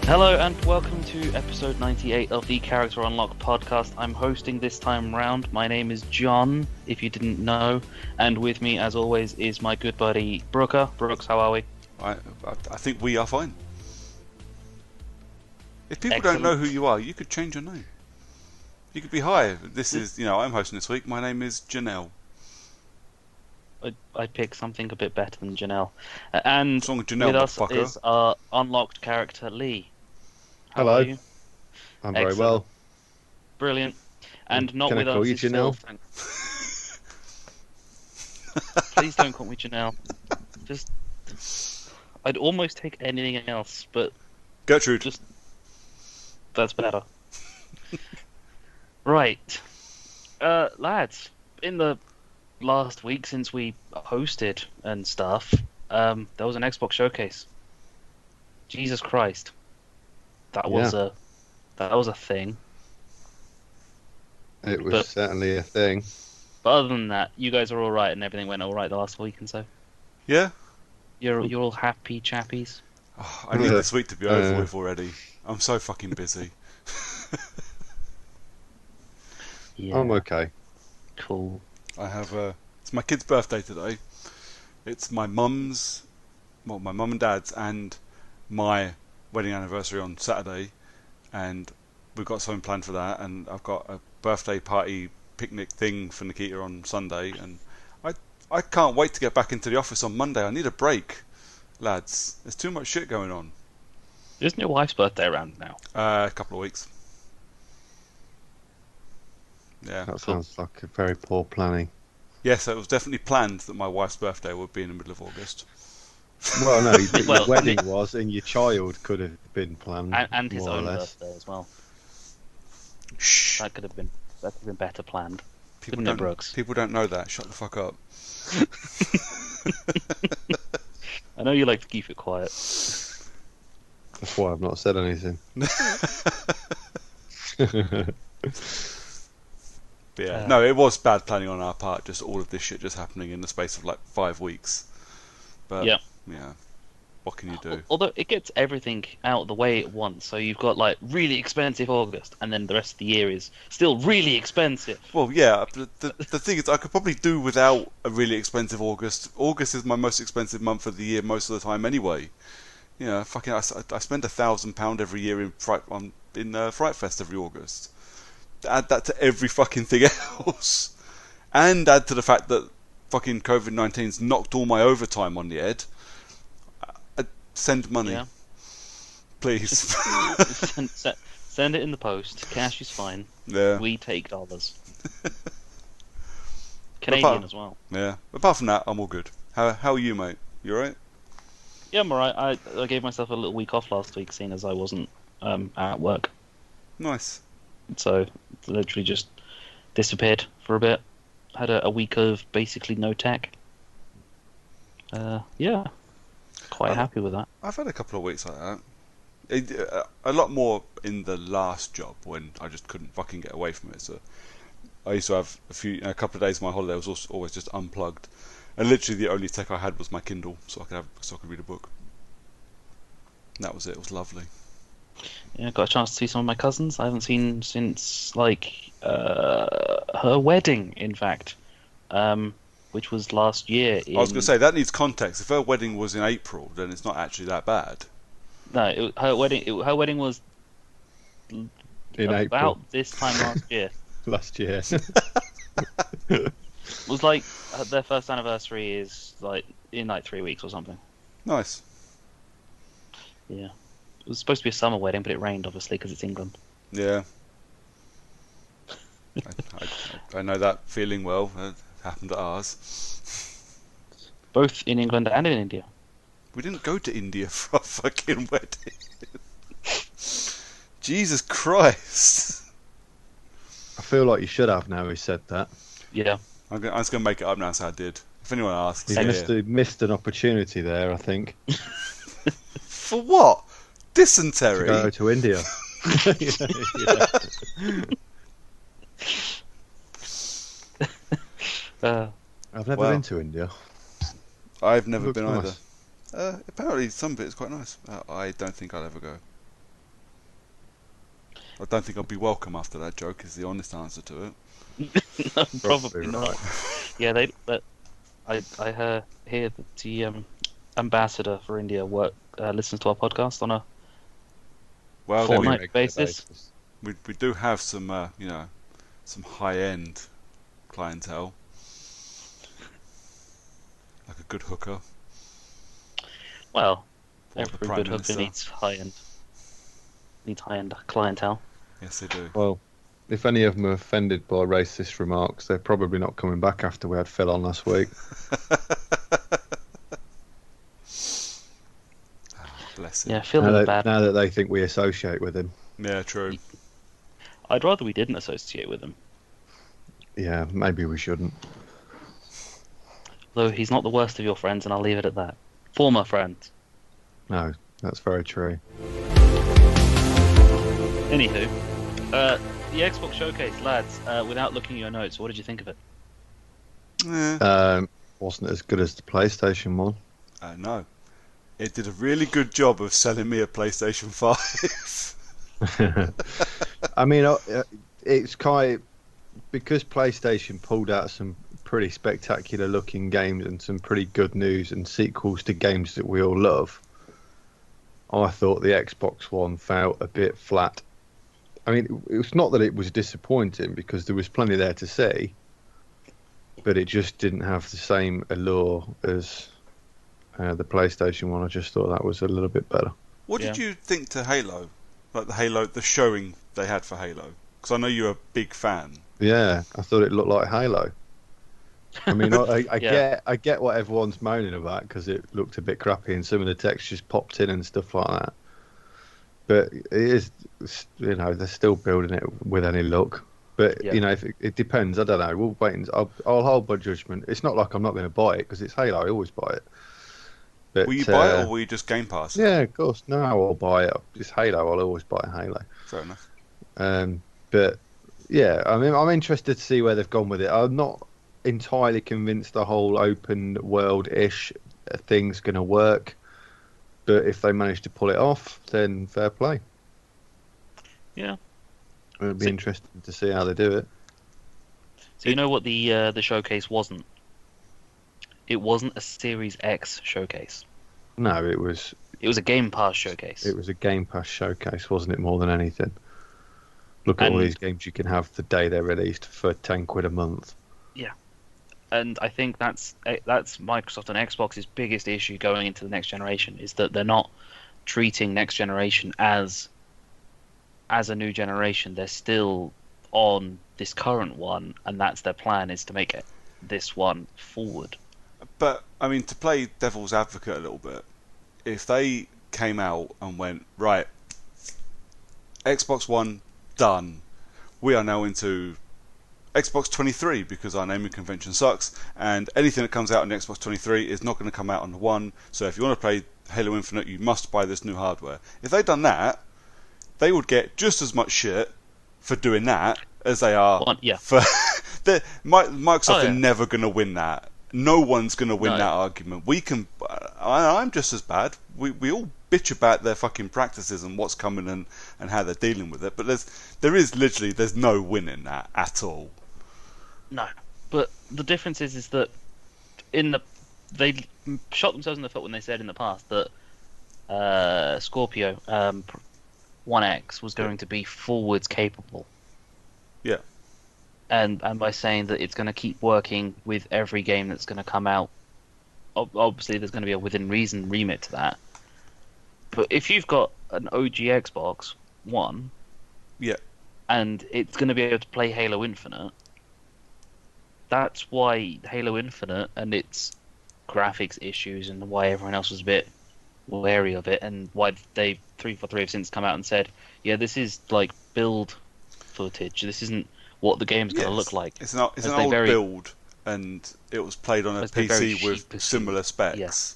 Hello and welcome to episode 98 of the Character Unlock podcast. I'm hosting this time round. My name is John, if you didn't know, and with me, as always, is my good buddy Brooker. Brooks, how are we? I think we are fine. If people Excellent. don't know who you are, you could change your name. You could be, hi, this is, I'm hosting this week. My name is Janelle. I pick something a bit better than Janelle. And What's wrong with Janelle, with us motherfucker? is our unlocked character, Lee. How Hello. are you? I'm very Excellent. well. Brilliant. And not Can I with call us you is Janelle? Phil. Please don't call me Janelle. I'd almost take anything else, but Gertrude. that's better. Right. Lads, in the last week since we hosted and stuff, there was an Xbox showcase. Jesus Christ. That was a thing. It was But- certainly a thing. But other than that, you guys are alright and everything went alright the last week and so. Yeah? You're all happy chappies. Oh, I need this week to be over with already. I'm so fucking busy. Yeah. I'm okay. Cool. I have, it's my kid's birthday today. It's my mum's, well, my mum and dad's and my wedding anniversary on Saturday. And we've got something planned for that. And I've got a birthday party picnic thing for Nikita on Sunday. And I can't wait to get back into the office on Monday. I need a break, lads. There's too much shit going on. Isn't your wife's birthday around now? A couple of weeks. Yeah. That sounds like a very poor planning. Yes, it was definitely planned that my wife's birthday would be in the middle of August. Well, no, Well, your wedding was, and your child could have been planned, And his more or own less. birthday as well. Shh. That could have been better planned. People Couldn't it, don't, Brooks? people don't know that. Shut the fuck up. I know you like to keep it quiet. That's why I've not said anything. But yeah, no, it was bad planning on our part. Just all of this shit just happening in the space of like 5 weeks. But Yeah. What can you do? Although it gets everything out of the way at once, so you've got like really expensive August, and then the rest of the year is still really expensive. Well, yeah. The thing is, I could probably do without a really expensive August. August is my most expensive month of the year most of the time, anyway. You know, fucking, I spend £1,000 every year in Fright Fest every August. Add that to every fucking thing else, and add to the fact that fucking COVID-19's knocked all my overtime on the head. Send money, Yeah. please. Send it in the post. Cash is fine. Yeah, We take dollars. Canadian as well. yeah. Apart from that, I'm all good. How are you, mate? You alright? Yeah, I'm alright. I gave myself a little week off last week, seeing as I wasn't at work. Nice. So literally just disappeared for a bit. Had a week of basically no tech. Yeah, quite happy with that. I've had a couple of weeks like that. A lot more in the last job when I just couldn't fucking get away from it. So I used to have a couple of days of my holiday was always just unplugged, and literally the only tech I had was my Kindle, so I could read a book. And that was it. It was lovely. Yeah, got a chance to see some of my cousins. I haven't seen since like her wedding, in fact, which was last year. I was going to say that needs context. If her wedding was in April, then it's not actually that bad. No, her wedding was In about April this time last year. last year. It was like their first anniversary is like in like 3 weeks or something. Nice. Yeah, it was supposed to be a summer wedding, but it rained obviously because it's England. Yeah. I know that feeling well. It happened at ours. Both in England and in India. We didn't go to India for a fucking wedding. Jesus Christ. I feel like you should have now he said that. Yeah. I'm just going to make it up now, so I did. If anyone asks, He yeah. missed an opportunity there, I think, For what? to Dysentery? go to India. Yeah. I've never Wow. been to India. I've never Looks been nice. either. Apparently some of it is quite nice. I don't think I'll ever go. I don't think I'd be welcome after that joke. Is the honest answer to it. No, probably Probably not. right. Yeah, I hear that the ambassador for India listens to our podcast on a Well, fortnight Semi-regular basis. we do have some some high end clientele, like a good hooker Well, or the every Prime good hooker Minister. needs high-end clientele. Yes, they do. Well, if any of them are offended by racist remarks, they're probably not coming back after we had Phil on last week. Bless him. Yeah, feeling bad. Now that they think we associate with him. Yeah, true. I'd rather we didn't associate with him. Yeah, maybe we shouldn't. Though he's not the worst of your friends, and I'll leave it at that. Former friends. No, that's very true. Anywho, the Xbox Showcase, lads. Without looking at your notes, what did you think of it? Wasn't as good as the PlayStation one. No. It did a really good job of selling me a PlayStation 5. I mean, it's because PlayStation pulled out some pretty spectacular looking games and some pretty good news and sequels to games that we all love. I thought the Xbox One felt a bit flat. I mean, it's not that it was disappointing because there was plenty there to see, but it just didn't have the same allure as the PlayStation one. I just thought that was a little bit better. What did you think to Halo? Like the showing they had for Halo? Because I know you're a big fan. Yeah, I thought it looked like Halo. I mean, I Yeah. get what everyone's moaning about because it looked a bit crappy and some of the textures popped in and stuff like that. But it is, they're still building it with any luck. But Yeah. if it depends. I don't know. We'll wait and I'll hold my judgment. It's not like I'm not going to buy it because it's Halo. I always buy it. But, Will you buy it or will you just Game Pass it? Yeah, of course. No, I'll buy it. It's Halo. I'll always buy Halo. Fair enough. But yeah, I mean, I'm interested to see where they've gone with it. I'm not entirely convinced the whole open world-ish thing's going to work. But if they manage to pull it off, then fair play. Yeah. It'll be interesting to see how they do it. So you know what the showcase wasn't? It wasn't a Series X showcase. No, it was a Game Pass showcase. a Game Pass showcase, wasn't it? More than anything. Look at all these games you can have the day they're released for £10 a month. Yeah, and I think that's Microsoft and Xbox's biggest issue going into the next generation is that they're not treating next generation as a new generation. They're still on this current one, and that's their plan, is to make this one forward. But I mean, to play devil's advocate a little bit, if they came out and went, right, Xbox One done, we are now into Xbox 23 because our naming convention sucks, and anything that comes out on the Xbox 23 is not going to come out on the One. So if you want to play Halo Infinite, you must buy this new hardware. If they'd done that, they would get just as much shit for doing that as they are for. Microsoft are never going to win that. No one's going to win that argument. We can. I'm just as bad. We all bitch about their fucking practices and what's coming and how they're dealing with it. But there's no win in that at all. No, but the difference is that they shot themselves in the foot when they said in the past that Scorpio 1X was going to be forwards capable. Yeah. And by saying that it's going to keep working with every game that's going to come out, obviously there's going to be a within reason remit to that. But if you've got an OG Xbox One, yeah, and it's going to be able to play Halo Infinite, that's why Halo Infinite and its graphics issues and why everyone else was a bit wary of it, and why they 343 have since come out and said, yeah, this is like build footage. This isn't what the game's going to look like. It's an old build, and it was played on a PC with similar specs. Yes.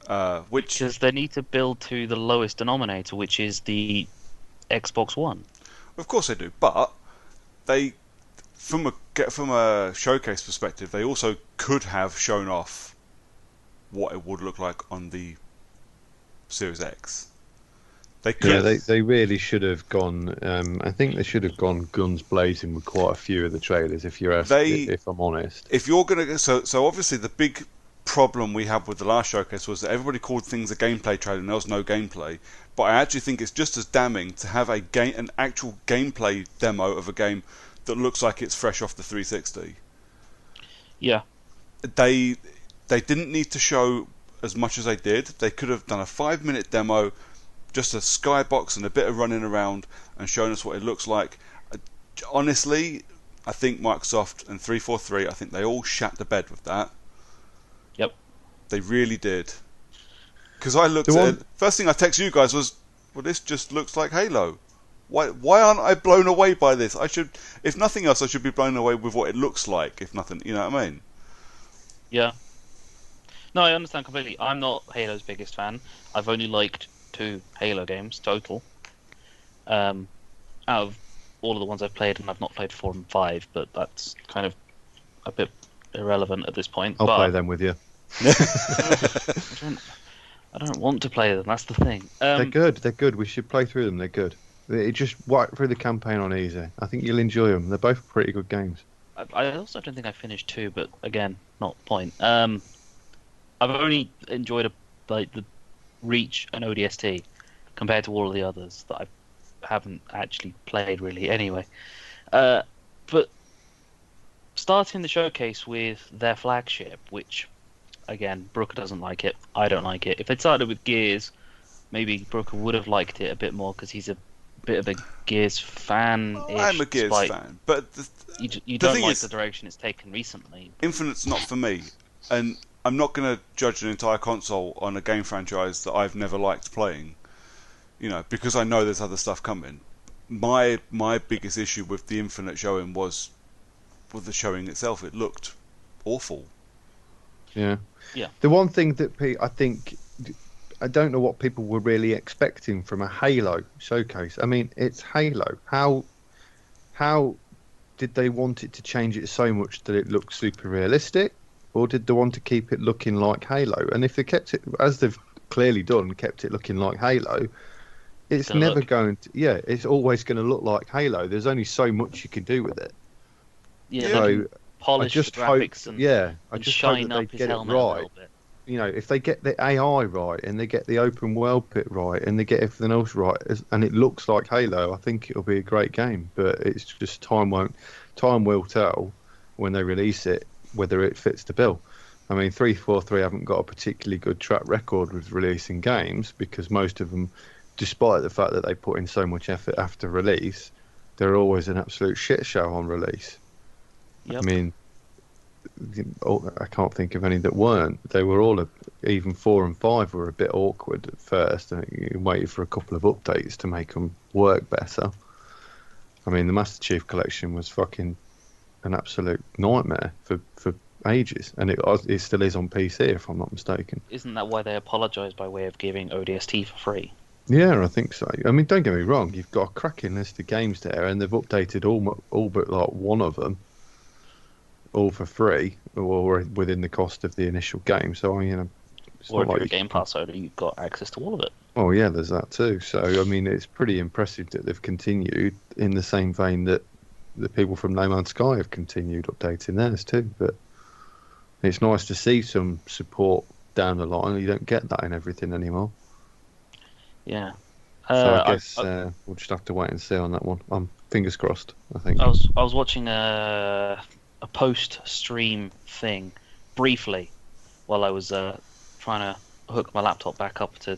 Because they need to build to the lowest denominator, which is the Xbox One. Of course they do, but they, from a showcase perspective, they also could have shown off what it would look like on the Series X. They could. Yeah, they really should have gone. I think they should have gone guns blazing with quite a few of the trailers. They If I'm honest. if you're gonna so obviously the big problem we had with the last showcase was that everybody called things a gameplay trailer and there was no gameplay. But I actually think it's just as damning to have an actual gameplay demo of a game that looks like it's fresh off the 360. Yeah. They didn't need to show as much as they did. They could have done a 5-minute demo, just a skybox and a bit of running around, and shown us what it looks like. Honestly, I think Microsoft and 343, I think they all shat the bed with that. Yep. They really did. Because I looked at it, first thing I texted you guys was, well, this just looks like Halo. Why aren't I blown away by this? I should, if nothing else, I should be blown away with what it looks like, if nothing, you know what I mean? Yeah. No, I understand completely. I'm not Halo's biggest fan. I've only liked 2 Halo games total. Out of all of the ones I've played, and I've not played 4 and 5, but that's kind of a bit irrelevant at this point. I'll play them with you. I don't want to play them. That's the thing. They're good. They're good. We should play through them. They're good. It just work through the campaign on easy. I think you'll enjoy them. They're both pretty good games. I also don't think I finished 2, but again, not point. I've only enjoyed the Reach and ODST compared to all of the others that I haven't actually played really anyway. But starting the showcase with their flagship, which again, Brooker doesn't like it. I don't like it. If they'd started with Gears, maybe Brooker would have liked it a bit more because he's a bit of a Gears fan. I'm a Gears fan, but you don't like the direction it's taken recently. Infinite's not for me, and I'm not going to judge an entire console on a game franchise that I've never liked playing. You know, because I know there's other stuff coming. My biggest issue with the Infinite showing was with the showing itself. It looked awful. Yeah. Yeah. The one thing that I don't know what people were really expecting from a Halo showcase. I mean, it's Halo. How did they want it to change it so much that it looked super realistic, or did they want to keep it looking like Halo? And if they kept it, as they've clearly done, kept it looking like Halo, it's never going to. Yeah, it's always going to look like Halo. There's only so much you can do with it. Yeah. So polish the graphics and I just hope shine that they up his get it helmet a right. little bit. You know, if they get the AI right and they get the open world bit right and they get everything else right, and it looks like Halo, I think it'll be a great game. But it's just time will tell when they release it whether it fits the bill. I mean, 343 haven't got a particularly good track record with releasing games because most of them, despite the fact that they put in so much effort after release, they're always an absolute shit show on release. Yep. I mean, I can't think of any that weren't. They were all, even 4 and 5 were a bit awkward at first. And you waited for a couple of updates to make them work better. I mean, the Master Chief Collection was fucking an absolute nightmare for ages, and it still is on PC if I'm not mistaken. Isn't that why they apologised by way of giving ODST for free? Yeah, I think so. I mean, don't get me wrong, you've got a cracking list of games there, and they've updated all but like one of them, all for free or within the cost of the initial game. So you know, or if you're a Game Pass owner, you've got access to all of it. Oh yeah, there's that too. So I mean, it's pretty impressive that they've continued in the same vein that the people from No Man's Sky have continued updating theirs too. But it's nice to see some support down the line. You don't get that in everything anymore. Yeah. So I guess we'll just have to wait and see on that one. Fingers crossed, I think. I was watching a post-stream thing briefly while I was trying to hook my laptop back up to,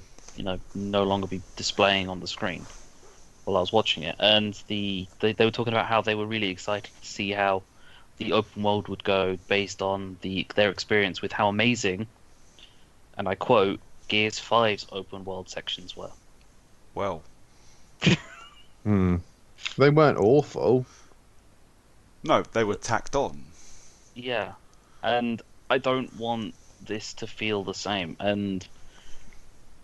no longer be displaying on the screen while I was watching it. And they were talking about how they were really excited to see how the open world would go based on their experience with how amazing, and I quote, Gears 5's open world sections were. Well. They weren't awful. No, they were tacked on. Yeah, and I don't want this to feel the same. And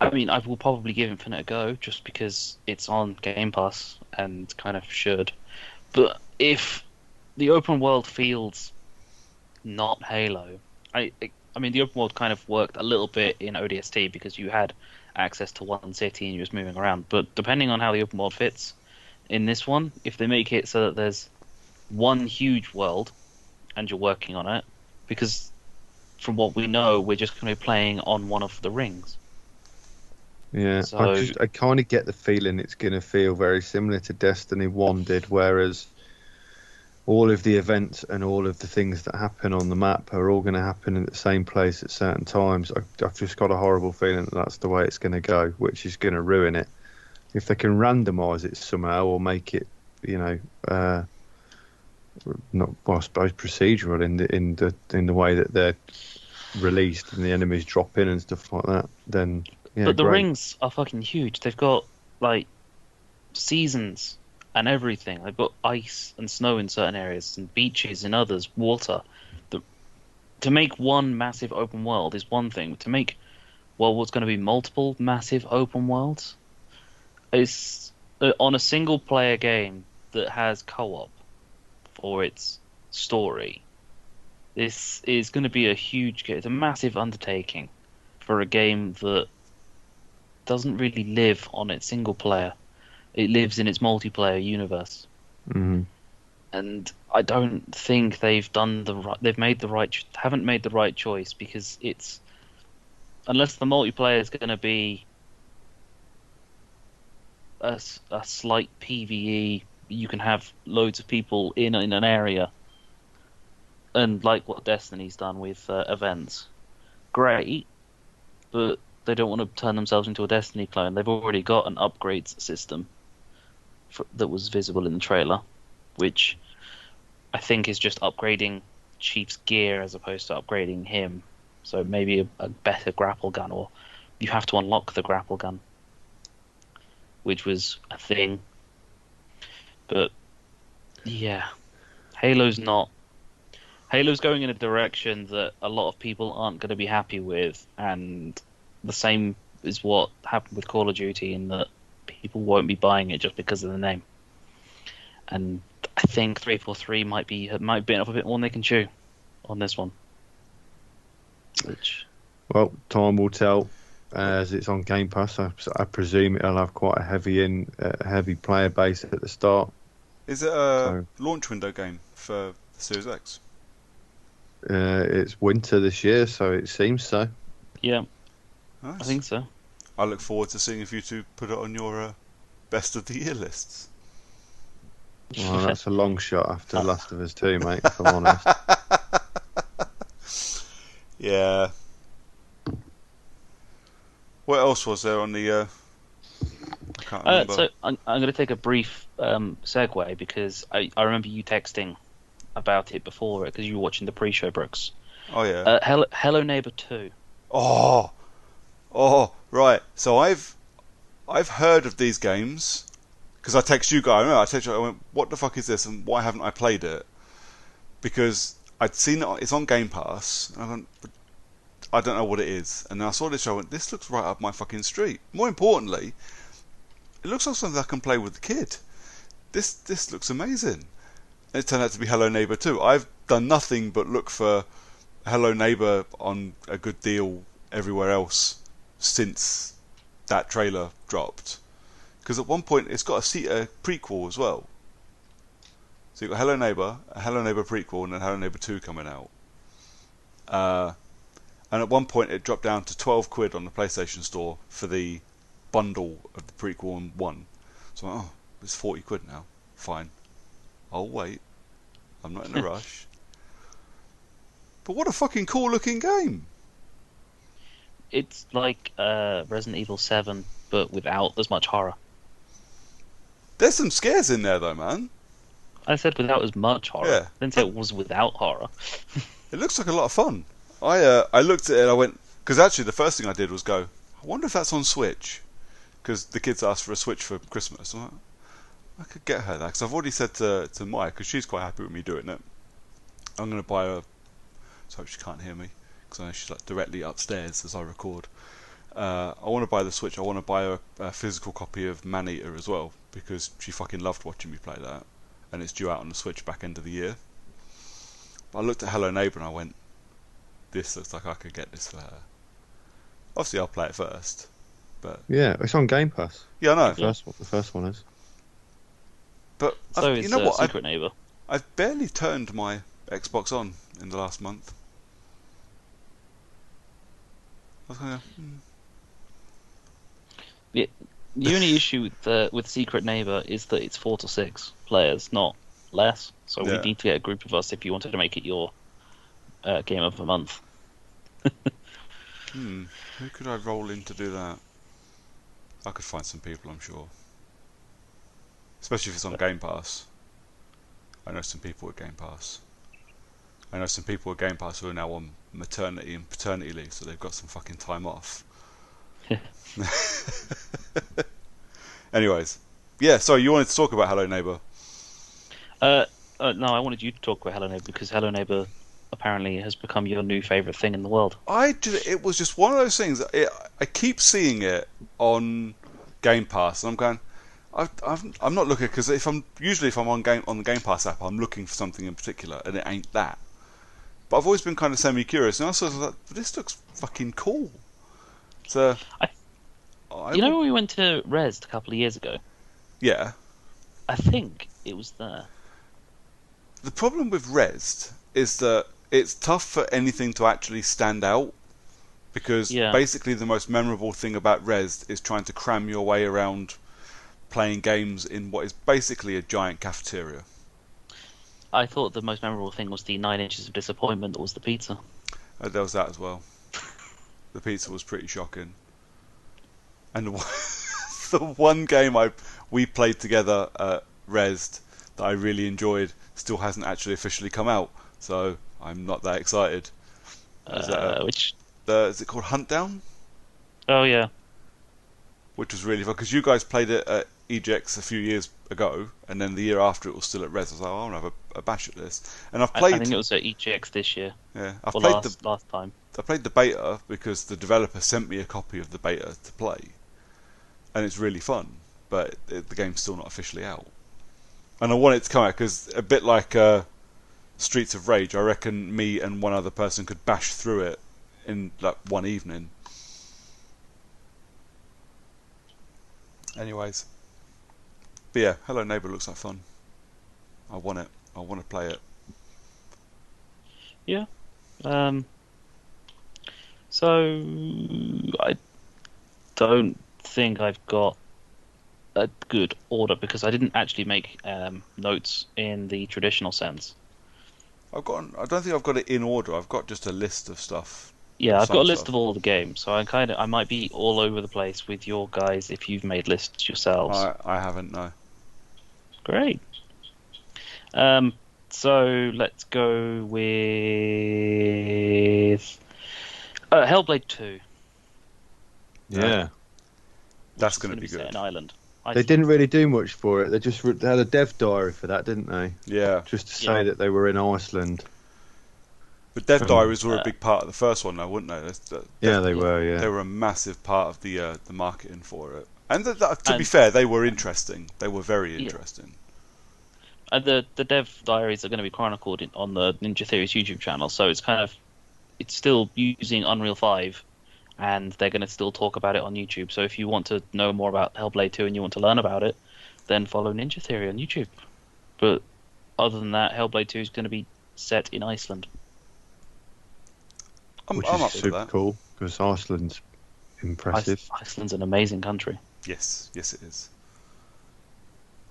I mean, I will probably give Infinite a go just because it's on Game Pass and kind of should. But if the open world feels not Halo, I mean, the open world kind of worked a little bit in ODST because you had access to one city and you're just moving around. But depending on how the open world fits in this one, if they make it so that there's one huge world and you're working on it, because from what we know, we're just going to be playing on one of the rings. Yeah, So, I kind of get the feeling it's going to feel very similar to Destiny 1 did, whereas all of the events and all of the things that happen on the map are all going to happen in the same place at certain times. I've just got a horrible feeling that that's the way it's going to go, which is going to ruin it. If they can randomize it somehow or make it, you know, not, well, I suppose procedural in the way that they're released and the enemies drop in and stuff like that, then yeah, but the great. rings are fucking huge. They've got like seasons and everything. They've got ice and snow in certain areas and beaches in others, water. The, to make one massive open world is one thing. To make, well, what's going to be multiple massive open worlds is on a single player game that has co-op for its story. This is going to be a huge, it's a massive undertaking for a game that doesn't really live on its single player. It lives in its multiplayer universe. Mhm. And I don't think they've done the right, they've made the right, haven't made the right choice because it's, unless the multiplayer is going to be a slight PvE, you can have loads of people in an area, and like what Destiny's done with events, great, but they don't want to turn themselves into a Destiny clone. They've already got an upgrades system that was visible in the trailer, which I think is just upgrading Chief's gear as opposed to upgrading him. So maybe a better grapple gun, or you have to unlock the grapple gun, which was a thing. But yeah, Halo's not. Halo's going in a direction that a lot of people aren't going to be happy with, and the same is what happened with Call of Duty, in that people won't be buying it just because of the name. And I think 343 might bite off a bit more than they can chew on this one. Which, Well, time will tell. As it's on Game Pass, I presume it'll have quite a heavy player base at the start. Is it a So launch window game for the Series X? it's winter this year, so it seems so. yeah, Nice. I think so. I look forward to seeing if you two put it on your best of the year lists. Well, that's a long shot after Last of Us 2, mate, if I'm honest. Yeah. What else was there on the? I can't remember. So I'm going to take a brief segue because I remember you texting about it before because you were watching the pre-show, Brooks. Oh yeah. Hello Neighbor 2. Oh, right. So I've heard of these games because I text you guys. I text you. I went, "What the fuck is this? And why haven't I played it?" Because I'd seen it's on Game Pass. And I went, "But I don't know what it is." And then I saw this show. I went, "This looks right up my fucking street." More importantly, it looks like something I can play with the kid. This looks amazing. And it turned out to be Hello Neighbor 2. I've done nothing but look for Hello Neighbor on a good deal everywhere else since that trailer dropped. Because at one point it's got a prequel as well. So you've got Hello Neighbor, a Hello Neighbor prequel, and then Hello Neighbor 2 coming out. And at one point it dropped down to 12 quid on the PlayStation Store for the bundle of the prequel and 1. So I'm like, oh, it's 40 quid now. Fine. I'll wait. I'm not in a rush. But what a fucking cool looking game. It's like Resident Evil 7, but without as much horror. There's some scares in there though, man. I said without as much horror. Yeah. I didn't say it was without horror. It looks like a lot of fun. I looked at it and I went, because actually the first thing I did was go, I wonder if that's on Switch, because the kids asked for a Switch for Christmas. I'm like, I could get her that, because I've already said to Maya, because she's quite happy with me doing it, I'm going to buy her, so I hope she can't hear me, because I know she's like directly upstairs as I record. I want to buy the Switch. I want to buy her a physical copy of Maneater as well, because she fucking loved watching me play that, and it's due out on the Switch back end of the year. But I looked at Hello Neighbor and I went, this looks like I could get this for her. Obviously I'll play it first, But Yeah, it's on Game Pass. yeah, I know. The first one is. But So you is know what? Secret Neighbor. I've barely turned my Xbox on in the last month. I was kind of, The only issue with Secret Neighbor is that it's 4 to 6 players, not less. So we yeah. need to get a group of us if you wanted to make it your game of the month. Who could I roll in to do that? I could find some people, I'm sure. Especially if it's on Game Pass. I know some people with Game Pass. I know some people with Game Pass who are now on maternity and paternity leave, so they've got some fucking time off. Anyways, yeah. So you wanted to talk about Hello Neighbor? No, I wanted you to talk about Hello Neighbor because Hello Neighbor apparently has become your new favorite thing in the world. It was just one of those things. I keep seeing it on Game Pass, and I'm going. I'm not looking because if I'm on the Game Pass app, I'm looking for something in particular, and it ain't that. But I've always been kind of semi-curious, and I was like, this looks fucking cool. So, You know when we went to Rezzed a couple of years ago? Yeah. I think it was there. The problem with Rezzed is that it's tough for anything to actually stand out, because basically the most memorable thing about Rezzed is trying to cram your way around playing games in what is basically a giant cafeteria. I thought the most memorable thing was the 9 inches of disappointment that was the pizza. There was that as well. The pizza was pretty shocking. And the one game we played together at Rezzed that I really enjoyed still hasn't actually officially come out, so I'm not that excited. Which? Is it called Hunt Down? Oh yeah. Which was really fun because you guys played it at EGX a few years ago, and then the year after it was still at Res. I was like, oh, I want to have a bash at this. And I've played. I think it was at EGX this year. Yeah, last time. I played the beta because the developer sent me a copy of the beta to play, and it's really fun. But the game's still not officially out, and I want it to come out because a bit like Streets of Rage, I reckon me and one other person could bash through it in like one evening. Anyways, but yeah, Hello Neighbor looks like fun. I want it. I want to play it. Yeah. So I don't think I've got a good order because I didn't actually make notes in the traditional sense. I don't think I've got it in order. I've got just a list of stuff. Yeah, I've got a list of all the games, so I might be all over the place with your guys if you've made lists yourselves. I haven't, no. Great. So let's go with Hellblade 2. Yeah. That's going to be set good. in Ireland. They didn't really do much for it. They had a dev diary for that, didn't they? Yeah. Just to say that they were in Iceland. But dev diaries were a big part of the first one, though, weren't they? They were. Yeah, they were a massive part of the marketing for it. And to be fair, they were interesting. They were very interesting. And the dev diaries are going to be chronicled on the Ninja Theories YouTube channel, so it's still using Unreal 5, and they're going to still talk about it on YouTube. So if you want to know more about Hellblade 2 and you want to learn about it, then follow Ninja Theory on YouTube. But other than that, Hellblade 2 is going to be set in Iceland. Which is super cool, because Iceland's impressive. Iceland's an amazing country. Yes, it is.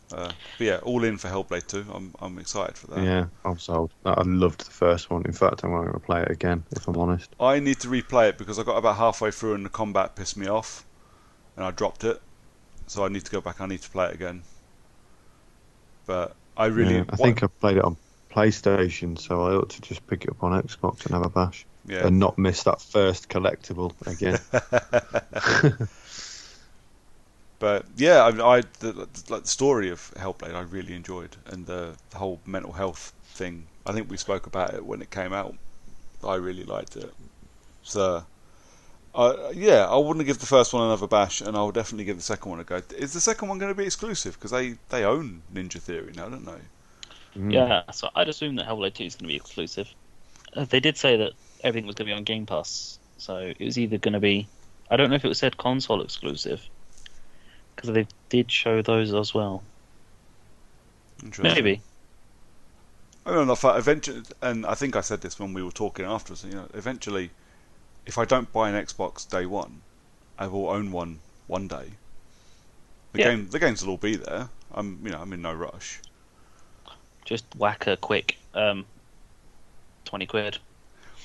But yeah, all in for Hellblade 2. I'm excited for that. Yeah, I'm sold. I loved the first one. In fact, I'm going to play it again, if I'm honest. I need to replay it because I got about halfway through and the combat pissed me off, and I dropped it. So I need to go back. I need to play it again. But I think I played it on PlayStation, so I ought to just pick it up on Xbox and have a bash. Yeah. And not miss that first collectible again. But yeah, the story of Hellblade I really enjoyed, and the whole mental health thing. I think we spoke about it when it came out. I really liked it. So I wouldn't give the first one another bash, and I'll definitely give the second one a go. Is the second one going to be exclusive? Because they own Ninja Theory now, don't they? Yeah, so I'd assume that Hellblade 2 is going to be exclusive. They did say that everything was going to be on Game Pass, so it was either going to be I don't know if it was said console exclusive because they did show those as well. Interesting. Maybe. I don't know if eventually, and I think I said this when we were talking afterwards. Eventually, if I don't buy an Xbox day one, I will own one day. Yeah. The games will all be there. I'm in no rush. Just whack a quick 20 quid.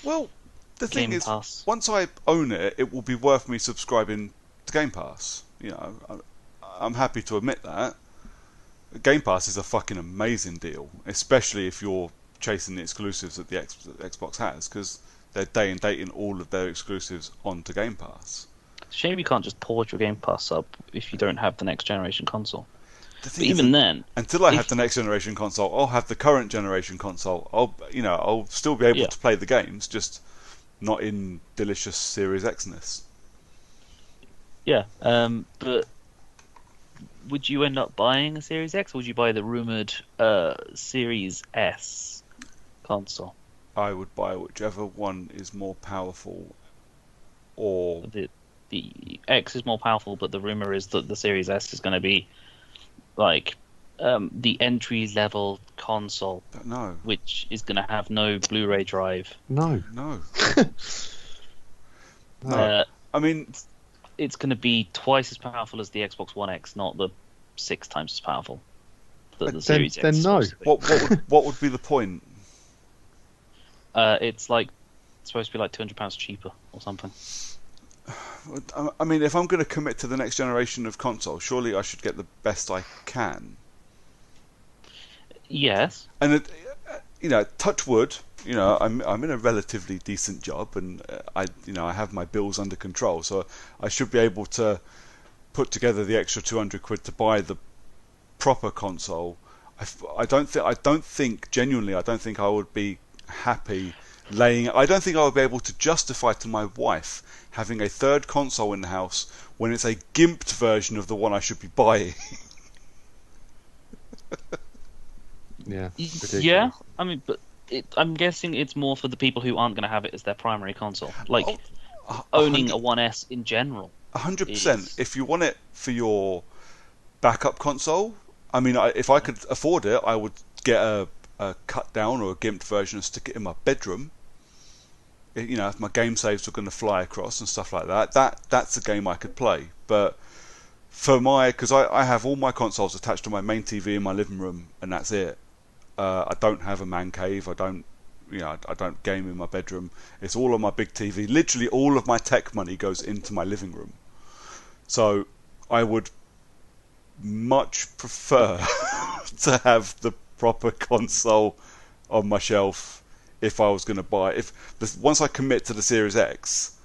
Well, the thing Game is, Pass. once I own it, it will be worth me subscribing to Game Pass. I'm happy to admit that. Game Pass is a fucking amazing deal, especially if you're chasing the exclusives that the Xbox has, because they're day and dating all of their exclusives onto Game Pass. Shame you can't just port your Game Pass up if you don't have the next generation console. The But thing is, even then, until I if- have the next generation console, I'll have the current generation console. I'll still be able Yeah. to play the games, just not in delicious Series Xness. yeah. But would you end up buying a Series X, or would you buy the rumored Series S console? I would buy whichever one is more powerful, or The X is more powerful, but the rumor is that the Series S is going to be like the entry level console, but no, which is going to have no Blu-ray drive. No. no, no. Uh, I mean, it's going to be twice as powerful as the Xbox One X, not the 6 times as powerful that the Then- Series then X is no. supposed to be. what would be the point? It's supposed to be like £200 cheaper or something. I mean, if I'm going to commit to the next generation of console, surely I should get the best I can. Yes. And touch wood. I'm in a relatively decent job, and I have my bills under control, so I should be able to put together the extra 200 quid to buy the proper console. I don't think genuinely. I don't think I would be happy laying. I don't think I would be able to justify to my wife having a third console in the house when it's a gimped version of the one I should be buying. Yeah. Ridiculous. Yeah. I mean, but I'm guessing it's more for the people who aren't going to have it as their primary console, like owning a 1S in general. 100%. If you want it for your backup console, I mean, if I could afford it, I would get a cut down or a gimped version and stick it in my bedroom. If my game saves were going to fly across and stuff like that's a game I could play. But because I have all my consoles attached to my main TV in my living room, and that's it. I don't have a man cave. I don't game in my bedroom. It's all on my big TV. Literally, all of my tech money goes into my living room. So I would much prefer to have the proper console on my shelf if I was going to buy. Once I commit to the Series X,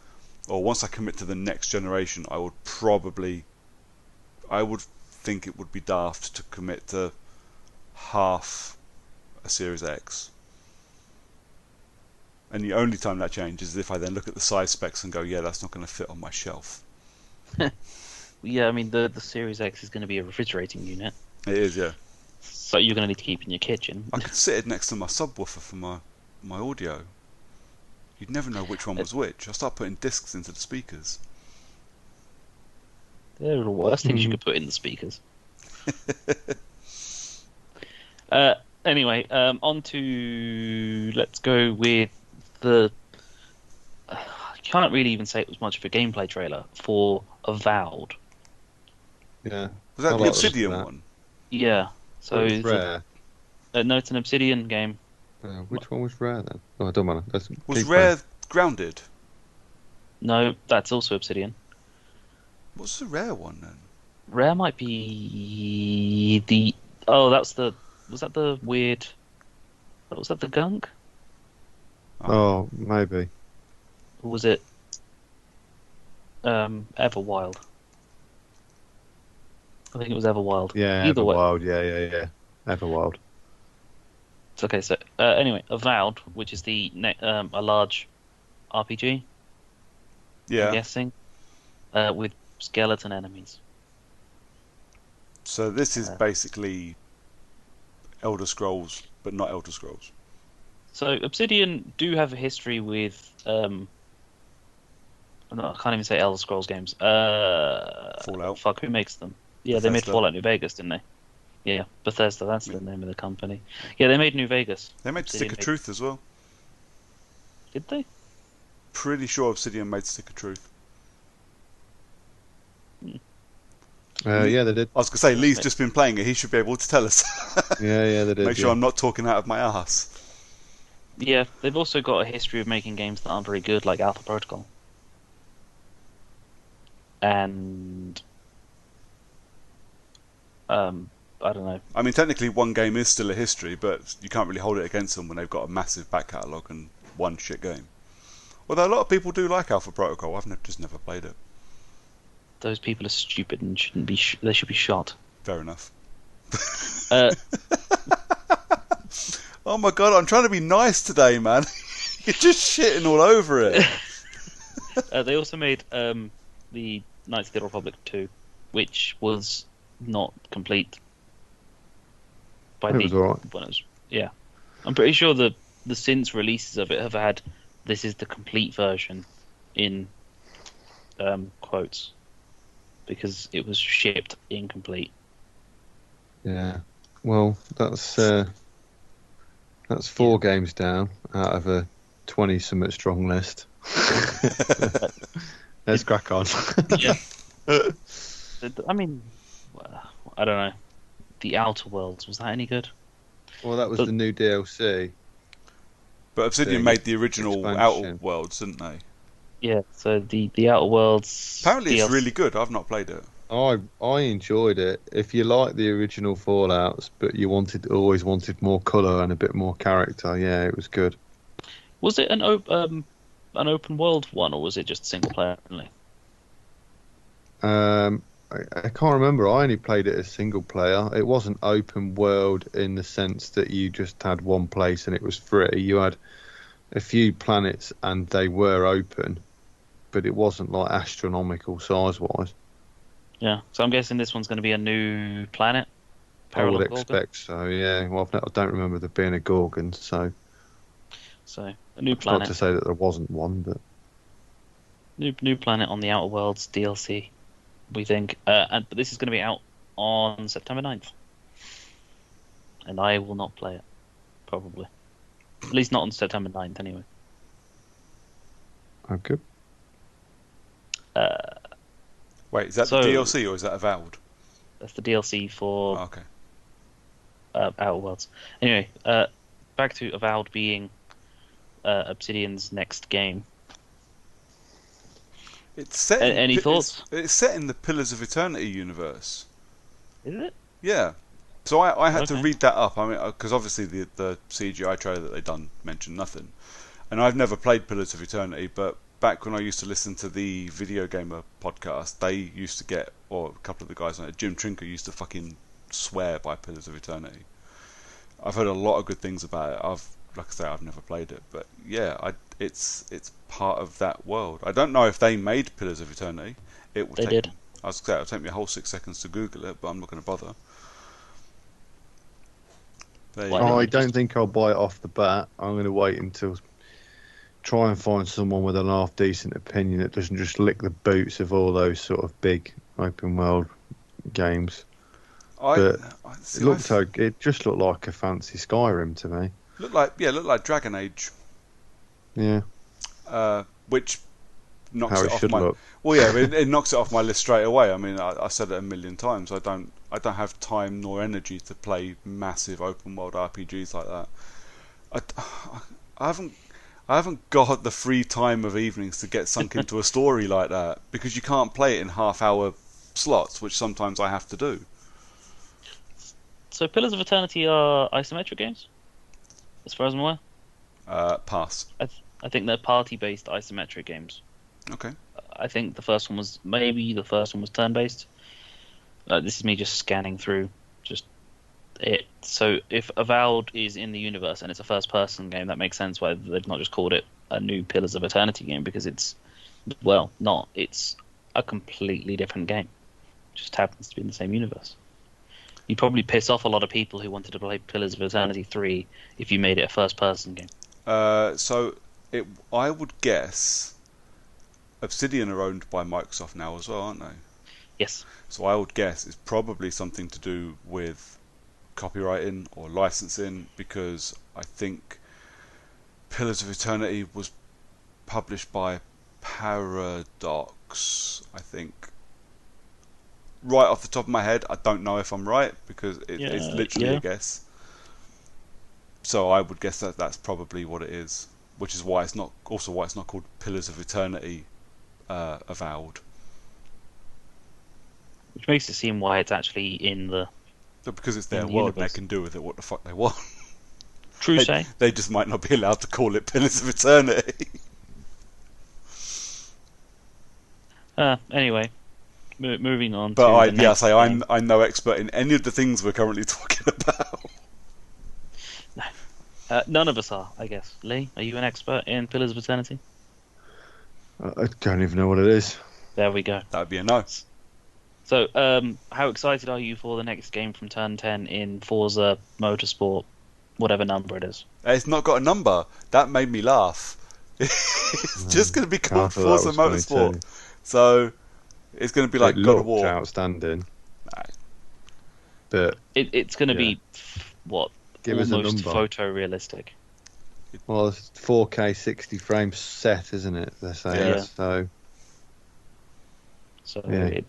or once I commit to the next generation, I would think it would be daft to commit to half a Series X. And the only time that changes is if I then look at the size specs and go, yeah, that's not going to fit on my shelf. Yeah, I mean the Series X is going to be a refrigerating unit, It is, yeah. so you're going to need to keep in your kitchen. I could sit it next to my subwoofer for my audio. You'd never know which one was which. I'll start putting discs into the speakers. They're the worst things you could put in the speakers. Anyway, on to let's go with the. I can't really even say it was much of a gameplay trailer for Avowed. Yeah. Was that I the like Obsidian that. one? Yeah, so It was Rare. no, it's an Obsidian game. Which one was Rare then? Oh, I don't matter. Was Rare Grounded? No, that's also Obsidian. What's the Rare one then? Rare might be the. Oh, that's the. Was that the weird? Was that the gunk? Oh, maybe. Or was it Everwild? I think it was Everwild. Yeah, Either way. Everwild. Yeah. Everwild. It's okay. So anyway, Avowed, which is a large RPG, I'm Yeah. guessing, with skeleton enemies. So this is basically Elder Scrolls, but not Elder Scrolls. So Obsidian do have a history with No, I can't even say Elder Scrolls games. Fallout, Fuck, who makes them? Yeah, they made Bethesda. Fallout New Vegas, didn't they? Yeah, Bethesda, that's the name of the company. Yeah, they made New Vegas. They made Stick Obsidian of made, Truth as well. did they? Pretty sure Obsidian made Stick of Truth. Hmm. Yeah, they did. I was gonna say Lee's Mate. just been playing it. He should be able to tell us. Yeah, they did. Make sure Yeah. I'm not talking out of my ass. Yeah, they've also got a history of making games that aren't very good, like Alpha Protocol. And I don't know. I mean, technically, one game is still a history, but you can't really hold it against them when they've got a massive back catalogue and one shit game. Although a lot of people do like Alpha Protocol, just never played it. Those people are stupid and shouldn't be. They should be shot. Fair enough. Uh, Oh my god, I'm trying to be nice today, man. You're just shitting all over it. they also made the Knights of the Republic 2, which was not complete. It was alright. When it was, yeah, I'm pretty sure the since releases of it have had this is the complete version in quotes because it was shipped incomplete. Yeah. Well, that's 4 games down out of a 20-something strong list. Let's crack on. Yeah, I mean, I don't know. The Outer Worlds, was that any good? Well, that was But- the new DLC. But Obsidian Thing. made the original Expansion. Outer Worlds, didn't they? Yeah, so the Outer Worlds. Apparently it's DLC really good. I've not played it. I enjoyed it. If you like the original Fallouts, but you always wanted more colour and a bit more character, yeah, it was good. Was it an open world one, or was it just single player only? I can't remember. I only played it as single player. It wasn't open world in the sense that you just had one place and it was free. You had a few planets and they were open, but it wasn't like astronomical size wise. Yeah, so I'm guessing this one's going to be a new planet. I would Parallel Gorgon? expect so. Yeah. Well, I don't remember there being a Gorgon, so So a new it's not planet, to say that there wasn't one, but new planet on the Outer Worlds DLC. We think, but this is going to be out on September 9th, and I will not play it, probably. At least not on September 9th, anyway. okay. Wait, is that So- the DLC or is that Avowed? That's the DLC for Oh, okay. Outer Worlds. Anyway, back to Avowed being Obsidian's next game. It's set. Any thoughts? It's set in the Pillars of Eternity universe. Is it? Yeah. So I had to Okay. read that up. I mean, because obviously the CGI trailer that they done mentioned nothing, and I've never played Pillars of Eternity. But back when I used to listen to the Video Gamer podcast, they used to get, or a couple of the guys on it, Jim Trinker used to fucking swear by Pillars of Eternity. I've heard a lot of good things about it. Like I say, I've never played it, but yeah, it's part of that world. I don't know if they made Pillars of Eternity. It will They take did. I was gonna say it'll take me a whole 6 seconds to Google it, but I'm not going to bother. There you Why go. not? I don't think I'll buy it off the bat. I'm going to wait until try and find someone with an half decent opinion that doesn't just lick the boots of all those sort of big open world games. But See, It looked like it just looked like a fancy Skyrim to me. looked like Dragon Age, Yeah, which knocks how it it off should my. look. Well, yeah, it knocks it off my list straight away. I mean, I said it a million times. I don't have time nor energy to play massive open world RPGs like that. I haven't got the free time of evenings to get sunk into a story like that because you can't play it in half-hour slots, which sometimes I have to do. So Pillars of Eternity are isometric games, as far as I'm aware. Pass. I think they're party-based isometric games. Okay. I think the first one was turn-based. This is me just scanning through just it. So if Avowed is in the universe and it's a first-person game, that makes sense why they've not just called it a new Pillars of Eternity game because it's not. It's a completely different game. Just happens to be in the same universe. You'd probably piss off a lot of people who wanted to play Pillars of Eternity 3 if you made it a first-person game. I would guess Obsidian are owned by Microsoft now as well, aren't they? Yes. So I would guess it's probably something to do with copywriting or licensing, because I think Pillars of Eternity was published by Paradox, I think. Right off the top of my head, I don't know if I'm right, because it's literally a guess. So I would guess that that's probably what it is, which is why it's not called Pillars of Eternity Avowed. Which makes it seem why it's actually in the... But because it's their the world, universe. they can do with it what the fuck they want. True say. They just might not be allowed to call it Pillars of Eternity. Anyway, moving on. But to the next game. I'm no expert in any of the things we're currently talking about. None of us are, I guess. Lee, are you an expert in Pillars of Eternity? I don't even know what it is. There we go. That would be a no. So, how excited are you for the next game from Turn 10 in Forza Motorsport, whatever number it is? It's not got a number. That made me laugh. It's just going to be called Forza Motorsport. So it's going to be like God of War. Outstanding. No. But it's going to be what? Give us a almost number. photorealistic. Well, it's 4K 60 frames set, isn't it? They're saying. Yeah. So yeah.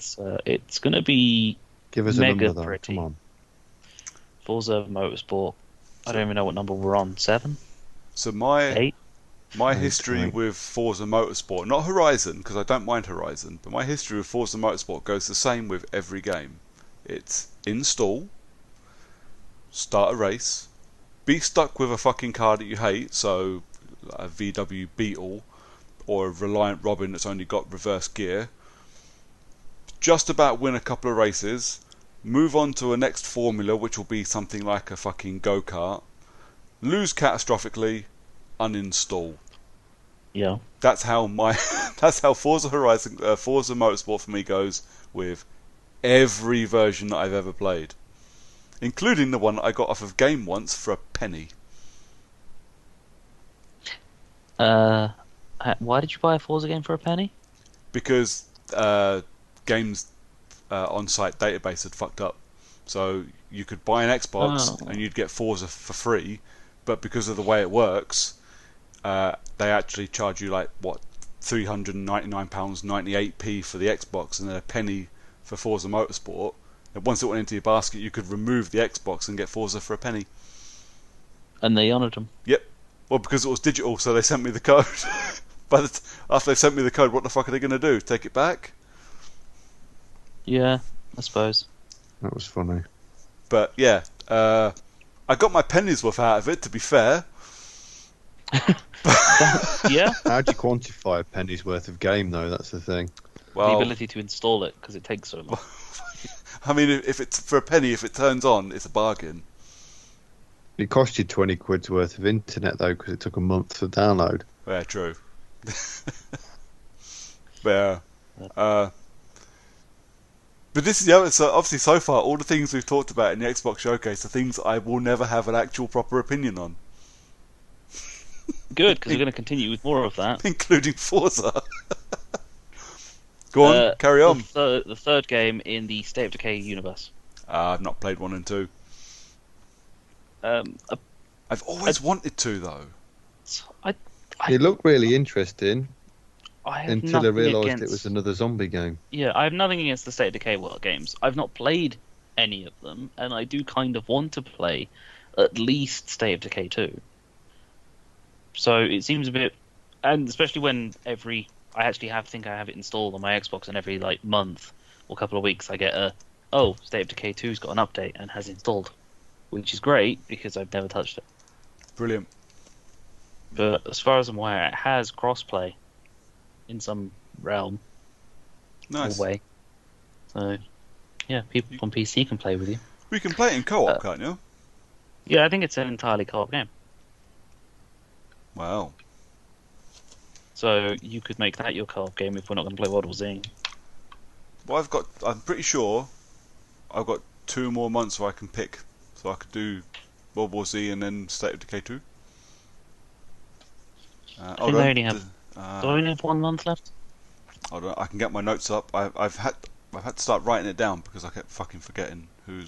It's going to be give us a mega number, though. pretty. Come on. Forza Motorsport. I don't even know what number we're on. 7? So my 8? history with Forza Motorsport, not Horizon, because I don't mind Horizon, but my history with Forza Motorsport goes the same with every game. It's install, start a race, be stuck with a fucking car that you hate, so a VW Beetle or a Reliant Robin that's only got reverse gear, just about win a couple of races, move on to a next formula, which will be something like a fucking go-kart, lose catastrophically, uninstall. Yeah. That's how Forza Motorsport for me goes with every version that I've ever played, including the one that I got off of Game once for a penny. Why did you buy a Forza game for a penny? Because Game's on-site database had fucked up, so you could buy an Xbox and you'd get Forza for free, but because of the way it works, they actually charge you like what, £399.98p for the Xbox and then a penny for Forza Motorsport. And once it went into your basket, you could remove the Xbox and get Forza for a penny. And they honoured them. Yep. Well, because it was digital, so they sent me the code. After they sent me the code, what the fuck are they going to do? Take it back? Yeah, I suppose. That was funny. But yeah, I got my penny's worth out of it, to be fair. Yeah. How do you quantify a penny's worth of game, though? That's the thing. Well, the ability to install it, because it takes so long. I mean, if it's for a penny, if it turns on, it's a bargain. It cost you 20 quid's worth of internet, though, because it took a month to download. Yeah, true. But this is the other. So obviously, so far, all the things we've talked about in the Xbox Showcase are things I will never have an actual proper opinion on. Good, because we're going to continue with more of that. Including Forza. Go on, carry on. The third game in the State of Decay universe. I've not played 1 and 2. I've always wanted to, though. It looked really interesting until I nothing realised it was another zombie game. Yeah, I have nothing against the State of Decay world games. I've not played any of them, and I do kind of want to play at least State of Decay 2. So it seems a bit, and especially when I think I have it installed on my Xbox, and every like month or couple of weeks I get State of Decay 2's got an update and has installed, which is great because I've never touched it. Brilliant. But as far as I'm aware, it has crossplay in some realm Nice. or way. So yeah, people on PC can play with you. We can play it in co-op, can't you? Yeah, I think it's an entirely co-op game. Wow. So you could make that your co-op game if we're not going to play World War Z. Well, I'm pretty sure I've got 2 more months where I can pick. So I could do World War Z and then State of Decay 2. I think they only have... do I only have 1 month left? I can get my notes up. I've had to start writing it down because I kept fucking forgetting who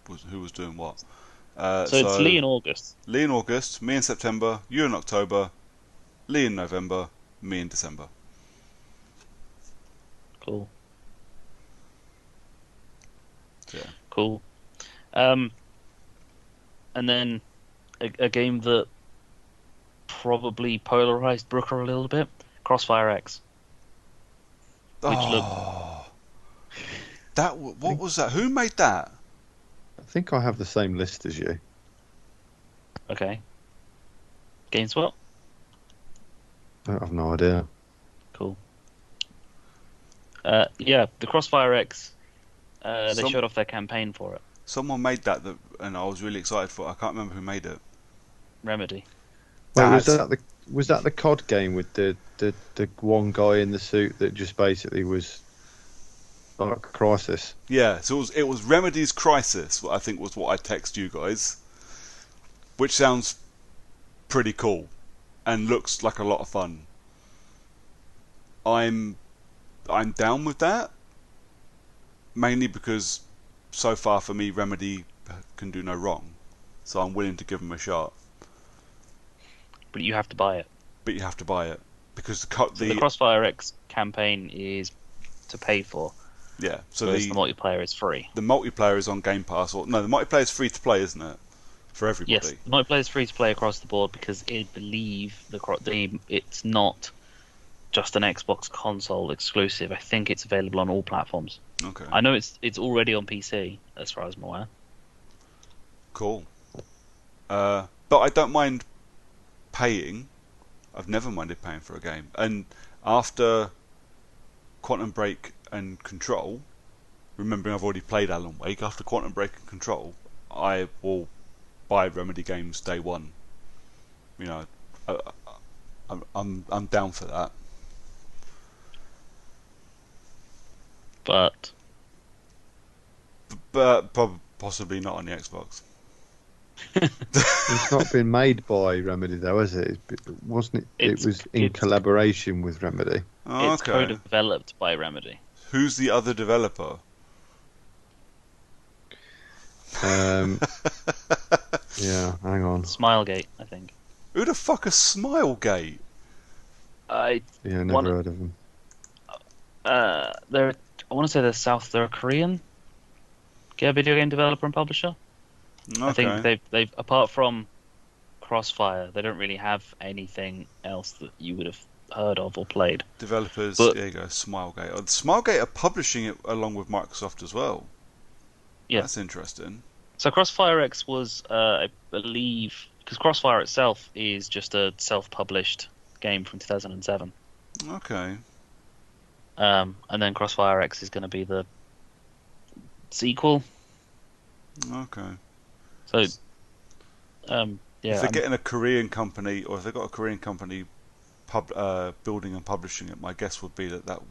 was doing what. So it's Lee in August. Lee in August, me in September, you in October, Lee in November, me in December. Cool. Yeah. Cool. And then a game that probably polarized Brooker a little bit, Crossfire X. Which what was that? Who made that? I think I have the same list as you. Okay. GameSpot? I have no idea. Cool. Yeah, the Crossfire X. They showed off their campaign for it. Someone made that, and I was really excited for it. I can't remember who made it. Remedy. Wait, was that the COD game with the one guy in the suit that just basically was like a Crisis? Yeah, so it was Remedy's Crisis. I think was what I text you guys, which sounds pretty cool and looks like a lot of fun. I'm down with that, mainly because so far for me Remedy can do no wrong, so I'm willing to give them a shot. But you have to buy it. But you have to buy it because the Crossfire X campaign is to pay for. Yeah, so the multiplayer is free. The multiplayer is on Game Pass, the multiplayer is free to play, isn't it? For everybody. Yes, the multiplayer is free to play across the board because I believe it's not just an Xbox console exclusive. I think it's available on all platforms. Okay. I know it's already on PC as far as I'm aware. Cool. But I don't mind paying. I've never minded paying for a game. And after Quantum Break and Control, remembering I've already played Alan Wake, after Quantum Break and Control, I will buy Remedy games day one. You know, I'm down for that. But possibly not on the Xbox. It's not been made by Remedy though, has it? Wasn't it? It was in collaboration with Remedy. Oh, it's co-developed by Remedy. Who's the other developer? Yeah, hang on. Smilegate, I think. Who the fuck is Smilegate? Never heard of them. I want to say they're a Korean video game developer and publisher. Okay. I think they've apart from Crossfire, they don't really have anything else that you would have heard of or played. Developers, there you go, Smilegate. Smilegate are publishing it along with Microsoft as well. Yeah, that's interesting. So Crossfire X was, I believe, because Crossfire itself is just a self-published game from 2007. Okay. And then Crossfire X is going to be the sequel. Okay. So, yeah. If they're getting a Korean company, or if they've got a Korean company building and publishing it, my guess would be that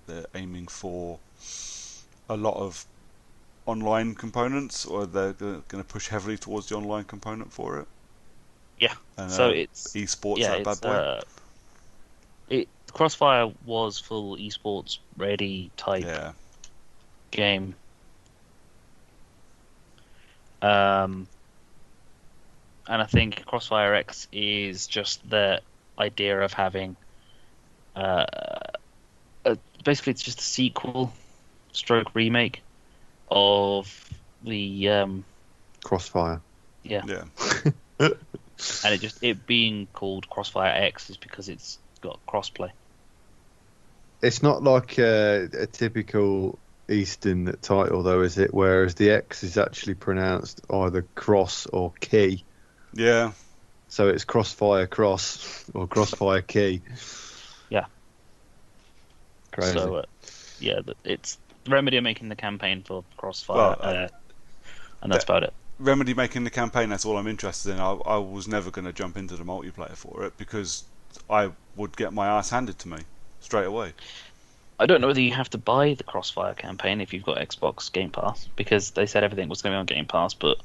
they're aiming for a lot of online components, or they're going to push heavily towards the online component for it. Yeah. And, so it's esports that bad boy. Crossfire was full esports ready type game. And I think Crossfire X is just the idea of having basically it's just a sequel stroke remake of the Crossfire. Yeah. And it being called Crossfire X is because it's got crossplay. It's not like a typical Eastern title though, is it? Whereas the X is actually pronounced either cross or key. Yeah. So it's Crossfire Cross or Crossfire Key. Yeah. Crazy. So, it's Remedy are making the campaign for Crossfire, and that's about it. Remedy making the campaign, that's all I'm interested in. I was never going to jump into the multiplayer for it because I would get my ass handed to me straight away. I don't know whether you have to buy the Crossfire campaign if you've got Xbox Gamepass, because they said everything was going to be on Game Pass, but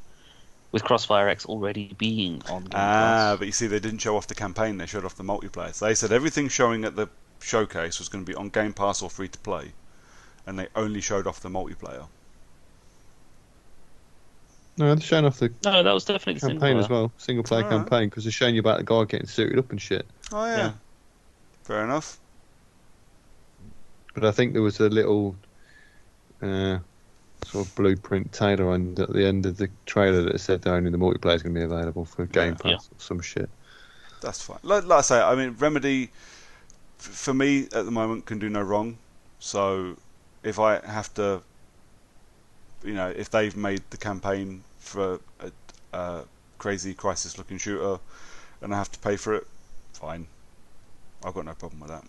with Crossfire X already being on Game Pass... but you see, they didn't show off the campaign, they showed off the multiplayer. So they said everything's showing at the showcase was going to be on Game Pass or free to play, and they only showed off the multiplayer. No, they're showing off the No, that was definitely the single campaign as player. well, single player Alright. campaign, because they're showing you about the guy getting suited up and shit. Oh yeah. Yeah. Fair enough. But I think there was a little sort of blueprint tailor on at the end of the trailer that said that only the multiplayer is going to be available for Game Pass Yeah. or some shit. That's fine. Like I say, I mean, Remedy, for me at the moment, can do no wrong. So if I have to, if they've made the campaign for a crazy Crisis-looking shooter, and I have to pay for it, fine. I've got no problem with that.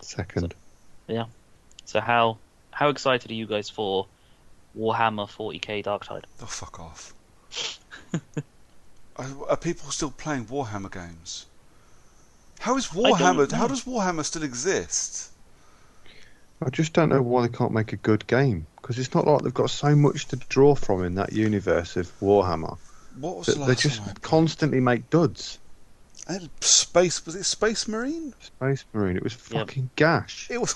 Second. So how excited are you guys for Warhammer 40k Darktide? Oh, fuck off. Are people still playing Warhammer games? How is Warhammer? How does Warhammer still exist? I just don't know why they can't make a good game, because it's not like they've got so much to draw from in that universe of Warhammer. What was That the they last just one? constantly make duds. Was it Space Marine? Space Marine, it was Yep. fucking gash. It was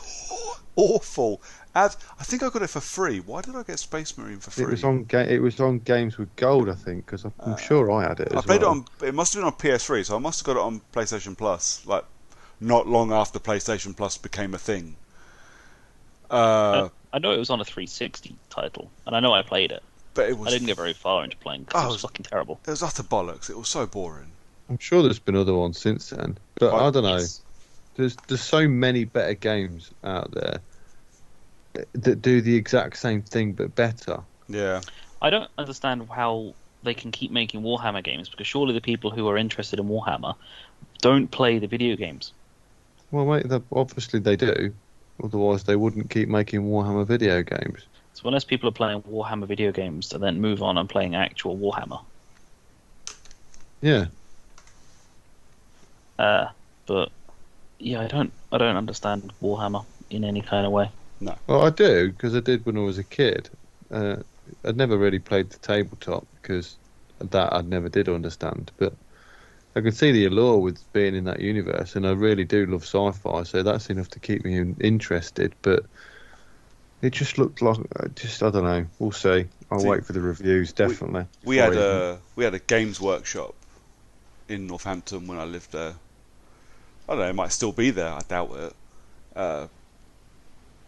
awful. I think I got it for free. Why did I get Space Marine for free? It was on Games with Gold, I think, because I'm sure I had it I as played well. it must have been on PS3, so I must have got it on PlayStation Plus, like not long after PlayStation Plus became a thing. I know it was on a 360 title, and I know I played it. But it was I didn't get very far into playing because it was fucking terrible. It was utter bollocks. It was so boring. I'm sure there's been other ones since then, but I don't know. Yes. There's so many better games out there that do the exact same thing but better. Yeah. I don't understand how they can keep making Warhammer games, because surely the people who are interested in Warhammer don't play the video games. Well, mate, obviously they do. Otherwise, they wouldn't keep making Warhammer video games. So unless people are playing Warhammer video games and then move on and playing actual Warhammer. Yeah. But yeah, I don't understand Warhammer in any kind of way. Well, I do, because I did when I was a kid. I'd never really played the tabletop, because that I never did understand. But I can see the allure with being in that universe, and I really do love sci-fi, so that's enough to keep me interested. But it just looked like, I don't know. We'll see. I'll wait for the reviews, definitely. We had a games workshop in Northampton when I lived there. I don't know, it might still be there. I doubt it.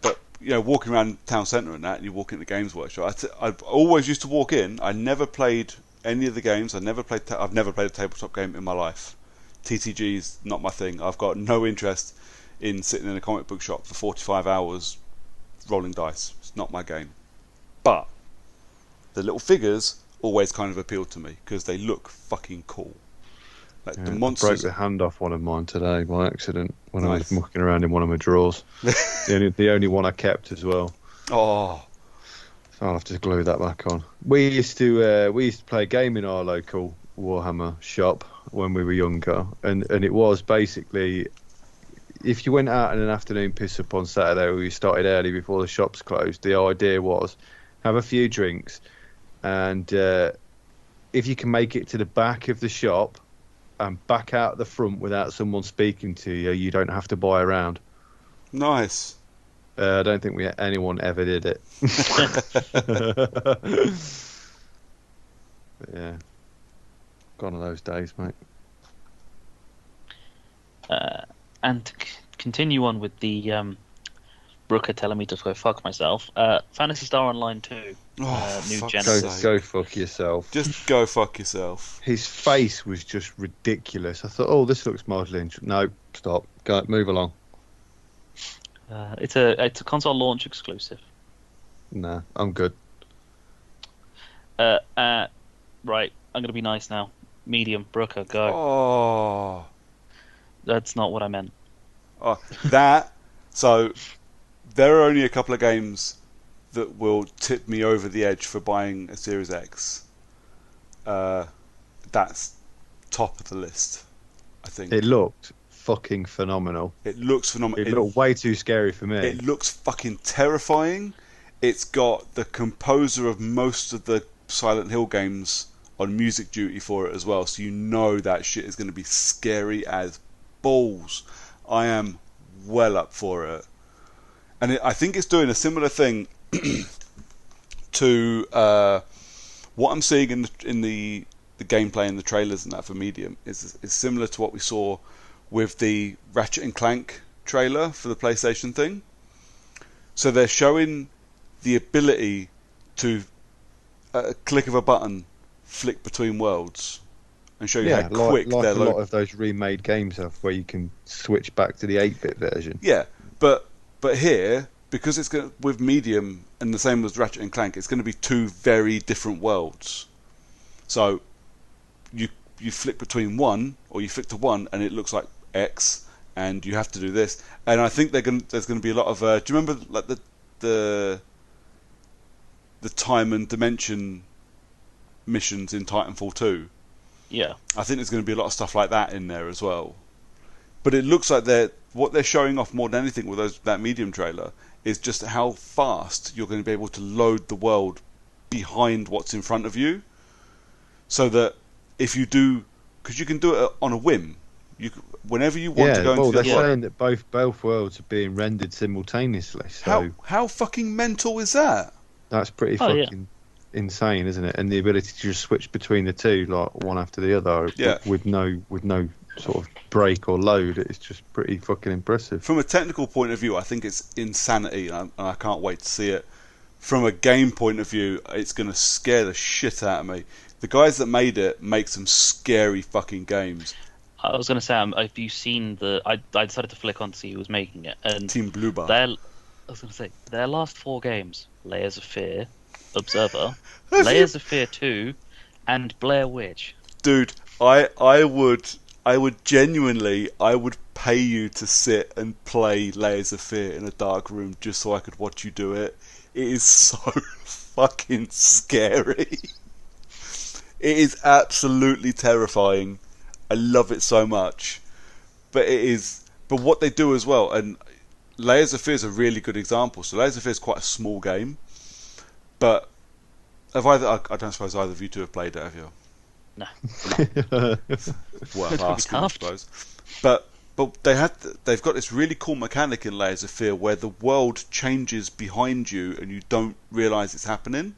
But walking around town centre and that, and you walk into the games workshop. I always used to walk in. I never played any of the games. I've never played a tabletop game in my life. TTG's not my thing. I've got no interest in sitting in a comic book shop for 45 hours rolling dice. It's not my game. But the little figures always kind of appealed to me because they look fucking cool. Like the I monsters. broke the hand off one of mine today by accident when I was Nice. mucking around in one of my drawers. the only one I kept as well. Oh, So I'll have to glue that back on. We used to play a game in our local Warhammer shop when we were younger, and it was basically, if you went out in an afternoon piss up on Saturday or you started early before the shops closed, the idea was have a few drinks, and if you can make it to the back of the shop and back out the front without someone speaking to you, you don't have to buy around. nice. I don't think anyone ever did it. But yeah, gone are those days, mate. And to continue on with the Brooker telling me to go fuck myself. Phantasy Star Online 2, Oh, new fuck's Genesis. sake. Go fuck yourself. Just go fuck yourself. His face was just ridiculous. I thought, oh, this looks mildly interesting. No, stop. Go, move along. It's a console launch exclusive. Nah, I'm good. Right, I'm gonna be nice now. Medium, Brooker, go. Oh, That's not what I meant. that. So there are only a couple of games that will tip me over the edge for buying a Series X. That's top of the list, I think. It looked fucking phenomenal. It looks phenomenal. It looked way too scary for me. It looks fucking terrifying. It's got the composer of most of the Silent Hill games on music duty for it as well, so you know that shit is going to be scary as balls. I am well up for it. And I think it's doing a similar thing to what I'm seeing in the gameplay and the trailers and that for Medium. Is similar to what we saw with the Ratchet and Clank trailer for the PlayStation thing. So they're showing the ability to, at a click of a button, flick between worlds and show you how quick they're a lot of those remade games have, where you can switch back to the 8-bit version. Yeah, but here, because it's going with Medium and the same as Ratchet and Clank, it's going to be two very different worlds. So you flick between one, or you flick to one, and it looks like X, and you have to do this. And I think there's going to be a lot of. Do you remember like the time and dimension missions in Titanfall 2? Yeah. I think there's going to be a lot of stuff like that in there as well. But it looks like what they're showing off more than anything with that Medium trailer is just how fast you're going to be able to load the world behind what's in front of you. So that if you do, because you can do it on a whim, whenever you want to go into the they're saying that both worlds are being rendered simultaneously. So how fucking mental is that? That's pretty fucking insane, isn't it? And the ability to just switch between the two, like one after the other, with no sort of break or load. It's just pretty fucking impressive. From a technical point of view, I think it's insanity, and I can't wait to see it. From a game point of view, it's going to scare the shit out of me. The guys that made it make some scary fucking games. I was going to say, have you seen I decided to flick on to see who was making it, and Team Bluebar. I was going to say their last 4 games: Layers of Fear, Observer, Layers of Fear 2, and Blair Witch. Dude, I would genuinely, I would pay you to sit and play Layers of Fear in a dark room just so I could watch you do it. It is so fucking scary. It is absolutely terrifying. I love it so much. But what they do as well, and Layers of Fear is a really good example. So Layers of Fear is quite a small game, but I don't suppose either of you two have played it, have you? No. Worth asking, I suppose. But they've got this really cool mechanic in Layers of Fear where the world changes behind you and you don't realise it's happening.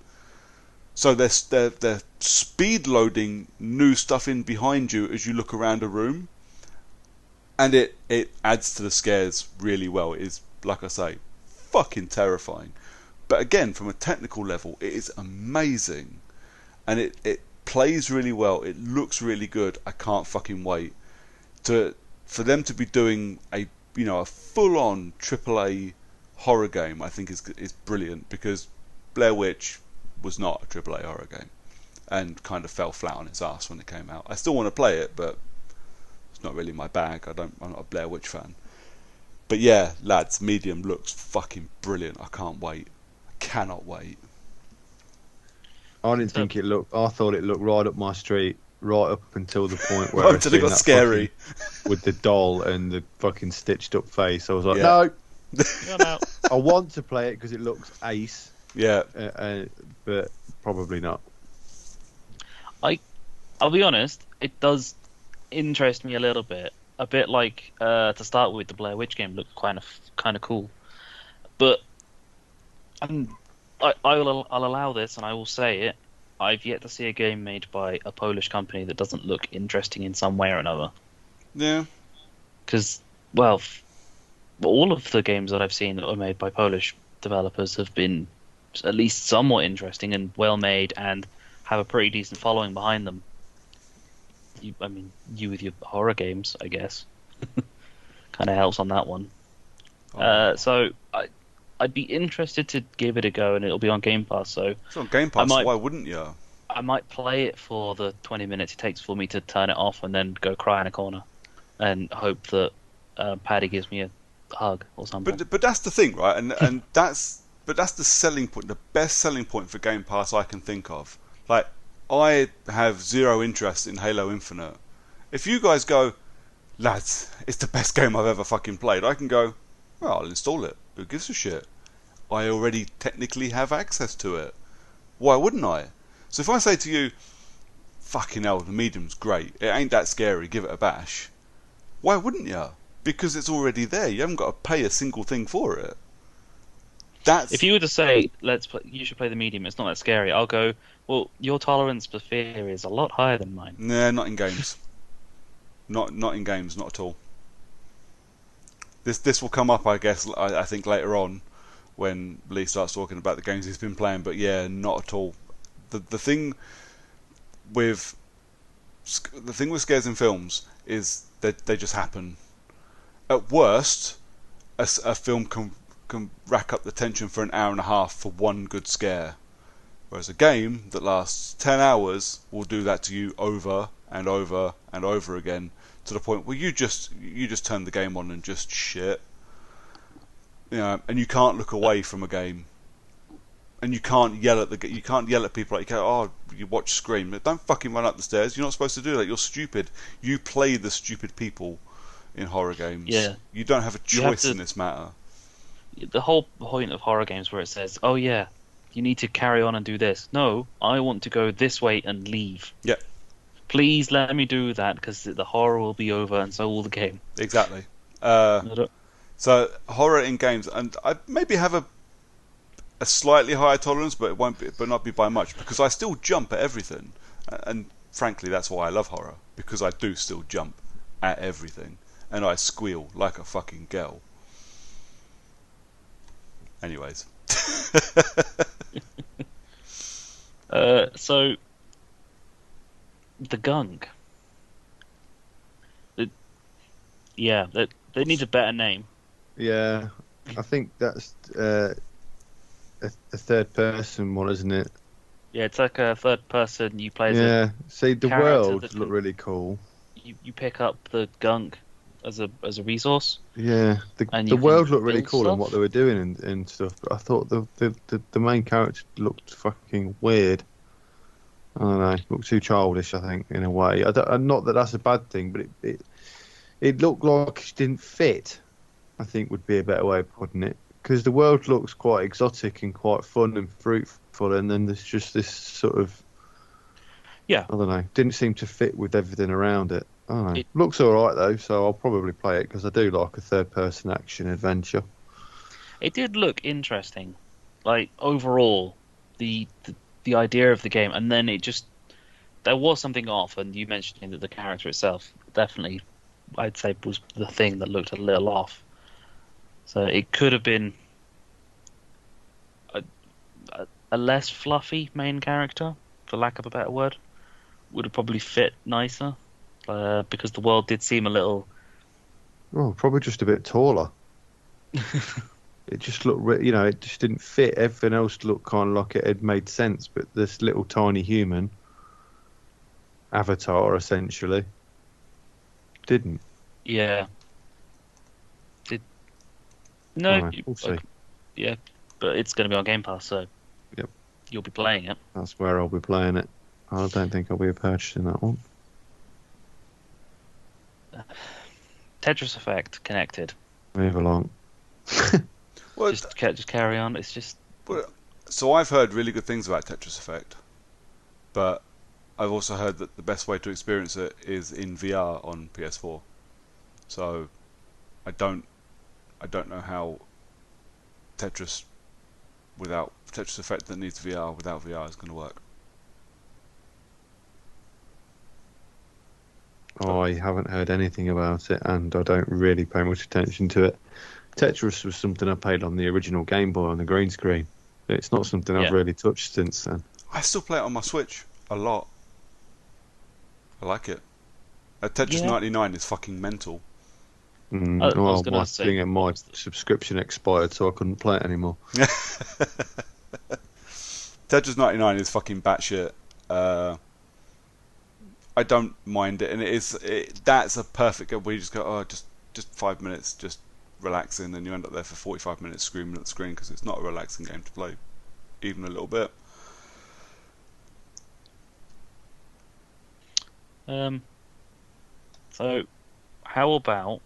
So they're speed loading new stuff in behind you as you look around a room, and it adds to the scares really well. It is, like I say, fucking terrifying. But again, from a technical level, it is amazing, and it plays really well. It looks really good. I can't fucking wait for them to be doing a full-on AAA horror game. I think is brilliant, because Blair Witch was not a AAA horror game and kind of fell flat on its ass when it came out. I still want to play it, but it's not really my bag. I'm not a Blair Witch fan. But yeah, lads, Medium looks fucking brilliant. I can't wait. I cannot wait. I didn't think it looked. I thought it looked right up my street, right up until the point where until it got scary with the doll and the fucking stitched up face. I was like, Yeah. no. I want to play it because it looks ace. Yeah. But probably not. I'll be honest, it does interest me a little bit. A bit like, to start with, the Blair Witch game looked kind of cool. But I'll allow this, and I will say it. I've yet to see a game made by a Polish company that doesn't look interesting in some way or another. Yeah. Because, well, all of the games that I've seen that were made by Polish developers have been at least somewhat interesting and well made, and have a pretty decent following behind them. You with your horror games, I guess, kind of helps on that one. So I'd be interested to give it a go, and it'll be on Game Pass. So it's on Game Pass. Why wouldn't you? I might play it for the 20 minutes it takes for me to turn it off, and then go cry in a corner, and hope that Paddy gives me a hug or something. But that's the thing, right? And that's the selling point, the best selling point for Game Pass I can think of. Like, I have zero interest in Halo Infinite. If you guys go, lads, it's the best game I've ever fucking played, I can go, well, I'll install it. Who gives a shit? I already technically have access to it. Why wouldn't I? So if I say to you, fucking hell, the Medium's great, it ain't that scary, give it a bash, Why wouldn't you? Because it's already there. You haven't got to pay a single thing for it. If That's you were to say, you should play the medium, it's not that scary. I'll go, well, your tolerance for fear is a lot higher than mine. nah, not in games. Not in games, not at all. This will come up, I guess. I think later on when Lee starts talking about the games he's been playing. But yeah, not at all. The thing with scares in films is that they just happen. At worst, a film can rack up the tension for an hour and a half for one good scare, whereas a game that lasts 10 hours will do that to you over and over and over again, to the point where you just turn the game on and just shit, and you can't look away from a game, and you can't yell at people like you go, oh, you watch Scream, don't fucking run up the stairs, you're not supposed to do that, you're stupid. You play the stupid people in horror games. Yeah. You don't have a choice in this matter. The whole point of horror games where it says, oh yeah, you need to carry on and do this. No, I want to go this way and leave. Yeah. Please let me do that, because the horror will be over and so will the game. Exactly. So horror in games, and I maybe have a slightly higher tolerance, but not be by much, because I still jump at everything, and frankly that's why I love horror, because I do still jump at everything, and I squeal like a fucking girl. Anyways. So the gunk. That needs a better name. Yeah, I think that's a third-person one, isn't it? Yeah, it's like a third person. You play as Yeah. See, the character world that looked really cool. you pick up the gunk as a resource. Yeah, And the you world can looked really build cool and stuff. what they were doing and stuff. But I thought the main character looked fucking weird. I don't know, looked too childish. I think in a way. Not that that's a bad thing, but it looked like it didn't fit. I think would be a better way of putting it, because the world looks quite exotic and quite fun and fruitful, and then there's just this sort of, Yeah. I don't know, didn't seem to fit with everything around it. I don't know. It- Looks all right though, so I'll probably play it because I do like a third-person action adventure. It did look interesting, like overall, the idea of the game, and then there was something off, and you mentioning that the character itself definitely, I'd say, was the thing that looked a little off. So it could have been a less fluffy main character, for lack of a better word, would have probably fit nicer, because the world did seem a little. Oh, probably just a bit taller. It just looked, it just didn't fit. Everything else looked kind of like it had made sense, but this little tiny human avatar, essentially, didn't. Yeah. No, Alright, we'll see. yeah, but it's going to be on Game Pass, so Yep. you'll be playing it. That's where I'll be playing it. I don't think I'll be purchasing that one. Tetris Effect connected. Move along. Well, Just carry on. It's just so I've heard really good things about Tetris Effect, but I've also heard that the best way to experience it is in VR on PS4. So I don't know how Tetris Effect that needs VR without VR is going to work. I haven't heard anything about it, and I don't really pay much attention to it. Tetris was something I played on the original Game Boy on the green screen. It's not something I've really touched since then. I still play it on my Switch a lot. I like it. Tetris 99 is fucking mental. I was gonna my say- my subscription expired, so I couldn't play it anymore. Tetris 99 is fucking batshit. I don't mind it, and that's a perfect game where you just go, just 5 minutes, just relaxing, and you end up there for 45 minutes screaming at the screen because it's not a relaxing game to play, even a little bit. So, how about?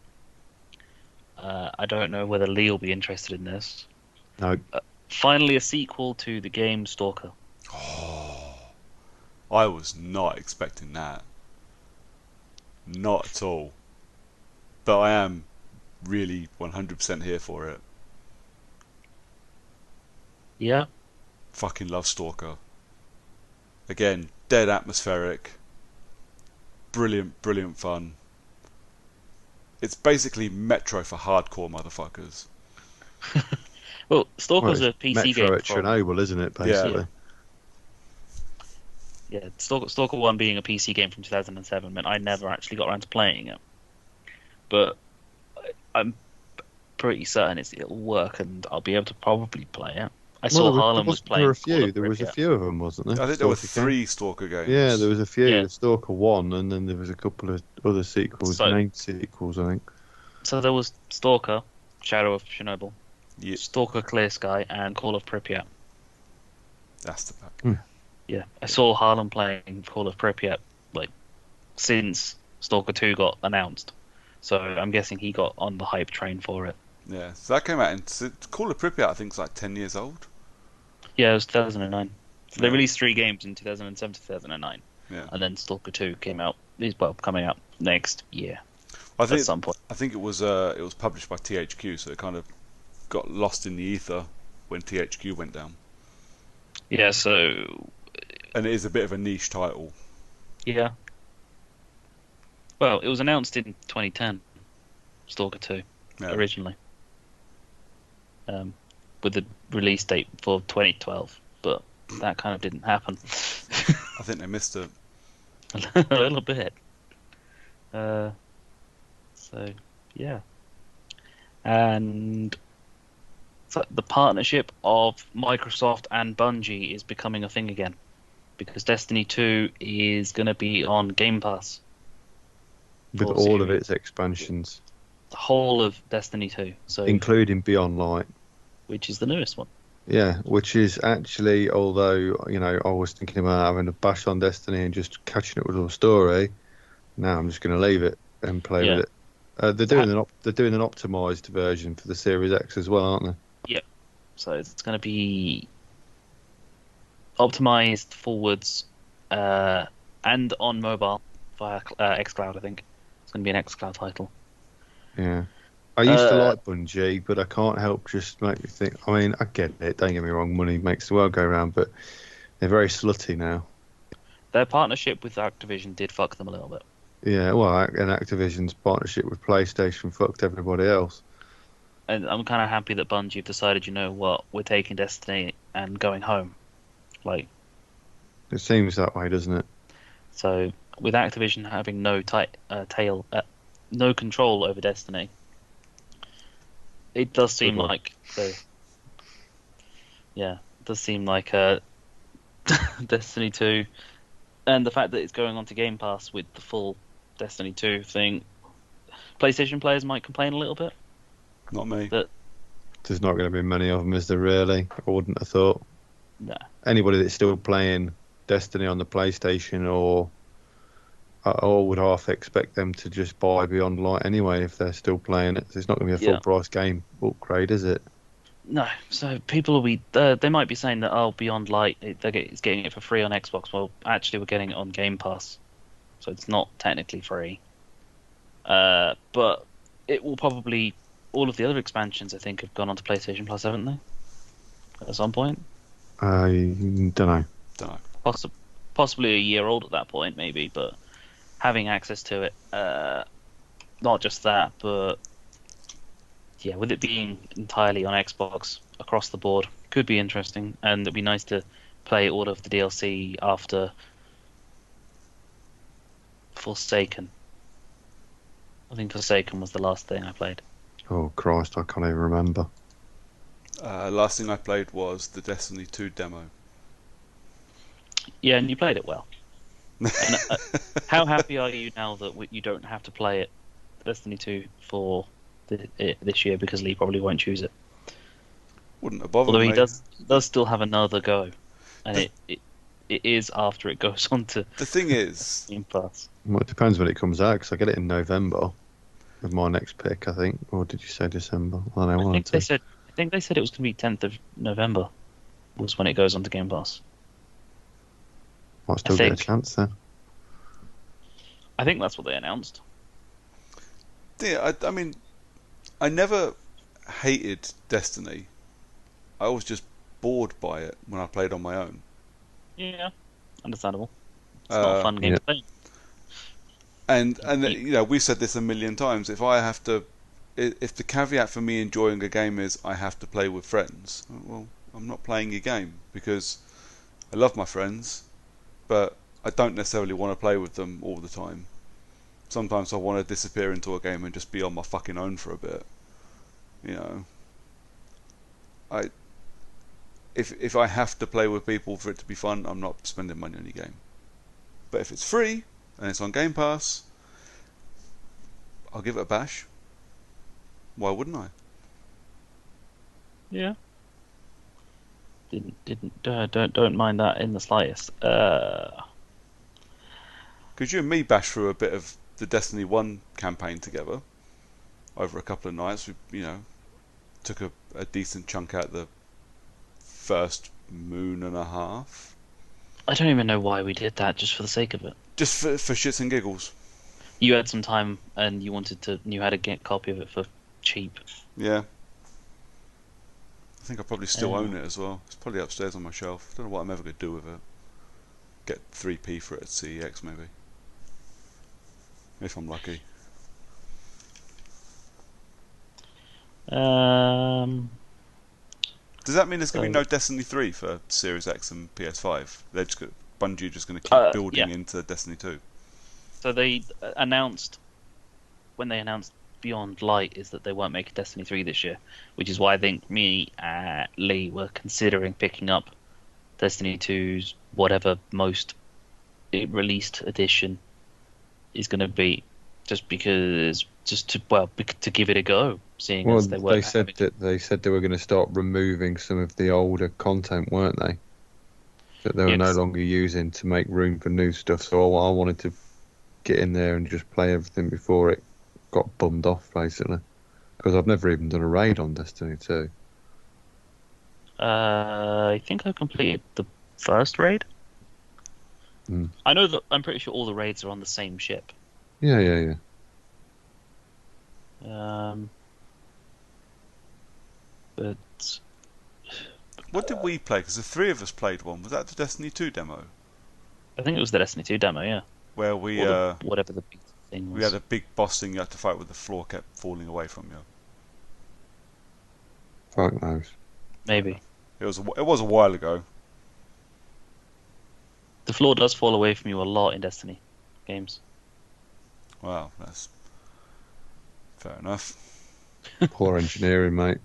I don't know whether Lee will be interested in this. No, Finally, a sequel to the game Stalker. I was not expecting that. Not at all. but I am really 100% here for it. Yeah. Fucking love Stalker. Again, dead atmospheric. Brilliant, brilliant fun. It's basically Metro for hardcore motherfuckers. Well, Stalker's it's a PC Metro game at from Chernobyl, isn't it? Basically. yeah. Stalker 1 being a PC game from 2007 meant I never actually got around to playing it. But I'm pretty certain it'll work and I'll be able to probably play it. I saw Harlan was There were playing a Call few. of There was a Pripyat. few of them, wasn't there? I think there were Stalker games? 3 Stalker games. Yeah, there was a few. Yeah. The Stalker 1, and then there was a couple of other sequels, So- named sequels, I think. So there was Stalker, Shadow of Chernobyl, Yeah, Stalker Clear Sky, and Call of Pripyat. that's the pack. Yeah, I saw Harlan playing Call of Pripyat like since Stalker 2 got announced. So I'm guessing he got on the hype train for it. Yeah, so that came out in Call of Pripyat. I think it's like 10 years old. Yeah, it was 2009. So they Yeah. released 3 games in 2007 to 2009, Yeah, and then Stalker 2 came out. Coming out next year I at think some point. it was published by THQ, so it kind of got lost in the ether when THQ went down. Yeah, so And it is a bit of a niche title. yeah. Well, it was announced in 2010, Stalker 2 Yeah. originally, with the release date for 2012, but that kind of didn't happen. I think they missed it. A little bit. So yeah, and so the partnership of Microsoft and Bungie is becoming a thing again, because Destiny 2 is going to be on Game Pass. With For all of series. its expansions, The whole of Destiny 2, so including Beyond Light. which is the newest one. Yeah, which is actually, although, I was thinking about having a bash on Destiny and just catching it with a story, now I'm just going to leave it and play Yeah. with it. They're doing an optimized version for the Series X as well, aren't they? So it's going to be optimized forwards and on mobile via xCloud, I think. It's going to be an xCloud title. Yeah. I used to Uh, like Bungie, but I can't help just make me think. I mean, I get it. Don't get me wrong. Money makes the world go round, but they're very slutty now. Their partnership with Activision did fuck them a little bit. Yeah, well, and Activision's partnership with PlayStation fucked everybody else. And I'm kind of happy that Bungie have decided, you know what, we're taking Destiny and going home. Like, It seems that way, doesn't it? so with Activision having no no control over Destiny, it does seem Good luck. like it does seem like Destiny 2, and the fact that it's going on to Game Pass with the full Destiny 2 thing, PlayStation players might complain a little bit. Not me. There's not going to be many of them, is there really? I wouldn't have thought. No. Anybody that's still playing Destiny on the PlayStation or would half expect them to just buy Beyond Light anyway if they're still playing it. It's not going to be a full price game upgrade, is it? No, so people will be. They might be saying that, oh, Beyond Light, it's getting it for free on Xbox. Well, actually, we're getting it on Game Pass, so it's not technically free. But it will probably. All of the other expansions, I think, have gone onto PlayStation Plus, haven't they? At some point, I don't know. Don't know. possibly a year old at that point, maybe. But having access to it, not just that, but yeah, with it being entirely on Xbox across the board, could be interesting, and it'd be nice to play all of the DLC after Forsaken. I think Forsaken was the last thing I played. Oh Christ, I can't even remember. Last thing I played was the Destiny 2 demo. Yeah, and you played it well. And, how happy are you now that you don't have to play it, Destiny 2, for this year, because Lee probably won't choose it? Wouldn't have bothered Although me. he does still have another go, and it is after it goes on to The thing is, Game Pass. Well, it depends when it comes out, because I get it in November with my next pick, I think. Or did you say December? I don't know. I think they said it was going to be 10th of November was when it goes on to Game Pass. Might still I get a think. chance then. I think that's what they announced. Yeah, I mean, I never hated Destiny. I was just bored by it when I played on my own. Yeah, understandable. It's not a Uh, fun game Yeah. to play. and You- you know, we said this a million times. If the caveat for me enjoying a game is I have to play with friends, well, I'm not playing your game because I love my friends, but I don't necessarily want to play with them all the time. Sometimes I want to disappear into a game and just be on my fucking own for a bit. You know, I if I have to play with people for it to be fun, I'm not spending money on your game. But if it's free and it's on Game Pass, I'll give it a bash. Why wouldn't I? Yeah. Don't mind that in the slightest. Because you and me bashed through a bit of the Destiny 1 campaign together over a couple of nights. We, took a decent chunk out the first moon and a half. I don't even know why we did that, just for the sake of it. Just for shits and giggles. You had some time and you had a copy of it for cheap. Yeah. I think I probably still Yeah. own it as well. It's probably upstairs on my shelf. Don't know what I'm ever going to do with it. Get 3p for it at CEX maybe. If I'm lucky. Um, Does that mean there's going to be so, no Destiny 3 for Series X and PS5? Bungie just going to keep yeah. building into Destiny 2? So they announced when they announced Beyond Light is that they weren't making Destiny 3 this year, which is why I think me and Lee were considering picking up Destiny 2's whatever most released edition is going to be, just to give it a go, seeing Well, as they weren't having. they said they were going to start removing some of the older content, weren't they? That they were Yeah, no 'cause longer using to make room for new stuff. So I wanted to get in there and just play everything before it got bummed off, basically. Because I've never even done a raid on Destiny 2. I think I completed the first raid. Mm. I know that I'm pretty sure all the raids are on the same ship. Yeah, yeah, yeah. But What did we play? Because the three of us played one. Was that the Destiny 2 demo? I think it was the Destiny 2 demo, yeah. Where we Or whatever the big thing we was. had a big boss thing you had to fight with, the floor kept falling away from you. Fuck knows. Maybe. It was a while ago. The floor does fall away from you a lot in Destiny games. Wow, that's fair enough. Poor engineering, mate.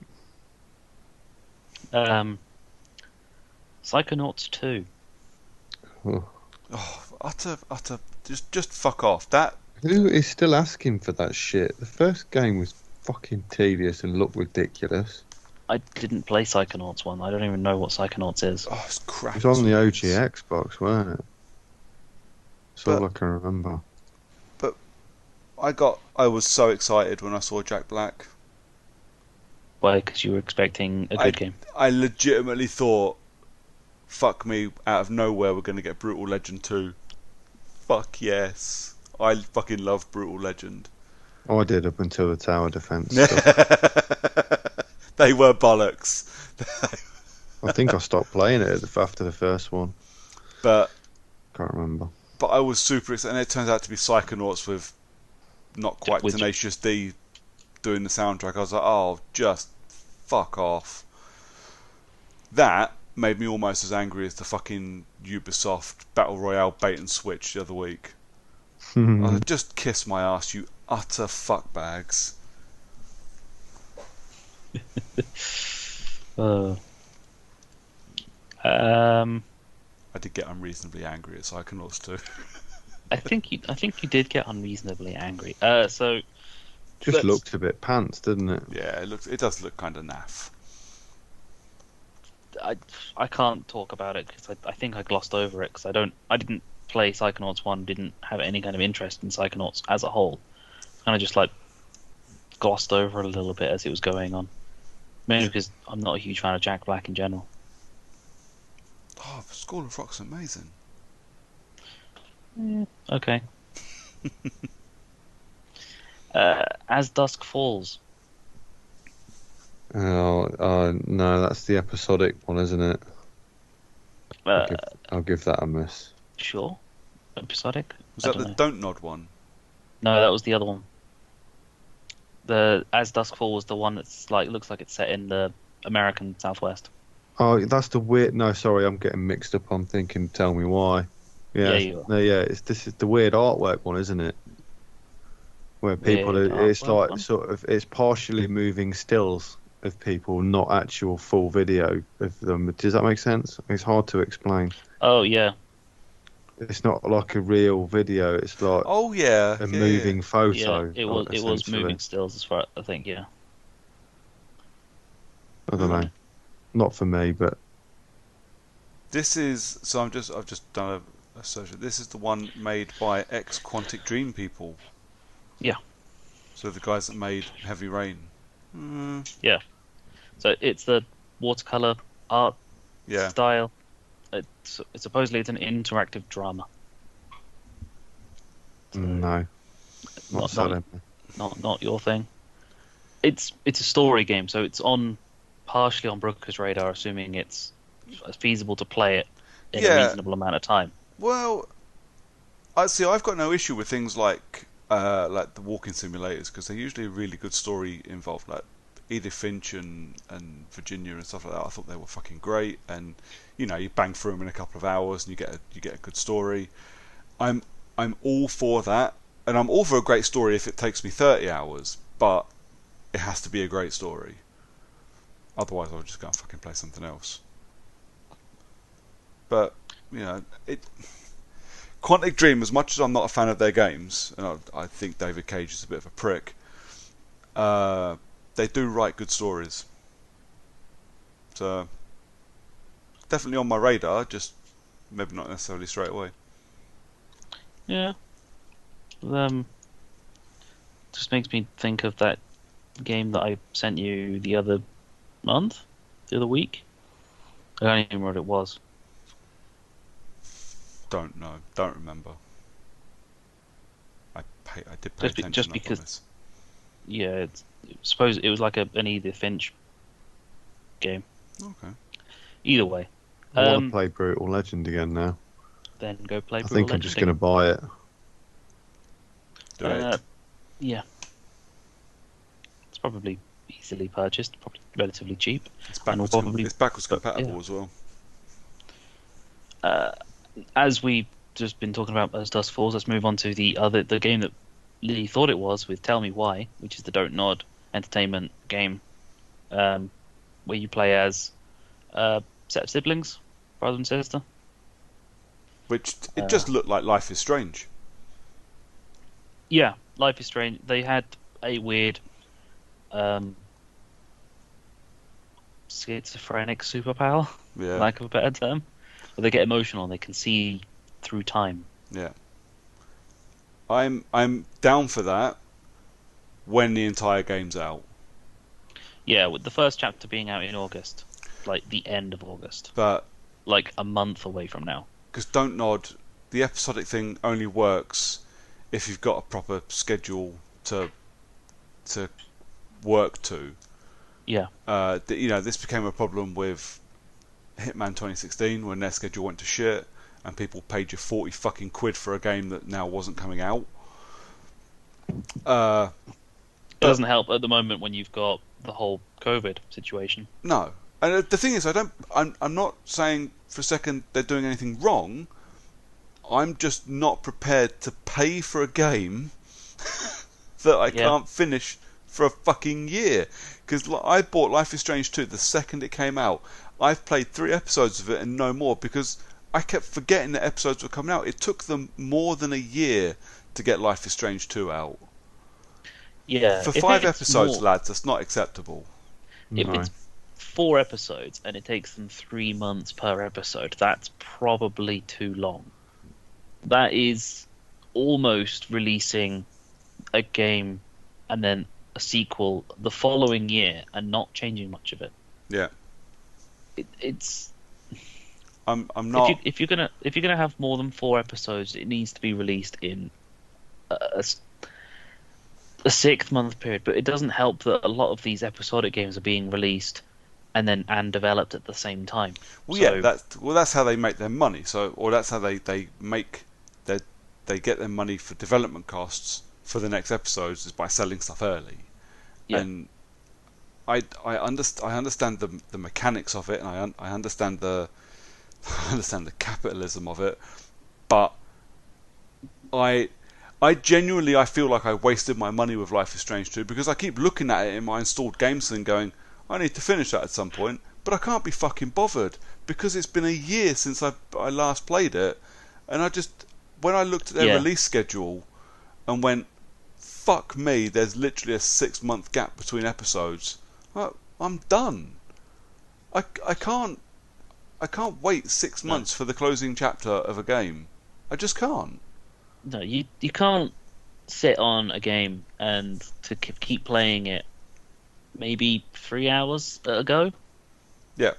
Psychonauts 2. Oh. Oh, utter, just fuck off. That Who is still asking for that shit? The first game was fucking tedious and looked ridiculous. I didn't play Psychonauts 1. I don't even know what Psychonauts is. it's crap. It was on the OG Xbox, weren't it? That's all I can remember. But I was so excited when I saw Jack Black. Why? Because you were expecting a good game. I legitimately thought, fuck me, out of nowhere we're going to get Brutal Legend 2. Fuck yes. I fucking love Brutal Legend. Oh, I did up until the tower defense stuff. They were bollocks. I think I stopped playing it after the first one. But Can't remember. I was super excited, and it turns out to be Psychonauts with not quite With- Tenacious D doing the soundtrack. I was like, oh, just fuck off. That made me almost as angry as the fucking Ubisoft Battle Royale bait and switch the other week. I just kiss my ass, you utter fuckbags. I did get unreasonably angry at Psychonauts too. I think you did get unreasonably angry. So Just let's- looked a bit pants, didn't it? Yeah, it does look kind of naff. I can't talk about it because I think I glossed over it because I didn't play Psychonauts 1, didn't have any kind of interest in Psychonauts as a whole. Kind of just like glossed over it a little bit as it was going on. Mainly because I'm not a huge fan of Jack Black in general. Oh, School of Rock's amazing. Okay. As Dusk Falls. Oh, no, that's the episodic one, isn't it? Uh, I'll give that a miss. sure. Episodic? Was I that don't the know. Don't Nod one? No, that was the other one. The As Dusk Falls was the one that's like looks like it's set in the American Southwest. Oh, that's the weird. No, sorry, I'm getting mixed up. I'm thinking. Tell me why. Yeah, Yeah, you are. no, yeah. This is the weird artwork one, isn't it? Where people Weird are, it's artwork like one. sort of, it's partially moving stills of people, not actual full video of them. Does that make sense? It's hard to explain. Oh yeah, It's not like a real video. It's like Oh yeah, a yeah, yeah. moving yeah. photo, It was essentially. moving stills as far I think. Yeah. I don't know. Not for me, but This is so. I've just done a search. This is the one made by ex Quantic Dream people. Yeah. So the guys that made Heavy Rain. Yeah. So it's the watercolor art Yeah. style. It's supposedly it's an interactive drama. So no, not not selling. not your thing. It's a story game, so it's on partially on Brooker's radar, assuming it's feasible to play it in a Yeah. reasonable amount of time. Well, I see. I've got no issue with things like the walking simulators because they're usually a really good story involved. Like Edith Finch and Virginia and stuff like that. I thought they were fucking great, and you bang through them in a couple of hours and you get a good story. I'm all for that, and I'm all for a great story if it takes me 30 hours, but it has to be a great story. Otherwise, I'll just go and fucking play something else. But Quantic Dream, as much as I'm not a fan of their games, and I think David Cage is a bit of a prick, they do write good stories. So, definitely on my radar, just maybe not necessarily straight away. Yeah. Just makes me think of that game that I sent you the other week. I don't even remember what it was. Don't know, don't remember. I did pay attention. Just I because, promise. yeah, suppose it was like an Edith Finch game. Okay. Either way, I want to play Brutal Legend again now. then go play. I Brutal think I'm Legend just going to buy it. Do it. Yeah, it's probably easily purchased, probably relatively cheap. It's and we'll backwards but, compatible yeah. as well. As we've just been talking about as Dusk Falls, let's move on to the game that Lee thought it was with Tell Me Why, which is the Don't Nod entertainment game, where you play as a set of siblings, brother and sister. Which it just looked like Life is Strange. Yeah, Life is Strange. They had a weird schizophrenic superpower, Yeah. lack of a better term. Where they get emotional and they can see through time. Yeah. I'm down for that when the entire game's out. Yeah, with the first chapter being out in August, like the end of August, But like a month away from now. because Don't Nod, the episodic thing only works if you've got a proper schedule to work to. Yeah. This became a problem with Hitman 2016 when their schedule went to shit and people paid you 40 fucking quid for a game that now wasn't coming out. It doesn't help at the moment when you've got the whole COVID situation. No. And the thing is, I'm not saying for a second they're doing anything wrong. I'm just not prepared to pay for a game that I can't finish for a fucking year. Because I bought Life is Strange 2 the second it came out. I've played 3 episodes of it and no more because I kept forgetting that episodes were coming out. It took them more than a year to get Life is Strange 2 out. Yeah. For 5 episodes, lads, that's not acceptable. If it's 4 episodes and it takes them 3 months per episode, that's probably too long. That is almost releasing a game and then a sequel the following year and not changing much of it. Yeah. It's. I'm not. If you're gonna have more than 4 episodes, it needs to be released in a 6 month period, but it doesn't help that a lot of these episodic games are being released and developed at the same time. Well, yeah, So that's how they make their money. So, or that's how they make their they get their money for development costs for the next episodes is by selling stuff early. yeah, And I understand the mechanics of it, and I understand the I understand the capitalism of it, but I I genuinely I feel like I wasted my money with Life is Strange 2 because I keep looking at it in my installed games and going, I need to finish that at some point, but I can't be fucking bothered because it's been a year since I last played it, and I just when I looked at their yeah. release schedule and went, fuck me, there's literally a 6 month gap between episodes. I'm done. I can't wait 6 months No, for the closing chapter of a game. I just can't. no, you can't sit on a game and to keep playing it maybe 3 hours at a go Yeah,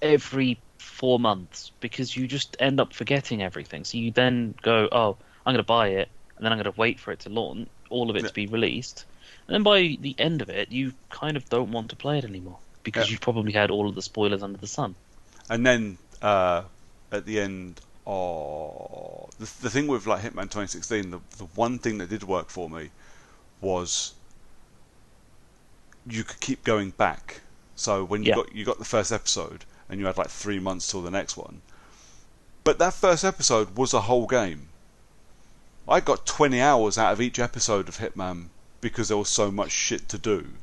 every 4 months because you just end up forgetting everything. So you then go, oh, I'm going to buy it, and then I'm going to wait for it to launch, all of it yeah, to be released. And then by the end of it, you kind of don't want to play it anymore yeah. because you've probably had all of the spoilers under the sun. And then at the end, the thing with like Hitman 2016, the one thing that did work for me was you could keep going back. So when Yeah, you got the first episode and you had like 3 months till the next one, but that first episode was a whole game. I got 20 hours out of each episode of Hitman because there was so much shit to do.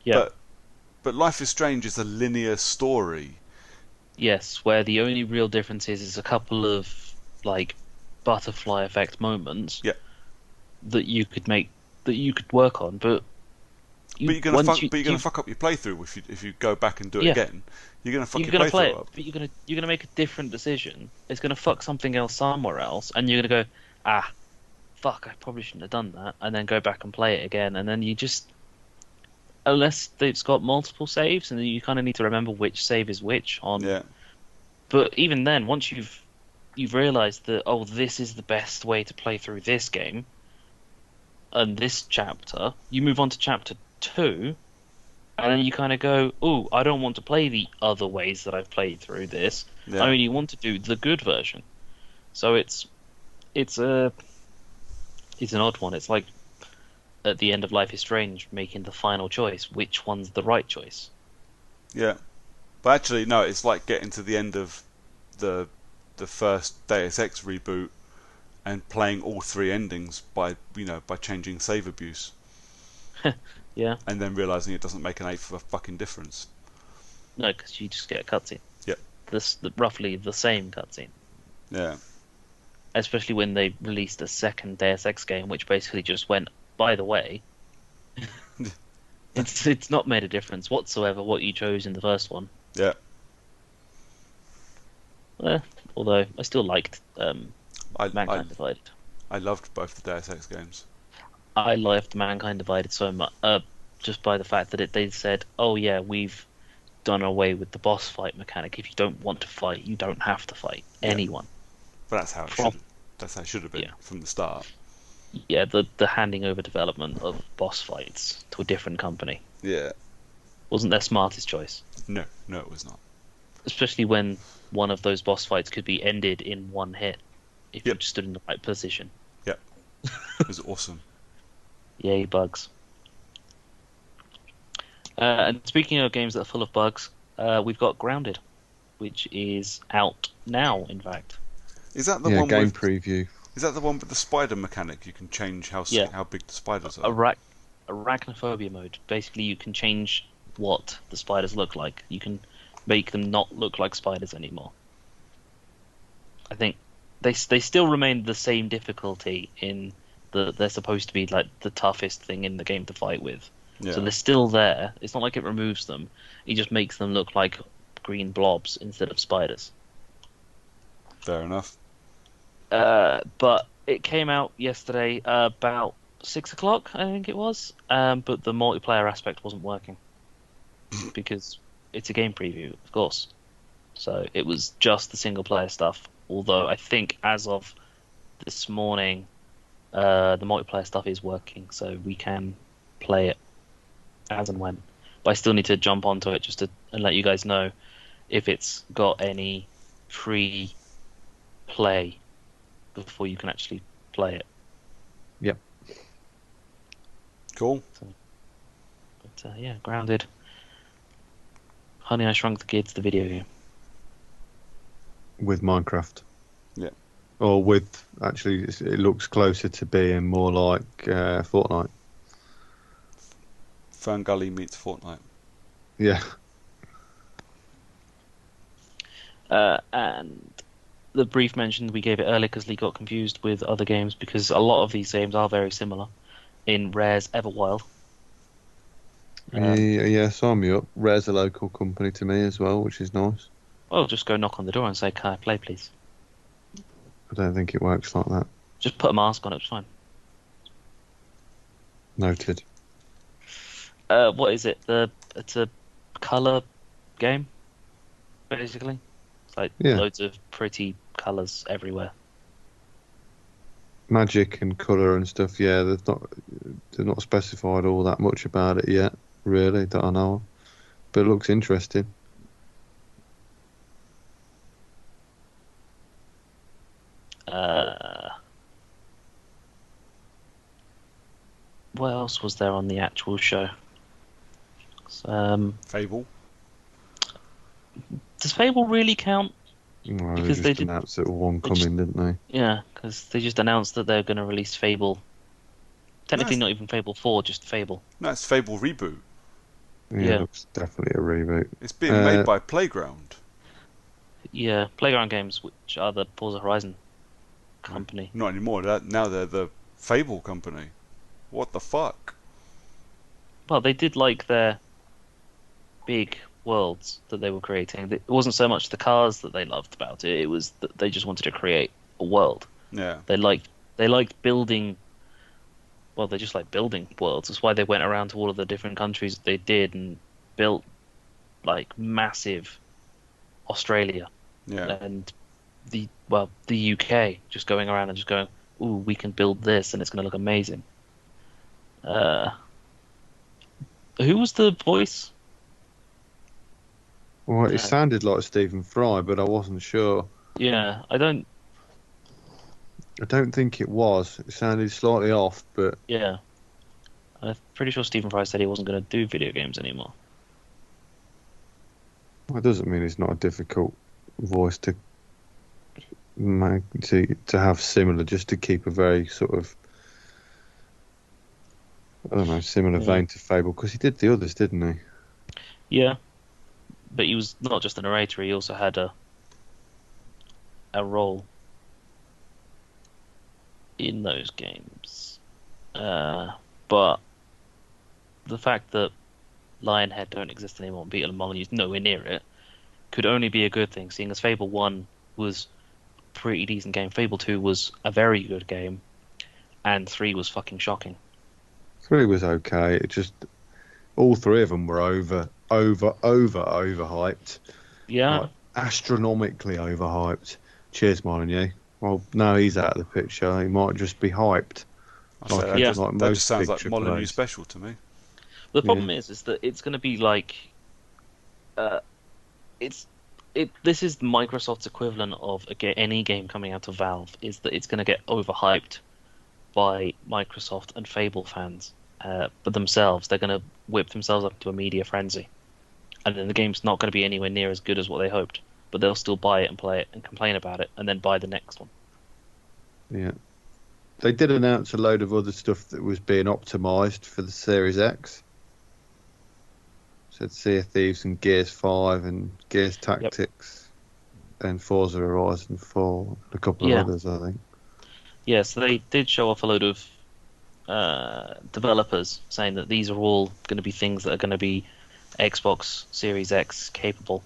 yeah, But Life is Strange is a linear story. yes, where the only real difference is a couple of like butterfly effect moments Yeah, that you could make that you could work on, but but you once you you're gonna you fuck up your playthrough if you go back and do it yeah, again. You're gonna fuck you're your gonna play playthrough it, up. but you're gonna make a different decision. It's gonna fuck something else somewhere else, and you're gonna go, ah, fuck, I probably shouldn't have done that, and then go back and play it again, and then you just, unless they've got multiple saves, and then you kind of need to remember which save is which on. Yeah, But even then, once you've realized that, oh, this is the best way to play through this game and this chapter, you move on to chapter two, and then you kind of go, oh, I don't want to play the other ways that I've played through this. I yeah, only want to do the good version. So it's a it's an odd one. It's like at the end of Life is Strange, making the final choice. Which one's the right choice? yeah. But actually, no. It's like getting to the end of the the first Deus Ex reboot and playing all three endings by changing save abuse Yeah, and then realizing it doesn't make an eighth of a fucking difference. no, because you just get a cutscene. Yep. Roughly the same cutscene. Yeah. Especially when they released a second Deus Ex game, which basically just went, by the way, it's not made a difference whatsoever what you chose in the first one. Yeah. Eh, although I still liked I Mankind Divided. I loved both the Deus Ex games. I loved Mankind Divided so much, just by the fact that they said, "Oh yeah, we've done away with the boss fight mechanic. If you don't want to fight, you don't have to fight Yeah. anyone." But that's how it From should. That's how it should have been yeah, from the start. yeah, the handing over development of boss fights to a different company Yeah. wasn't their smartest choice, No, no, it was not. especially when one of those boss fights could be ended in one hit if you Yep. just stood in the right position. Yep. It was awesome. Yay, bugs. And speaking of games that are full of bugs, we've got Grounded, which is out now, in fact. Is that the Yeah, one game with? preview. Is that the one with the spider mechanic? You can change Yeah, how big the spiders are. arachnophobia mode. Basically, you can change what the spiders look like. You can make them not look like spiders anymore. I think they still remain the same difficulty in they're supposed to be like the toughest thing in the game to fight with. So Yeah. they're still there. It's not like it removes them. It just makes them look like green blobs instead of spiders. Fair enough. But it came out yesterday about 6 o'clock, I think it was. But the multiplayer aspect wasn't working because it's a game preview, of course. So it was just the single player stuff. Although I think as of this morning, The multiplayer stuff is working, so we can play it as and when. But I still need to jump onto it just to and let you guys know if it's got any free play before you can actually play it. Yep. Cool. But yeah, Grounded. Honey, I Shrunk the Kids, the video game. With Minecraft. Yeah. Or with, actually, it looks closer to being more like Fortnite. Ferngully meets Fortnite. Yeah. And the brief mention we gave it earlier because Lee got confused with other games because a lot of these games are very similar in Rare's Everwild. Yeah, sign me up. Rare's a local company to me as well, which is nice. Well, just go knock on the door and say, "Can I play, please?" I don't think it works like that. Just put a mask on, it's fine. Noted. What is it? It's a color game, basically. It's like Yeah. loads of pretty colors everywhere. Magic and colour and stuff, yeah, they're not specified all that much about it yet, really, that I know of. But it looks interesting. What else was there on the actual show? Fable. Does Fable really count? Well, Because they they just did- announced it one they just- coming, didn't they? Yeah, because they just announced that they're going to release Fable. Technically, Nice. not even Fable 4, just Fable. No, it's Fable reboot. Yeah, Yeah. it looks definitely a reboot. It's being made by Playground. Yeah, Playground Games, which are the Forza Horizon company. Not anymore. Now they're the Fable company. What the fuck? Well, they did like their big worlds that they were creating. It wasn't so much the cars that they loved about it; it was that they just wanted to create a world. Yeah. They liked building. Well, they just like building worlds. That's why they went around to all of the different countries they did and built like massive Australia Yeah. and the UK, just going around and just going, "Ooh, we can build this and it's going to look amazing." Who was the voice? Well, it Yeah. sounded like Stephen Fry, but I wasn't sure. Yeah, I don't. I don't think it was. It sounded slightly off, but Yeah, I'm pretty sure Stephen Fry said he wasn't going to do video games anymore. that doesn't mean it's not a difficult voice to make, to have similar, just to keep a very sort of, I don't know, similar Yeah. vein to Fable, because he did the others, didn't he? Yeah, but he was not just a narrator; he also had a role in those games. But the fact that Lionhead don't exist anymore and Beetle and Molyneux's nowhere near it could only be a good thing, seeing as Fable 1 was a pretty decent game, Fable 2 was a very good game, and 3 was fucking shocking. 3 was okay. It just, all three of them were overhyped. Yeah, Like, astronomically overhyped. Cheers, Molyneux. Well, now he's out of the picture. He might just be hyped. I say, Like, that, Yeah. just, like that most just sounds big like triple Molyneux A's. special to me. the problem is that it's going to be like, this is Microsoft's equivalent of any game coming out of Valve, is that it's going to get overhyped by Microsoft and Fable fans. But themselves, they're going to whip themselves up to a media frenzy. And then the game's not going to be anywhere near as good as what they hoped. But they'll still buy it and play it and complain about it and then buy the next one. Yeah. They did announce a load of other stuff that was being optimised for the Series X. Said Sea of Thieves and Gears 5 and Gears Tactics and Forza Horizon 4 and a couple of Yeah. others, I think. Yeah, so they did show off a load of developers saying that these are all going to be things that are going to be Xbox Series X capable,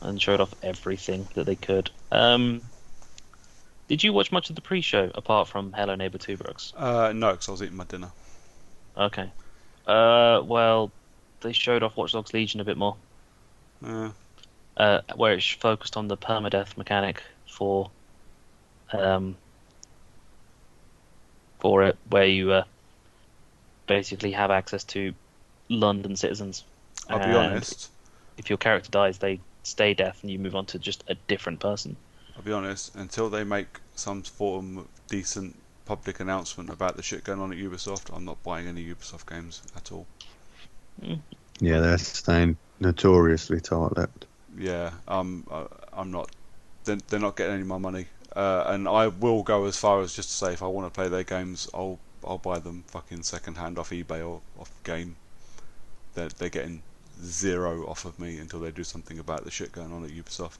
and showed off everything that they could. Did you watch much of the pre-show apart from Hello Neighbor 2, Brooks? No, because I was eating my dinner. Okay. Well, they showed off Watch Dogs Legion a bit more, where it's focused on the permadeath mechanic for for it, where you basically have access to London citizens, I'll be and honest. if your character dies, they stay deaf, and you move on to just a different person. I'll be honest. Until they make some form of decent public announcement about the shit going on at Ubisoft, I'm not buying any Ubisoft games at all. Mm. Yeah, they're staying notoriously tight-lipped. Yeah, I'm not. They're not getting any of my money. And I will go as far as just to say, if I want to play their games, I'll buy them fucking second hand off eBay or off Game. They're getting zero off of me until they do something about the shit going on at Ubisoft.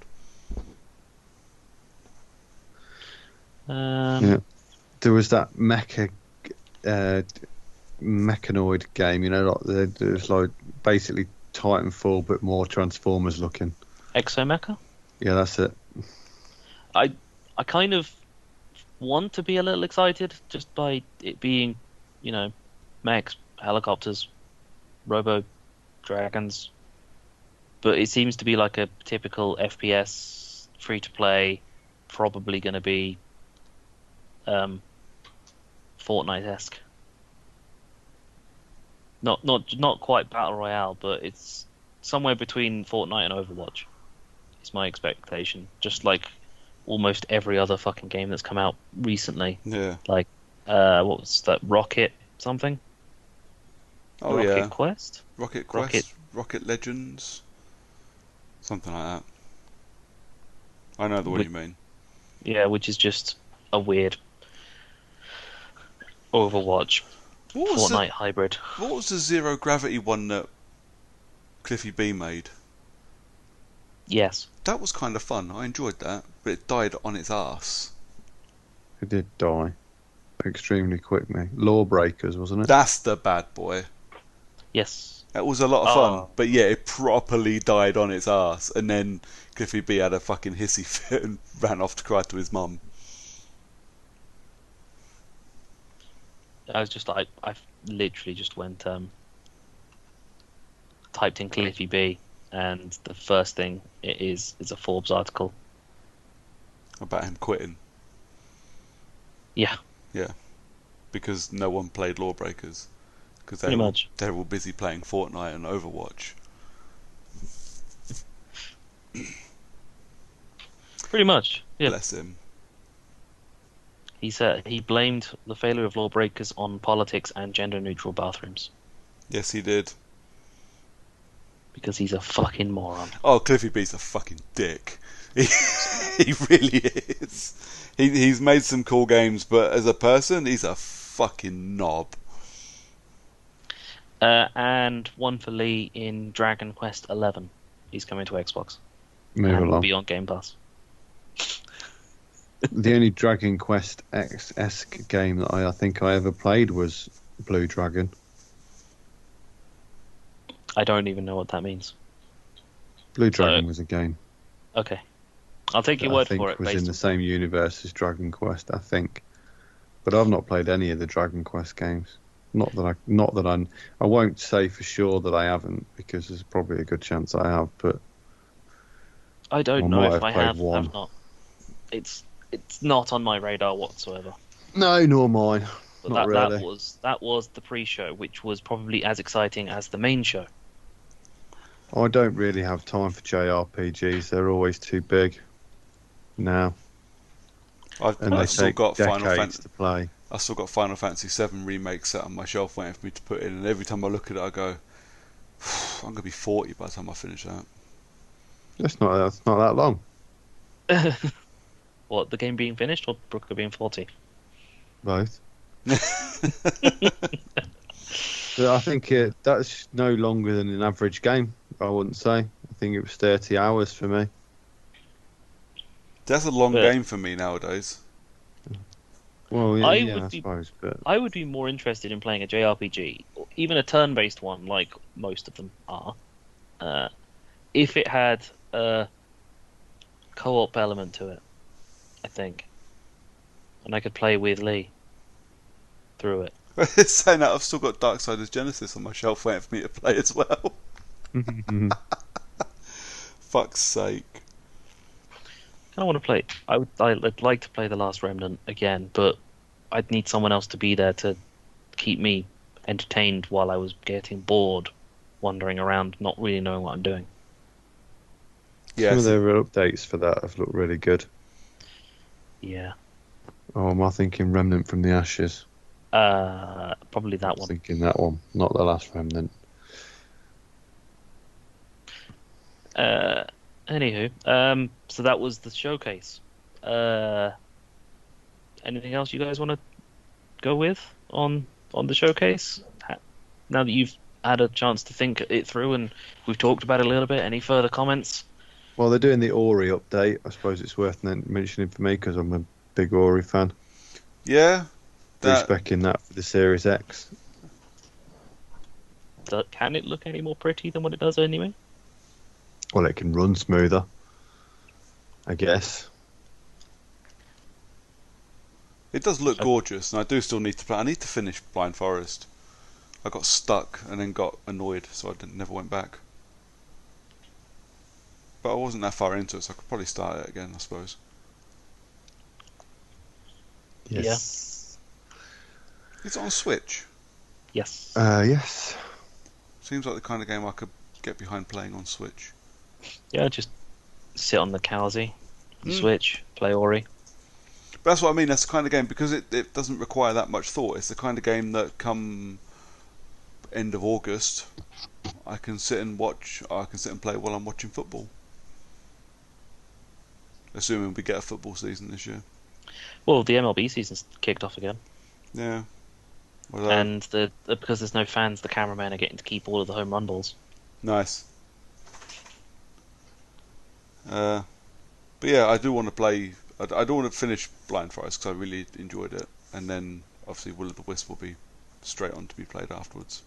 Yeah. There was that mechanoid game, there's like basically Titanfall but more Transformers looking. Exomecha? Yeah, that's it. I kind of want to be a little excited just by it being, mechs, helicopters, robo dragons, but it seems to be like a typical FPS free to play, probably going to be Fortnite-esque. Not quite battle royale, but it's somewhere between Fortnite and Overwatch. Is my expectation. Just like almost every other fucking game that's come out recently. Yeah. Like, what was that? Rocket something? Oh Rocket yeah. Quest? Rocket Quest, Rocket Legends, something like that. I know the one you mean. Yeah, which is just a weird Overwatch Fortnite hybrid. What was the zero gravity one that Cliffy B made? Yes. That was kind of fun. I enjoyed that, but it died on its ass. It did die extremely quickly. Lawbreakers, wasn't it? That's the bad boy. Yes. That was a lot of fun, but yeah, it properly died on its ass, and then Cliffy B had a fucking hissy fit and ran off to cry to his mum. I was just like, I literally just went, typed in Cliffy B, and the first thing it is a Forbes article. About him quitting. Yeah. Yeah. Because no one played Lawbreakers. Because they're all busy playing Fortnite and Overwatch. Pretty much. Yeah. Bless him. He said he blamed the failure of Lawbreakers on politics and gender-neutral bathrooms. Yes, he did. Because he's a fucking moron. Oh, Cliffy B's a fucking dick. He really is. He's made some cool games, but as a person, he's a fucking knob. And one for Lee in Dragon Quest XI. He's coming to Xbox. Move and along. will be on Game Pass. The only Dragon Quest X-esque game that I think I ever played was Blue Dragon. I don't even know what that means. Blue Dragon was a game. Okay. I'll take your word for it. I think was in the same universe as Dragon Quest, I think. But I've not played any of the Dragon Quest games. Not that I won't say for sure that I haven't, because there's probably a good chance I have, but I don't know if I have one. not. It's not on my radar whatsoever. No, nor mine. But Not really. that was the pre-show, which was probably as exciting as the main show. I don't really have time for JRPGs. They're always too big now. I've still got decades to play. I've still got Final Fantasy VII Remake set on my shelf waiting for me to put in, and every time I look at it I go, I'm going to be 40 by the time I finish that. That's not that long. What, the game being finished or Brooker being 40? Both. But I think that's no longer than an average game, I wouldn't say. I think it was 30 hours for me. That's a long game for me nowadays. Well, I suppose, but I would be more interested in playing a JRPG, or even a turn-based one, like most of them are, if it had a co-op element to it, I think. And I could play with Lee through it. Saying that, I've still got Darksiders Genesis on my shelf waiting for me to play as well. Fuck's sake. I want to play. I'd like to play The Last Remnant again, but I'd need someone else to be there to keep me entertained while I was getting bored, wandering around, not really knowing what I'm doing. Yeah, Some of their updates for that have looked really good. Yeah. Oh, am I thinking Remnant from the Ashes? Probably that I'm one. thinking that one, not the last Remnant. Anywho, so that was the showcase. Uh, Anything else you guys want to go with on the showcase? Now that you've had a chance to think it through and we've talked about it a little bit, any further comments? Well, they're doing the Ori update. I suppose it's worth mentioning for me because I'm a big Ori fan. yeah, that Respecing that for the Series X. Can it look any more pretty than what it does anyway? Well, it can run smoother, I guess. it does look gorgeous, and I do still need to play. I need to finish Blind Forest. I got stuck and then got annoyed, so never went back. But I wasn't that far into it, so I could probably start it again, I suppose. Yes. Is it on Switch? Yes. Yes. Seems like the kind of game I could get behind playing on Switch. Yeah, just sit on the cowsy, Mm. Switch, play Ori. But that's what I mean, that's the kind of game, because it doesn't require that much thought. It's the kind of game that come end of August, I can sit and play while I'm watching football. Assuming we get a football season this year. Well, the MLB season's kicked off again, Yeah. Although, and because there's no fans, the cameramen are getting to keep all of the home run balls. nice. But yeah, I do want to play. I do want to finish Blind Forest because I really enjoyed it, and then obviously Will o' the Wisp will be straight on to be played afterwards.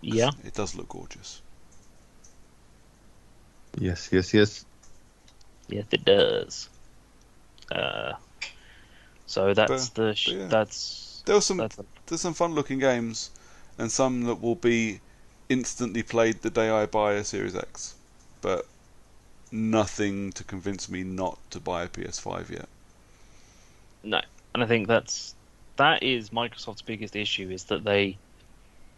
Yeah. It does look gorgeous. Yes. Yes, it does. So that's yeah. that's There's some fun looking games, and some that will be instantly played the day I buy a Series X, but nothing to convince me not to buy a PS5 yet. no, and I think that is Microsoft's biggest issue, is that they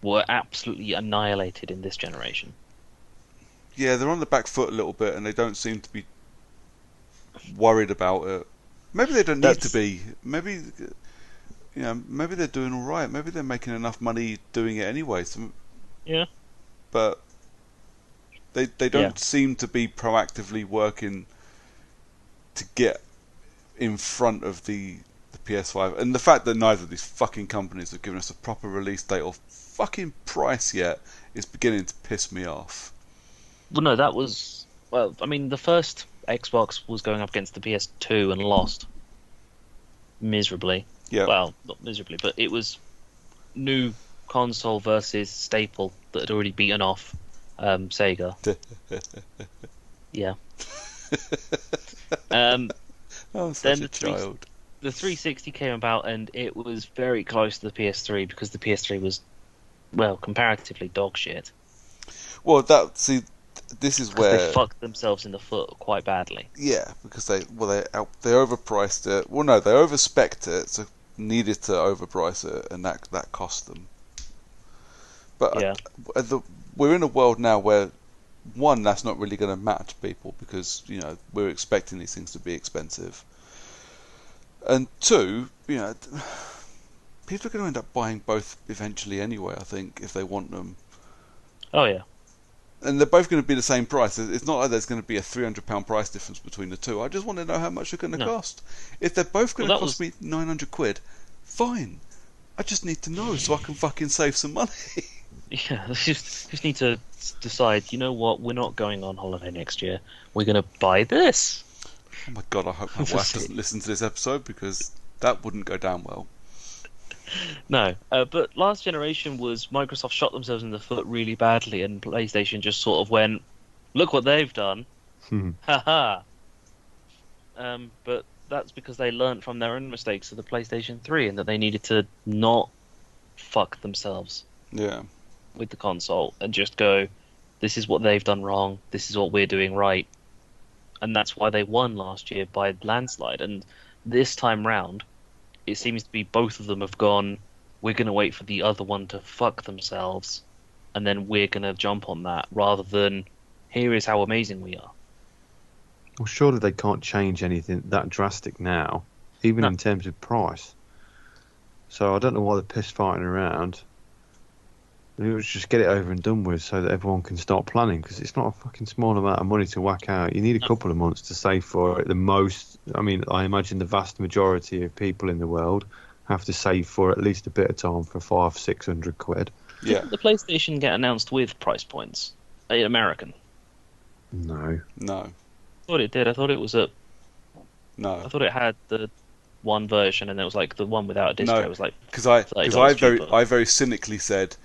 were absolutely annihilated in this generation. Yeah, they're on the back foot a little bit, and they don't seem to be worried about it. Maybe they don't need to be. Maybe maybe they're doing all right. Maybe they're making enough money doing it anyway. Yeah. But they don't seem to be proactively working to get in front of the PS5. And the fact that neither of these fucking companies have given us a proper release date or fucking price yet is beginning to piss me off. Well, no, that was I mean, the first Xbox was going up against the PS2 and lost miserably. Yeah. Well, not miserably, but it was new console versus staple that had already beaten off Sega. Yeah. Oh, such then a child. The 360 came about, and it was very close to the PS3 because the PS3 was, well, comparatively dog shit. Well, this is where they fucked themselves in the foot quite badly. Yeah, because they overpriced it. Well, no, they overspec'd it, so needed to overprice it, and that cost them. But yeah. We're in a world now where, one, that's not really going to matter to people because we're expecting these things to be expensive, and two, people are going to end up buying both eventually anyway. I think if they want them. Oh yeah. And they're both going to be the same price. It's not like there's going to be a £300 price difference between the two. I just want to know how much they're going to cost. If they're both going to cost me £900, fine. I just need to know so I can fucking save some money. Yeah, just need to decide, you know what, we're not going on holiday next year. We're going to buy this. Oh my god, I hope my wife doesn't listen to this episode because that wouldn't go down well. No, but last generation was Microsoft shot themselves in the foot really badly, and PlayStation just sort of went, "Look what they've done." Haha. But that's because they learnt from their own mistakes of the PlayStation 3, and that they needed to not fuck themselves. Yeah. With the console and just go, "This is what they've done wrong. This is what we're doing right," and that's why they won last year by landslide. And this time round, it seems to be both of them have gone, we're going to wait for the other one to fuck themselves, and then we're going to jump on that, rather than, here is how amazing we are. Well, surely they can't change anything that drastic now, even No. in terms of price. So I don't know why they're piss fighting around. Let's just get it over and done with so that everyone can start planning, because it's not a fucking small amount of money to whack out. You need a couple of months to save for it. The most, I mean, I imagine the vast majority of people in the world have to save for at least a bit of time for 500-600 quid. Yeah. Didn't the PlayStation get announced with price points? American. No. No. I thought it did. I thought it was I No. thought it had the one version, and it was like the one without a distro. No. It was like Because I $30 cheaper. very cynically said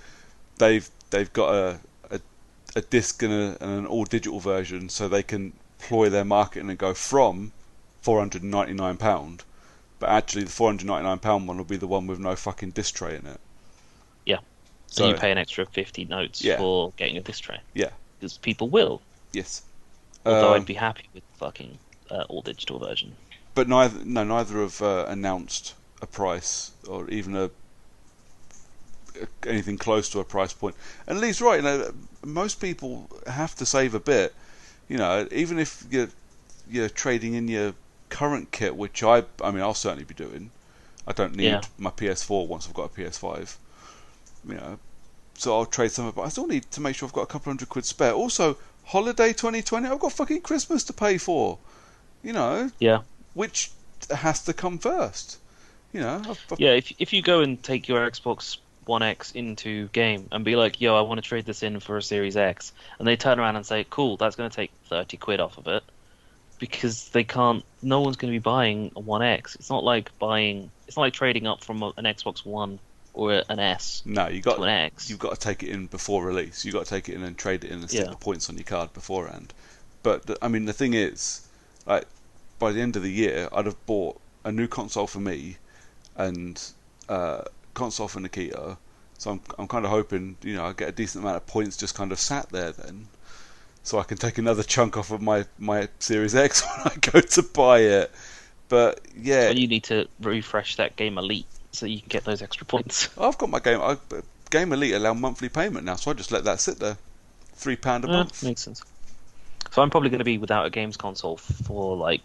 they've got a disc and an all digital version, so they can ploy their marketing and go from £499, but actually the £499 one will be the one with no fucking disc tray in it. Yeah. So And you pay an extra 50 notes Yeah. for getting a disc tray. Yeah. Because people will. Yes. Although I'd be happy with the fucking all digital version. But neither have announced a price or even anything close to a price point. And Lee's right. You know, most people have to save a bit. You know, even if you're trading in your current kit, which I mean, I'll certainly be doing. I don't need my PS4 once I've got a PS5. You know, so I'll trade some of it. But I still need to make sure I've got a couple hundred quid spare. Also, holiday 2020. I've got fucking Christmas to pay for. You know. Yeah. Which has to come first. You know. Yeah, if you go and take your Xbox One X into game and be like, yo, I want to trade this in for a Series X, and they turn around and say, cool, that's going to take 30 quid off of it, because they can't, no one's going to be buying a One X. It's not like trading up from an Xbox One or an S to an X. You've got to take it in before release. You've got to take it in and trade it in and stick the points on your card beforehand. But, I mean, the thing is, like, by the end of the year, I'd have bought a new console for me and console for Nikita. So I'm kind of hoping, you know, I get a decent amount of points just kind of sat there then, so I can take another chunk off of my Series X when I go to buy it. But yeah, well, you need to refresh that Game Elite so you can get those extra points. I've got my Game Elite allow monthly payment now, so I just let that sit there. £3 a month. Makes sense. So I'm probably going to be without a games console for I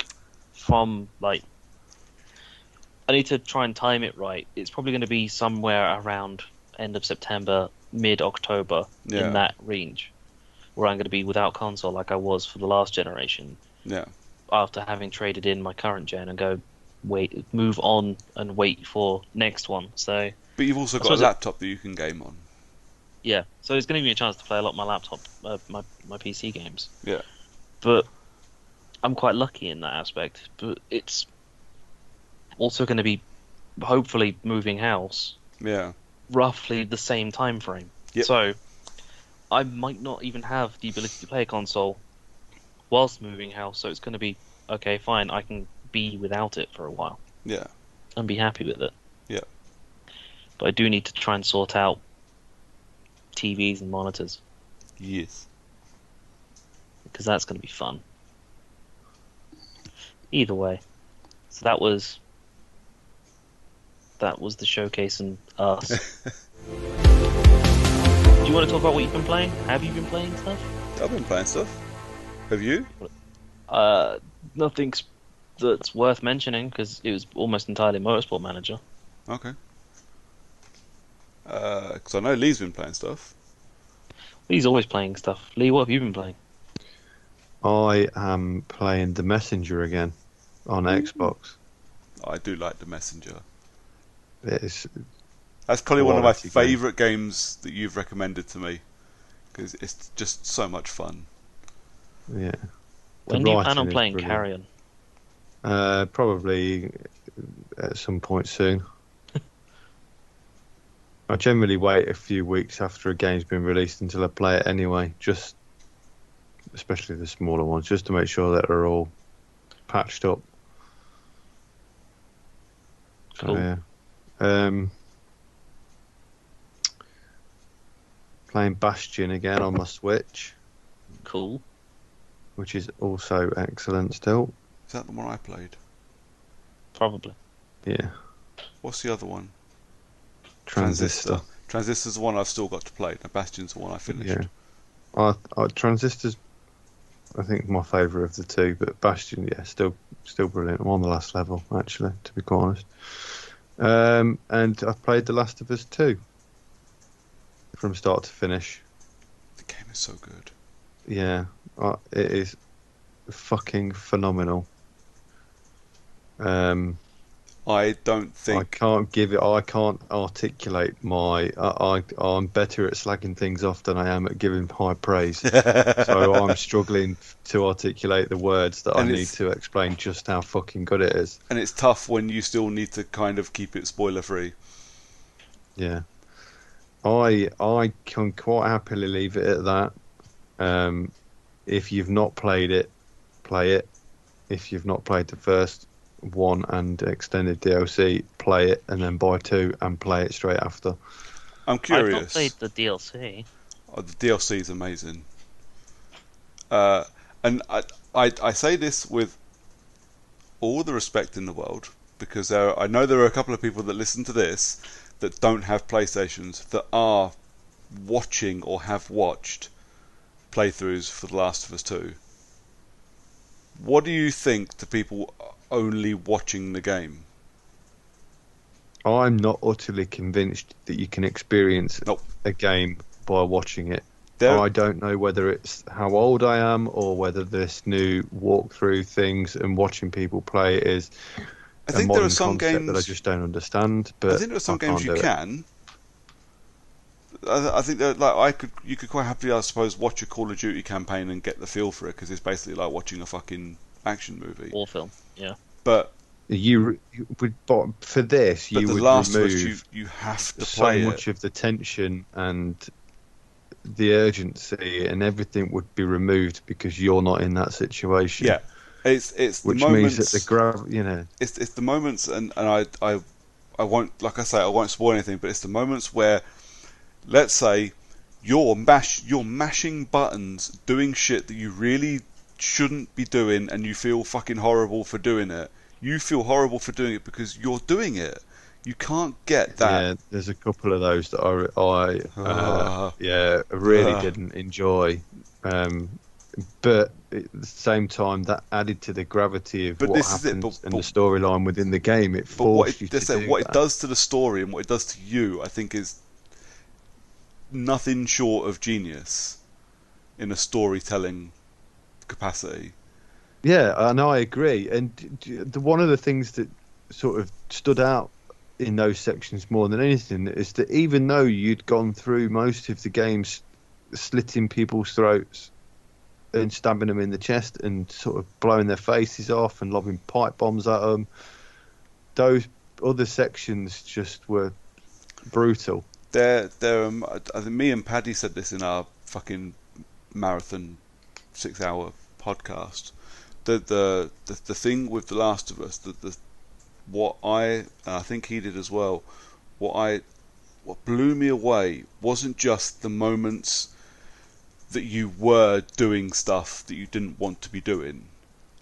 need to try and time it right. It's probably going to be somewhere around end of September, mid-October, in that range, where I'm going to be without console like I was for the last generation. Yeah. After having traded in my current gen and move on and wait for next one. So. But you've also got a laptop that you can game on. Yeah, so it's going to give me a chance to play a lot of my laptop, my PC games. Yeah. But I'm quite lucky in that aspect. But it's also going to be hopefully moving house. Yeah. Roughly the same time frame. Yep. So I might not even have the ability to play a console whilst moving house. So it's going to be okay, fine. I can be without it for a while. Yeah. And be happy with it. Yeah. But I do need to try and sort out TVs and monitors. Yes. Because that's going to be fun. Either way. So that was the showcase and us. Do you want to talk about what you've been playing? Have you been playing stuff? I've been playing stuff. Have you? Nothing that's worth mentioning, because it was almost entirely Motorsport Manager. Okay. Because I know Lee's been playing stuff. Lee's always playing stuff. Lee, what have you been playing? I am playing The Messenger again on Xbox. I do like The Messenger. That's probably one of my favourite games that you've recommended to me, because it's just so much fun. Yeah. When do you plan on playing Carrion? Probably at some point soon. I generally wait a few weeks after a game's been released until I play it anyway, just especially the smaller ones, just to make sure that they're all patched up. Cool. So, yeah. Playing Bastion again on my Switch. Cool. Which is also excellent still. Is that the one I played? Probably. Yeah. What's the other one? Transistor. Transistor's the one I've still got to play. Now Bastion's the one I finished. Yeah. Transistor's, I think, my favourite of the two, but Bastion, yeah, still brilliant. I'm on the last level, actually, to be quite honest. And I've played The Last of Us 2 from start to finish. The game is so good. Yeah, it is fucking phenomenal. I don't think I can't articulate I'm better at slagging things off than I am at giving high praise. So I'm struggling to articulate the words that I need to explain just how fucking good it is. And it's tough when you still need to kind of keep it spoiler free. Yeah. I can quite happily leave it at that. If you've not played it, play it. If you've not played the first one and extended DLC, play it and then buy 2 and play it straight after. I'm curious. I've not played the DLC. Oh, the DLC is amazing. And I say this with all the respect in the world, because I know there are a couple of people that listen to this that don't have PlayStations that are watching or have watched playthroughs for The Last of Us 2. What do you think to people only watching the game? I'm not utterly convinced that you can experience a game by watching it. I don't know whether it's how old I am or whether this new walkthrough things and watching people play it is I think there are some games that I just don't understand. But I think there are some games you can. I think that you could quite happily, I suppose, watch a Call of Duty campaign and get the feel for it, because it's basically like watching a fucking action movie War film, yeah. But for this, you would remove you have to so play much of the tension and the urgency, and everything would be removed because you're not in that situation. Yeah, it's which the moments, means that it's the moments, and I won't, like I say, I won't spoil anything, but it's the moments where, let's say, you're mashing buttons, doing shit that you really shouldn't be doing, and you feel fucking horrible for doing it. You feel horrible for doing it because you're doing it. You can't get that. Yeah, there's a couple of those that I really didn't enjoy. But at the same time, that added to the gravity of what happens and the storyline within the game. It forced you to do what that. It does to the story and what it does to you, I think, is nothing short of genius in a storytelling capacity. Yeah, and I agree. And one of the things that sort of stood out in those sections more than anything is that even though you'd gone through most of the games slitting people's throats and stabbing them in the chest and sort of blowing their faces off and lobbing pipe bombs at them, those other sections just were brutal. I think me and Paddy said this in our fucking marathon 6-hour podcast. The thing with The Last of Us, and I think he did as well, what blew me away wasn't just the moments that you were doing stuff that you didn't want to be doing.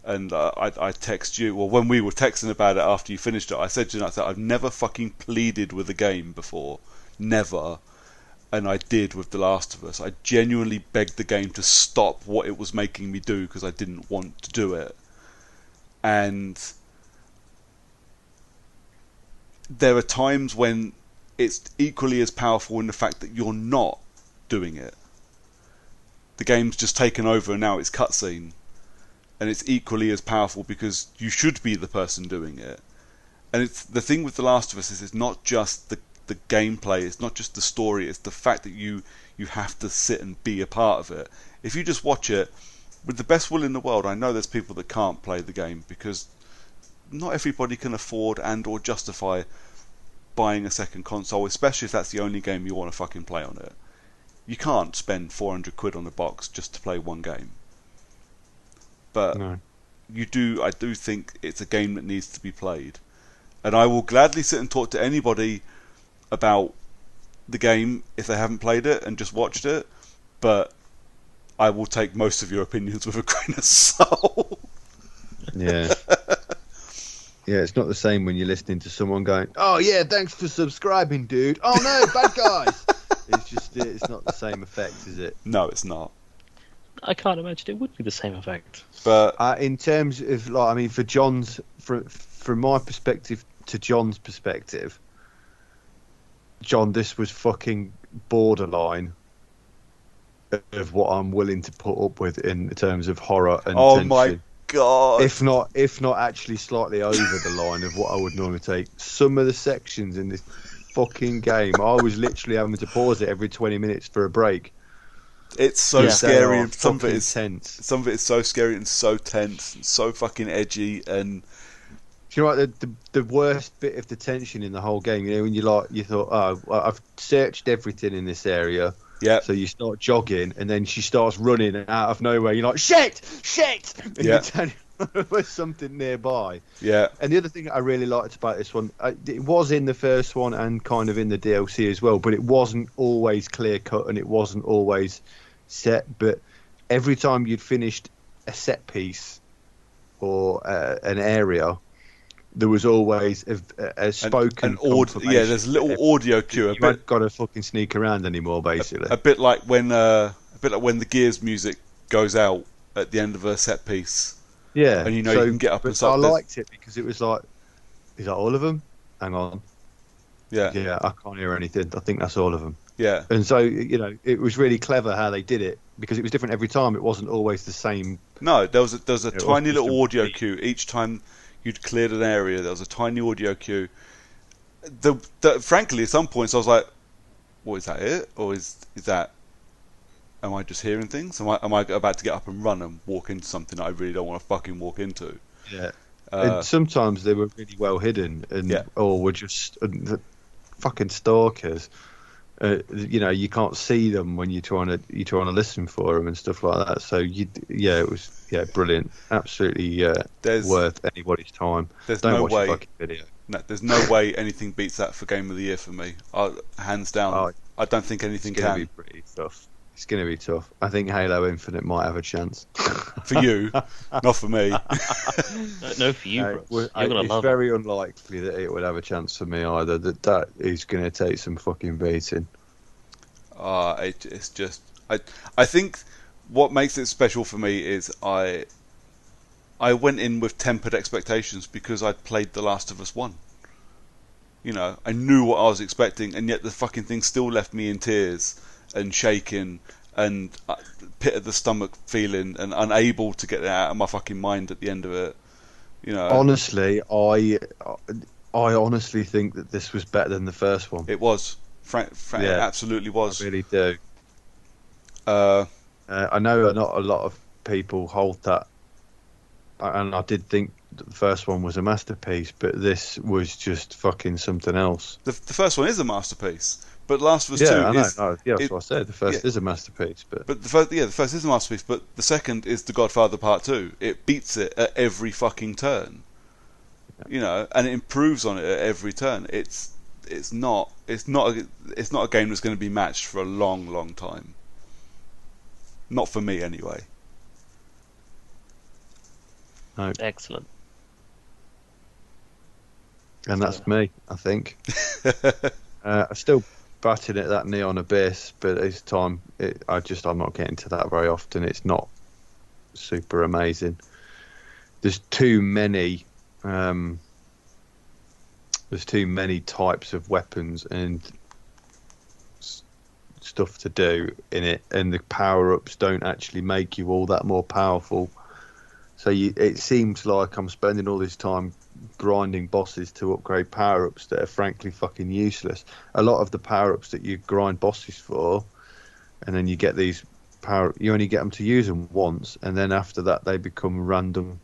And I text you, well, when we were texting about it after you finished it, I said to you, I've never fucking pleaded with a game before. Never. And I did with The Last of Us. I genuinely begged the game to stop what it was making me do because I didn't want to do it. And there are times when it's equally as powerful in the fact that you're not doing it. The game's just taken over and now it's cutscene. And it's equally as powerful because you should be the person doing it. And it's the thing with The Last of Us is it's not just the gameplay, it's not just the story, it's the fact that you have to sit and be a part of it. If you just watch it, with the best will in the world, I know there's people that can't play the game because not everybody can afford and or justify buying a second console, especially if that's the only game you want to fucking play on it. You can't spend 400 quid on a box just to play one game. But No. I do think it's a game that needs to be played. And I will gladly sit and talk to anybody about the game if they haven't played it and just watched it, but I will take most of your opinions with a grain of salt. Yeah. Yeah, it's not the same when you're listening to someone going, "Oh yeah, thanks for subscribing, dude." Oh no, bad guys. It's not the same effect, is it? No, it's not. I can't imagine it would be the same effect. But In terms of like, I mean, for John's, from my perspective to John's perspective, John, this was fucking borderline of what I'm willing to put up with in terms of horror and oh tension. my god, If not actually slightly over the line of what I would normally take. Some of the sections in this fucking game, I was literally having to pause it every 20 minutes for a break. it's so Yeah. scary, and some of it tense. is so scary and so tense, and so fucking edgy, and Do you know what the worst bit of the tension in the whole game? You know, when you thought, oh, well, I've searched everything in this area. yeah, So you start jogging, and then she starts running out of nowhere. You're like, shit! And Yeah. you turn there's something nearby. yeah, And the other thing I really liked about this one, it was in the first one and kind of in the DLC as well, but it wasn't always clear cut and it wasn't always set. But every time you'd finished a set piece or an area, there was always a spoken confirmation. yeah. There's a little audio cue, You haven't got to fucking sneak around anymore, basically. a bit like when the Gears music goes out at the end of a set piece. Yeah, And you know you can get up and but start. I liked it because it was like, is that all of them? Hang on. Yeah, Yeah, I can't hear anything. I think that's all of them. yeah. And so, you know, it was really clever how they did it because it was different every time. It wasn't always the same. No, there was a It tiny wasn't just little a audio beat. cue each time you'd cleared an area. There was a tiny audio cue. Frankly, at some points I was like, "What is that? It or is that? Am I just hearing things? Am I about to get up and run and walk into something that I really don't want to fucking walk into?" Yeah. And sometimes they were really well hidden and Yeah. or were just fucking stalkers. You know, you can't see them when you're trying to listen for them and stuff like that. So it was brilliant, absolutely There's worth anybody's time. there's Don't no watch way. a fucking video. No, there's no way anything beats that for Game of the Year for me. Hands down. Oh, I don't think anything It's going to can. be pretty tough. It's going to be tough. I think Halo Infinite might have a chance. For you, not for me. No, for you, bro. You're gonna It's love it. very unlikely that it would have a chance for me either. That is going to take some fucking beating. It's just I think what makes it special for me is I went in with tempered expectations because I'd played The Last of Us 1. You know, I knew what I was expecting, and yet the fucking thing still left me in tears and shaking and pit of the stomach feeling and unable to get it out of my fucking mind at the end of it. You know, Honestly, I honestly think that this was better than the first one. it was. It absolutely was. I really do. I know not a lot of people hold that, and I did think that the first one was a masterpiece, but this was just fucking something else. The first one is a masterpiece, but Last of Us 2 Yeah, I know. is. That's what I said. The first is a masterpiece, but But the first is a masterpiece, but the second is The Godfather Part 2. It beats it at every fucking turn. You know, and it improves on it at every turn. It's not a game that's going to be matched for a long, long time. Not for me, anyway. no. Excellent. And that's me, I think. I'm still batting at that Neon Abyss, but it's time. I'm not getting to that very often. It's not super amazing. There's too many. There's too many types of weapons and stuff to do in it, and the power-ups don't actually make you all that more powerful. So it seems like I'm spending all this time grinding bosses to upgrade power-ups that are frankly fucking useless. A lot of the power-ups that you grind bosses for, and then you get these you only get them to use them once, and then after that they become random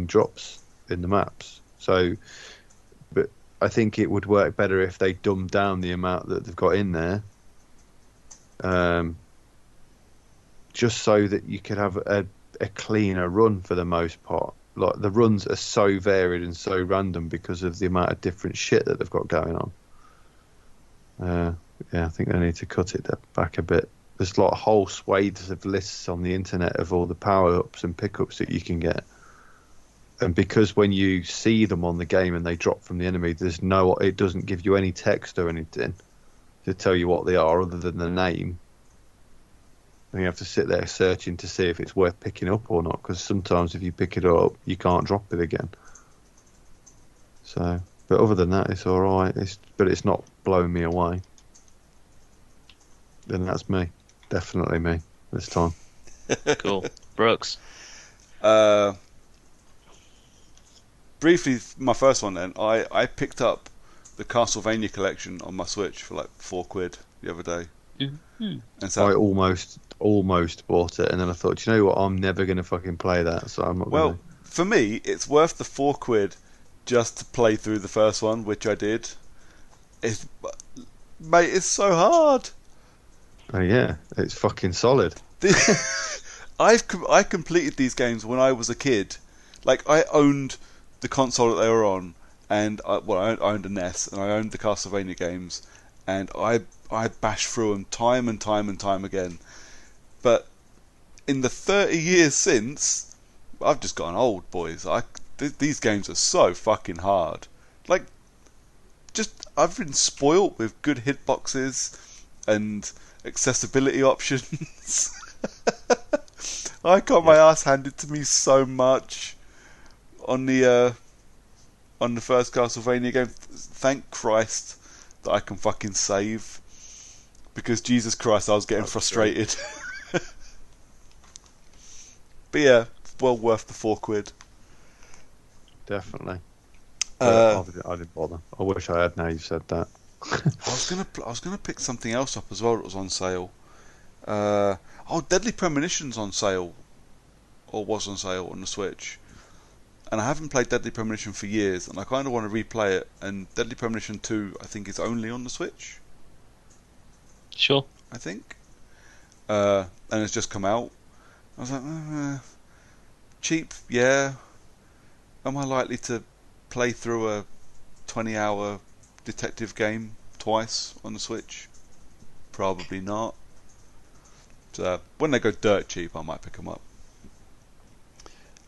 drops in the maps. So, but I think it would work better if they dumbed down the amount that they've got in there, just so that you could have a cleaner run for the most part. Like, the runs are so varied and so random because of the amount of different shit that they've got going on. I think they need to cut it back a bit. There's like whole swathes of lists on the internet of all the power-ups and pickups that you can get. and because when you see them on the game and they drop from the enemy, it doesn't give you any text or anything to tell you what they are other than the name. And you have to sit there searching to see if it's worth picking up or not, because sometimes if you pick it up, you can't drop it again. So, but other than that, it's all right. But it's not blowing me away. Then that's me, definitely me this time. Cool. Brooks. Briefly, my first one then. I picked up the Castlevania collection on my Switch for like £4 the other day. Mm-hmm. And so I almost bought it, and then I thought, you know what, I'm never going to fucking play that, so I'm not going to. For me, it's worth the £4 just to play through the first one, which I did. Mate, it's so hard. Oh yeah, it's fucking solid. I completed these games when I was a kid. Like, I owned the console that they were on, and I owned a NES, and I owned the Castlevania games, and I bashed through them time and time and time again. But in the 30 years since, I've just gotten old, boys. These games are so fucking hard. Like, I've been spoilt with good hitboxes and accessibility options. I got my ass handed to me so much on the first Castlevania game. Thank Christ that I can fucking save, because Jesus Christ, I was getting frustrated. But yeah, well worth the £4. Definitely. I didn't bother. I wish I had. Now you've said that. I was gonna pick something else up as well that was on sale. Deadly Premonition's on sale, or was on sale on the Switch. And I haven't played Deadly Premonition for years, and I kind of want to replay it. And Deadly Premonition 2, I think, is only on the Switch. Sure. I think. And it's just come out. I was like, cheap, yeah. Am I likely to play through a 20-hour detective game twice on the Switch? Probably not. So when they go dirt cheap, I might pick them up.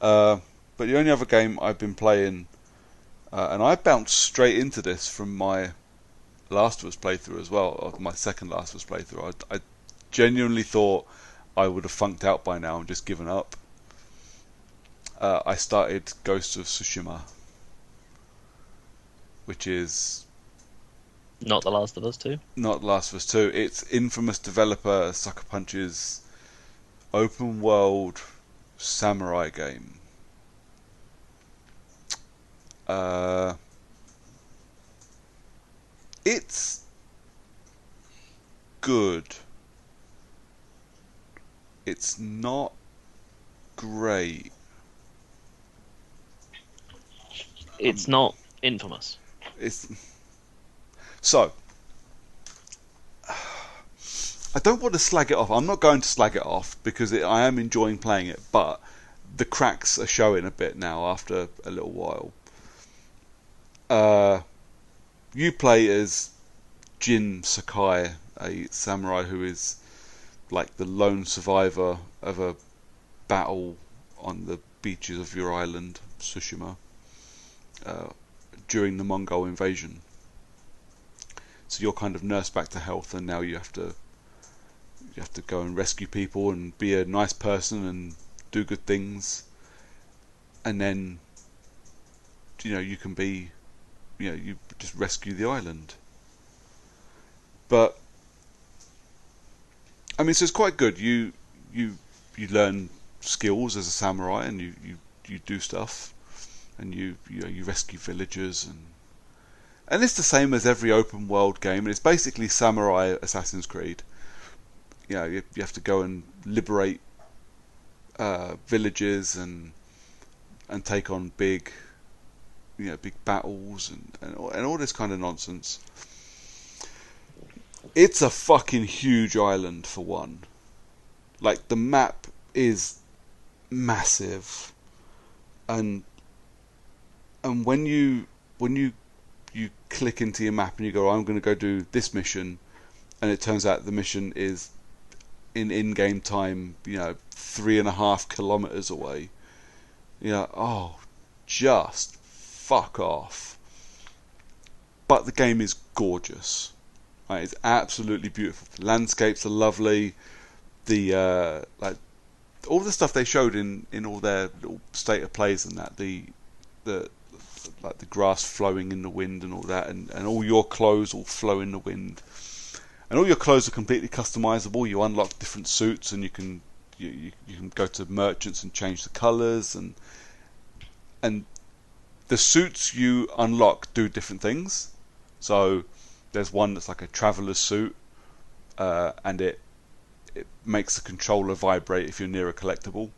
But the only other game I've been playing, and I bounced straight into this from my Last of Us playthrough as well, or my second Last of Us playthrough. I genuinely thought I would have funked out by now and just given up. I started Ghost of Tsushima, which is Not The Last of Us 2. not Last of Us 2. It's infamous developer Sucker Punch's open world samurai game. It's good. It's not great. It's not infamous. It's so. I don't want to slag it off. I'm not going to slag it off because I am enjoying playing it, but the cracks are showing a bit now after a little while. You play as Jin Sakai, a samurai who is like the lone survivor of a battle on the beaches of your island, Tsushima, during the Mongol invasion. So you're kind of nursed back to health, and now you have to go and rescue people and be a nice person and do good things, and then you can be you just rescue the island. But I mean, so it's quite good. You learn skills as a samurai, and you do stuff, and you rescue villagers, and it's the same as every open world game, and it's basically samurai Assassin's Creed. You have to go and liberate villages and take on big battles and all this kind of nonsense. It's a fucking huge island for one. Like, the map is massive, and when you click into your map and you go, I'm going to go do this mission, and it turns out the mission is in-game time 3.5 kilometers away. Oh just fuck off. But the game is gorgeous. Right? It's absolutely beautiful. The landscapes are lovely. The like all the stuff they showed in all their little state of plays and that the like the grass flowing in the wind and all that, and all your clothes all flow in the wind, and all your clothes are completely customizable. You unlock different suits, and you can go to merchants and change the colors, and the suits you unlock do different things. So there's one that's like a traveler's suit, and it makes the controller vibrate if you're near a collectible.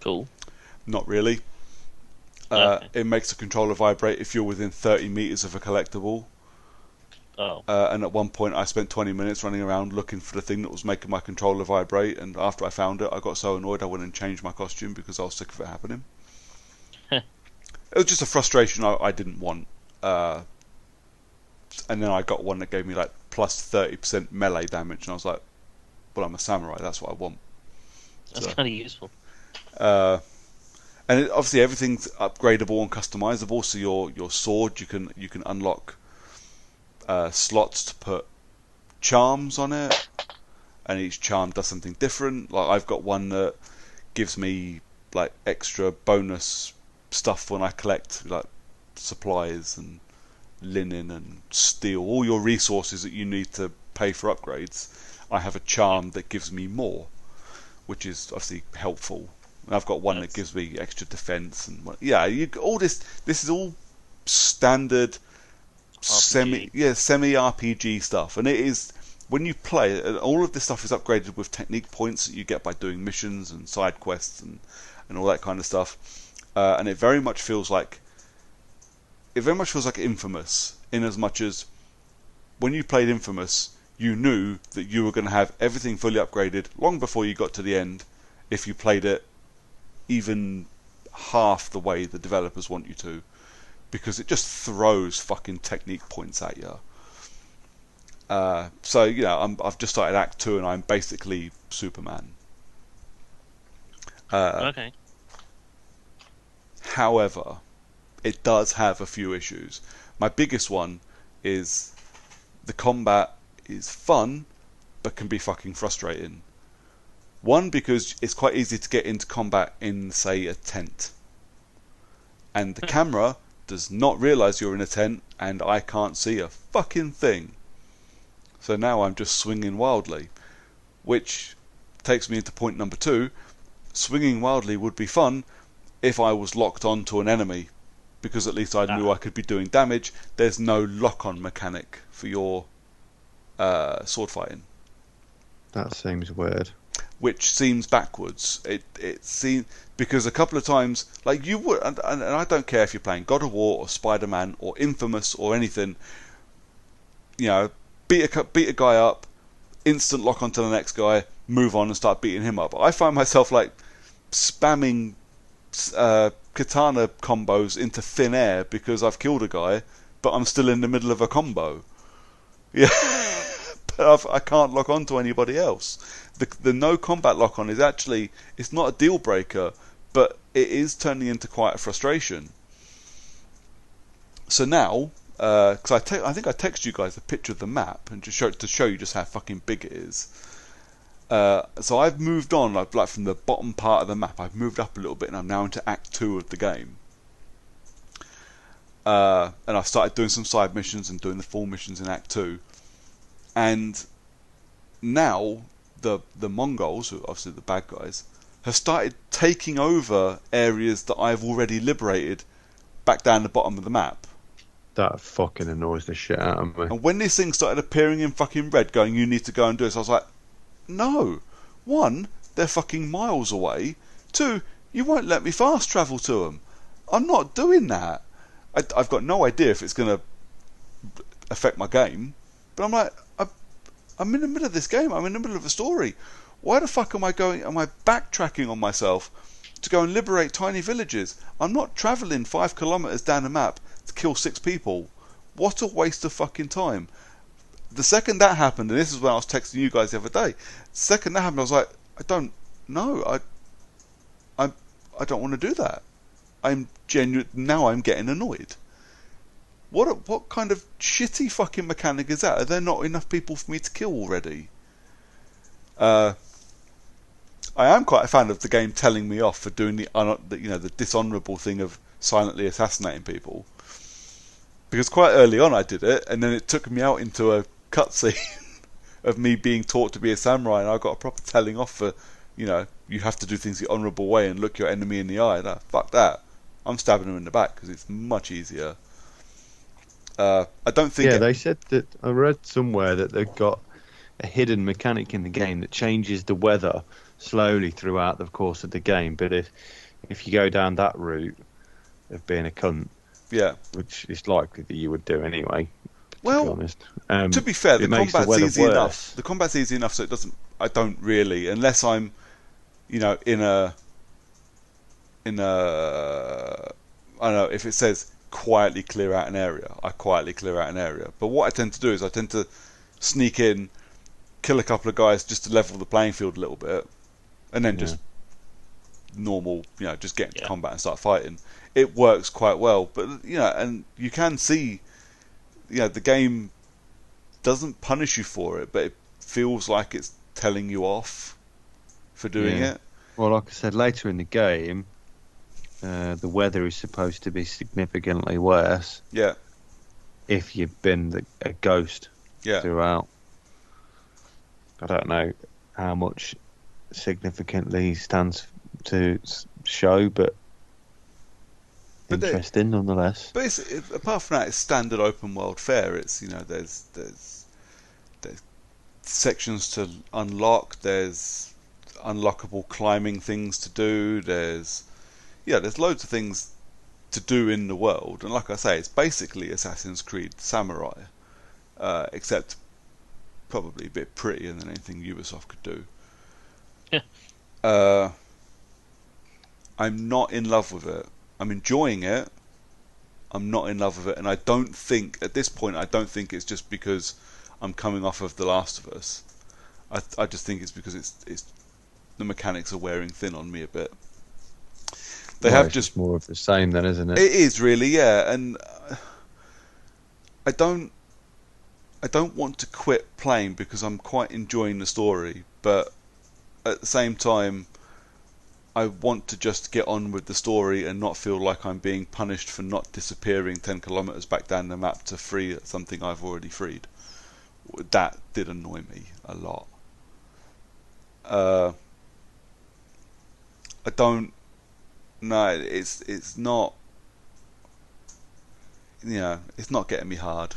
Cool. Not really. Okay. It makes the controller vibrate if you're within 30 meters of a collectible. Oh. And at one point I spent 20 minutes running around looking for the thing that was making my controller vibrate, and after I found it I got so annoyed I went and changed my costume because I was sick of it happening. It was just a frustration I didn't want. And then I got one that gave me like plus 30% melee damage, and I was like, well, I'm a samurai, that's what I want. That's kind of useful. And obviously everything's upgradable and customizable. So your sword, you can unlock slots to put charms on it, and each charm does something different. Like I've got one that gives me like extra bonus stuff when I collect like supplies and linen and steel, all your resources that you need to pay for upgrades. I have a charm that gives me more, which is obviously helpful. And I've got one that gives me extra defense, and all this is all standard semi RPG stuff, and it is, when you play it, all of this stuff is upgraded with technique points that you get by doing missions and side quests and all that kind of stuff. And it very much feels like Infamous, in as much as when you played Infamous, you knew that you were going to have everything fully upgraded long before you got to the end if you played it even half the way the developers want you to, because it just throws fucking technique points at you. So I've just started Act 2 and I'm basically Superman. Okay. However, it does have a few issues. My biggest one is the combat is fun, but can be fucking frustrating. One, because it's quite easy to get into combat in, say, a tent. And the camera does not realise you're in a tent, and I can't see a fucking thing. So now I'm just swinging wildly. Which takes me into point number 2. Swinging wildly would be fun if I was locked onto an enemy, because at least I knew I could be doing damage. There's no lock-on mechanic for your sword fighting. That seems weird. Which seems backwards. It seems, because a couple of times, like you would, and I don't care if you're playing God of War or Spider-Man or Infamous or anything, beat a guy up, instant lock onto the next guy, move on and start beating him up. I find myself like spamming katana combos into thin air because I've killed a guy, but I'm still in the middle of a combo. Yeah, but I can't lock on to anybody else. The no combat lock on is actually, it's not a deal breaker, but it is turning into quite a frustration. So now, because I think I texted you guys a picture of the map and to show you just how fucking big it is. So I've moved on, like from the bottom part of the map, I've moved up a little bit, and I'm now into Act 2 of the game. And I've started doing some side missions and doing the full missions in Act 2. And now the Mongols, who are obviously the bad guys, have started taking over areas that I've already liberated back down the bottom of the map. That fucking annoys the shit out of me. And when these things started appearing in fucking red, going, you need to go and do this, I was like, no. 1, they're fucking miles away. 2, you won't let me fast travel to them. I'm not doing that. I've got no idea if it's going to affect my game, but I'm like, I'm in the middle of this game. I'm in the middle of a story. Why the fuck am I backtracking on myself to go and liberate tiny villages? I'm not travelling 5 kilometres down the map to kill 6 people. What a waste of fucking time. The second that happened, and this is when I was texting you guys the other day, the second that happened, I was like, I don't know. I don't want to do that. I'm getting annoyed. What kind of shitty fucking mechanic is that? Are there not enough people for me to kill already? I am quite a fan of the game telling me off for doing the dishonourable thing of silently assassinating people. Because quite early on I did it, and then it took me out into a cutscene of me being taught to be a samurai, and I got a proper telling off for, you have to do things the honourable way and look your enemy in the eye. Fuck that. I'm stabbing them in the back because it's much easier. I don't think... Yeah, they said that... I read somewhere that they've got a hidden mechanic in the game that changes the weather slowly throughout the course of the game, but if you go down that route of being a cunt, yeah, which is likely that you would do anyway, well, to be honest. To be fair, the combat's easy worse. enough. The combat's easy enough, so it doesn't... I don't really, unless I'm, in a... I don't know, if it says quietly clear out an area, I quietly clear out an area. But what I tend to do is I tend to sneak in, kill a couple of guys just to level the playing field a little bit, and then just normal, just get into combat and start fighting. It works quite well, but and you can see, the game doesn't punish you for it, but it feels like it's telling you off for doing it. Well, like I said, later in the game, the weather is supposed to be significantly worse. Yeah. If you've been a ghost throughout. I don't know how much significantly stands to show, but interesting nonetheless. But apart from that, it's standard open world fare. It's there's sections to unlock. There's unlockable climbing things to do. There's loads of things to do in the world, and like I say, it's basically Assassin's Creed Samurai, except probably a bit prettier than anything Ubisoft could do. Yeah. I'm not in love with it. I'm enjoying it. I'm not in love with it, and at this point, I don't think it's just because I'm coming off of The Last of Us. I just think it's because it's the mechanics are wearing thin on me a bit. It's just more of the same then, isn't it? It is really, yeah, and I don't want to quit playing because I'm quite enjoying the story, but at the same time, I want to just get on with the story and not feel like I'm being punished for not disappearing 10 kilometers back down the map to free something I've already freed. That did annoy me a lot. I don't... No, it's not... it's not getting me hard,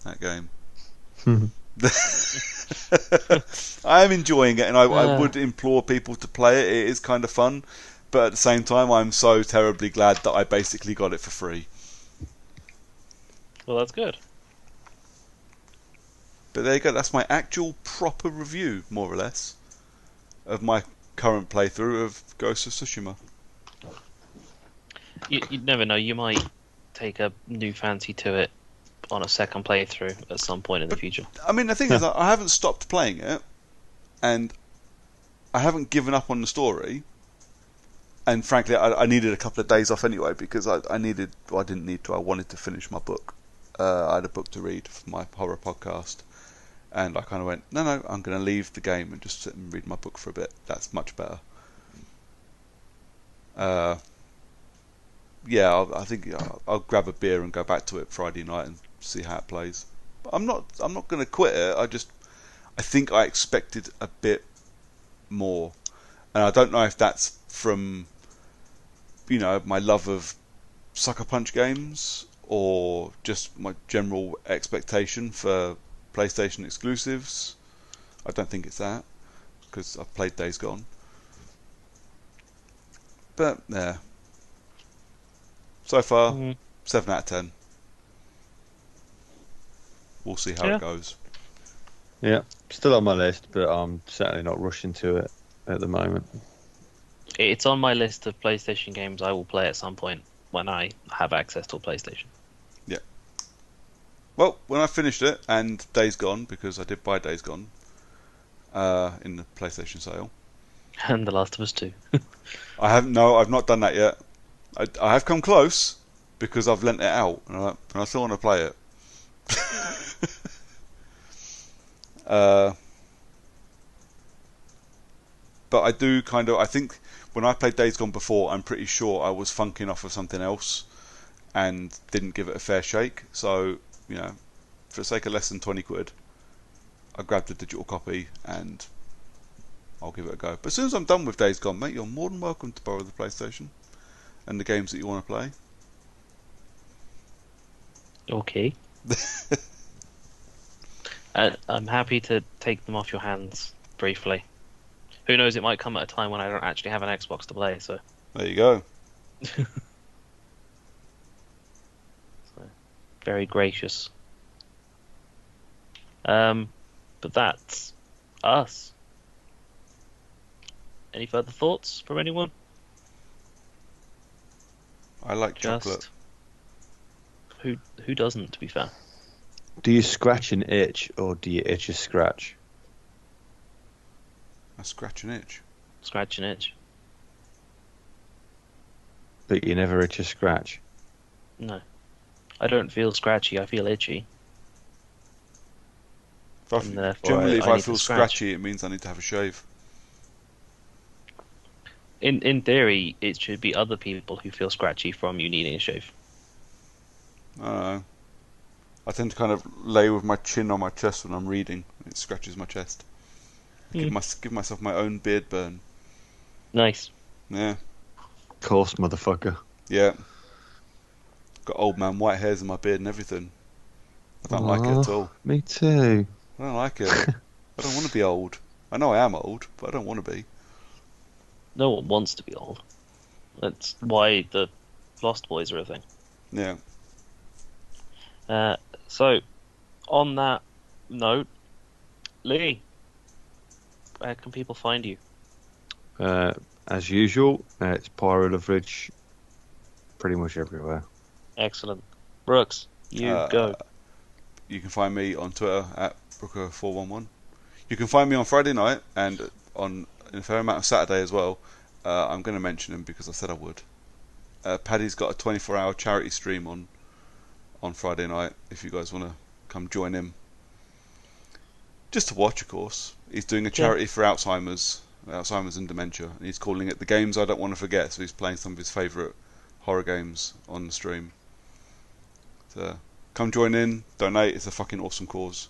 that game. I am enjoying it, and I would implore people to play it. It is kind of fun, but at the same time, I'm so terribly glad that I basically got it for free. Well, that's good. But there you go. That's my actual proper review, more or less, of my current playthrough of Ghost of Tsushima. You'd never know. You might take a new fancy to it on a second playthrough at some point in the future. I mean, the thing is, I haven't stopped playing it, and I haven't given up on the story. And frankly, I needed a couple of days off anyway because I wanted to finish my book. I had a book to read for my horror podcast, and I kind of went, no, I'm going to leave the game and just sit and read my book for a bit. That's much better. I think I'll grab a beer and go back to it Friday night and see how it plays. But I'm not going to quit it. I think I expected a bit more, and I don't know if that's from my love of Sucker Punch games or just my general expectation for PlayStation exclusives. I don't think it's that because I've played Days Gone. But yeah. So far, 7 out of 10. We'll see how it goes. Yeah, still on my list, but I'm certainly not rushing to it at the moment. It's on my list of PlayStation games I will play at some point when I have access to a PlayStation. Yeah. Well, when I finished it, and Days Gone, because I did buy Days Gone in the PlayStation sale. And The Last of Us 2. I've not done that yet. I have come close because I've lent it out and I still want to play it. But I do I think when I played Days Gone before, I'm pretty sure I was funking off of something else and didn't give it a fair shake. So, for the sake of less than 20 quid, I grabbed a digital copy and I'll give it a go. But as soon as I'm done with Days Gone, mate, you're more than welcome to borrow the PlayStation and the games that you want to play. Okay. I'm happy to take them off your hands briefly. Who knows, it might come at a time when I don't actually have an Xbox to play, so... There you go. So, very gracious. But that's us. Any further thoughts from anyone? I like chocolate. Who doesn't, to be fair? Do you scratch an itch or do you itch a scratch? I scratch an itch. Scratch an itch. But you never itch a scratch? No. I don't feel scratchy, I feel itchy. Generally, if I feel scratchy, it means I need to have a shave. In theory, it should be other people who feel scratchy from you needing a shave. I don't know. I tend to kind of lay with my chin on my chest when I'm reading. It scratches my chest. Give myself my own beard burn. Nice. Yeah. Of course, motherfucker. Yeah. Got old man white hairs in my beard and everything. I don't like it at all. Me too. I don't like it. I don't want to be old. I know I am old, but I don't want to be. No one wants to be old. That's why the Lost Boys are a thing. Yeah. So, on that note, Lee, where can people find you? As usual, it's Pyro Loveridge pretty much everywhere. Excellent. Brooks, you go. You can find me on Twitter at Brooker411. You can find me on Friday night and in a fair amount of Saturday as well. I'm going to mention him because I said I would. Paddy's got a 24-hour charity stream on Friday night if you guys want to come join him. Just to watch, of course. He's doing a charity for Alzheimer's and dementia, and he's calling it The Games I Don't Want to Forget, so he's playing some of his favourite horror games on the stream. So come join in, donate, it's a fucking awesome cause.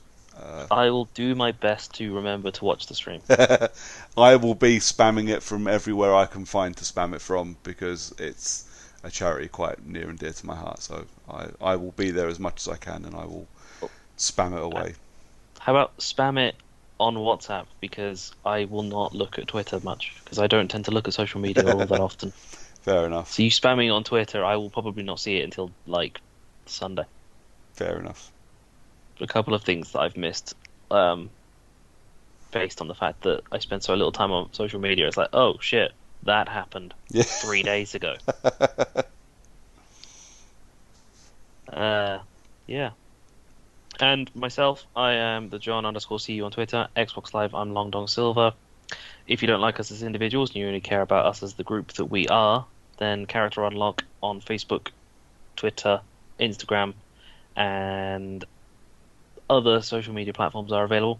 I will do my best to remember to watch the stream. I will be spamming it from everywhere I can find to spam it from, because it's a charity quite near and dear to my heart, so I will be there as much as I can, and I will spam it away. How about spam it on WhatsApp, because I will not look at Twitter much, because I don't tend to look at social media all that often. Fair enough. So you spamming on Twitter, I will probably not see it until, like, Sunday. Fair enough. A couple of things that I've missed, based on the fact that I spend so little time on social media. It's like, oh shit, that happened 3 days ago. Yeah. And myself, I am the John_CU on Twitter. Xbox Live, I'm Long Dong Silver. If you don't like us as individuals and you only care about us as the group that we are, then Character Unlock on Facebook, Twitter, Instagram, and other social media platforms are available.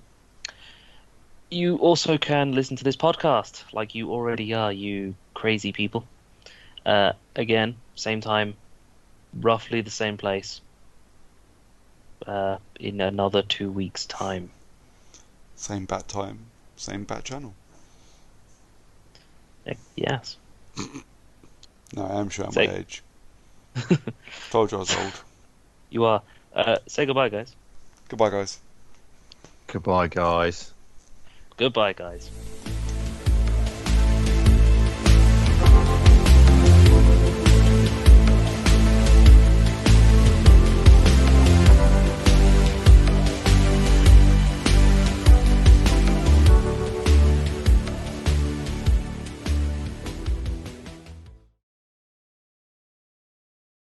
You also can listen to this podcast, like you already are, you crazy people. Again, same time, roughly the same place, in another 2 weeks' time. Same bat time, same bat channel. Yes. No, I am showing my age. Told you I was old. You are. Say goodbye, guys. Goodbye, guys. Goodbye, guys. Goodbye, guys.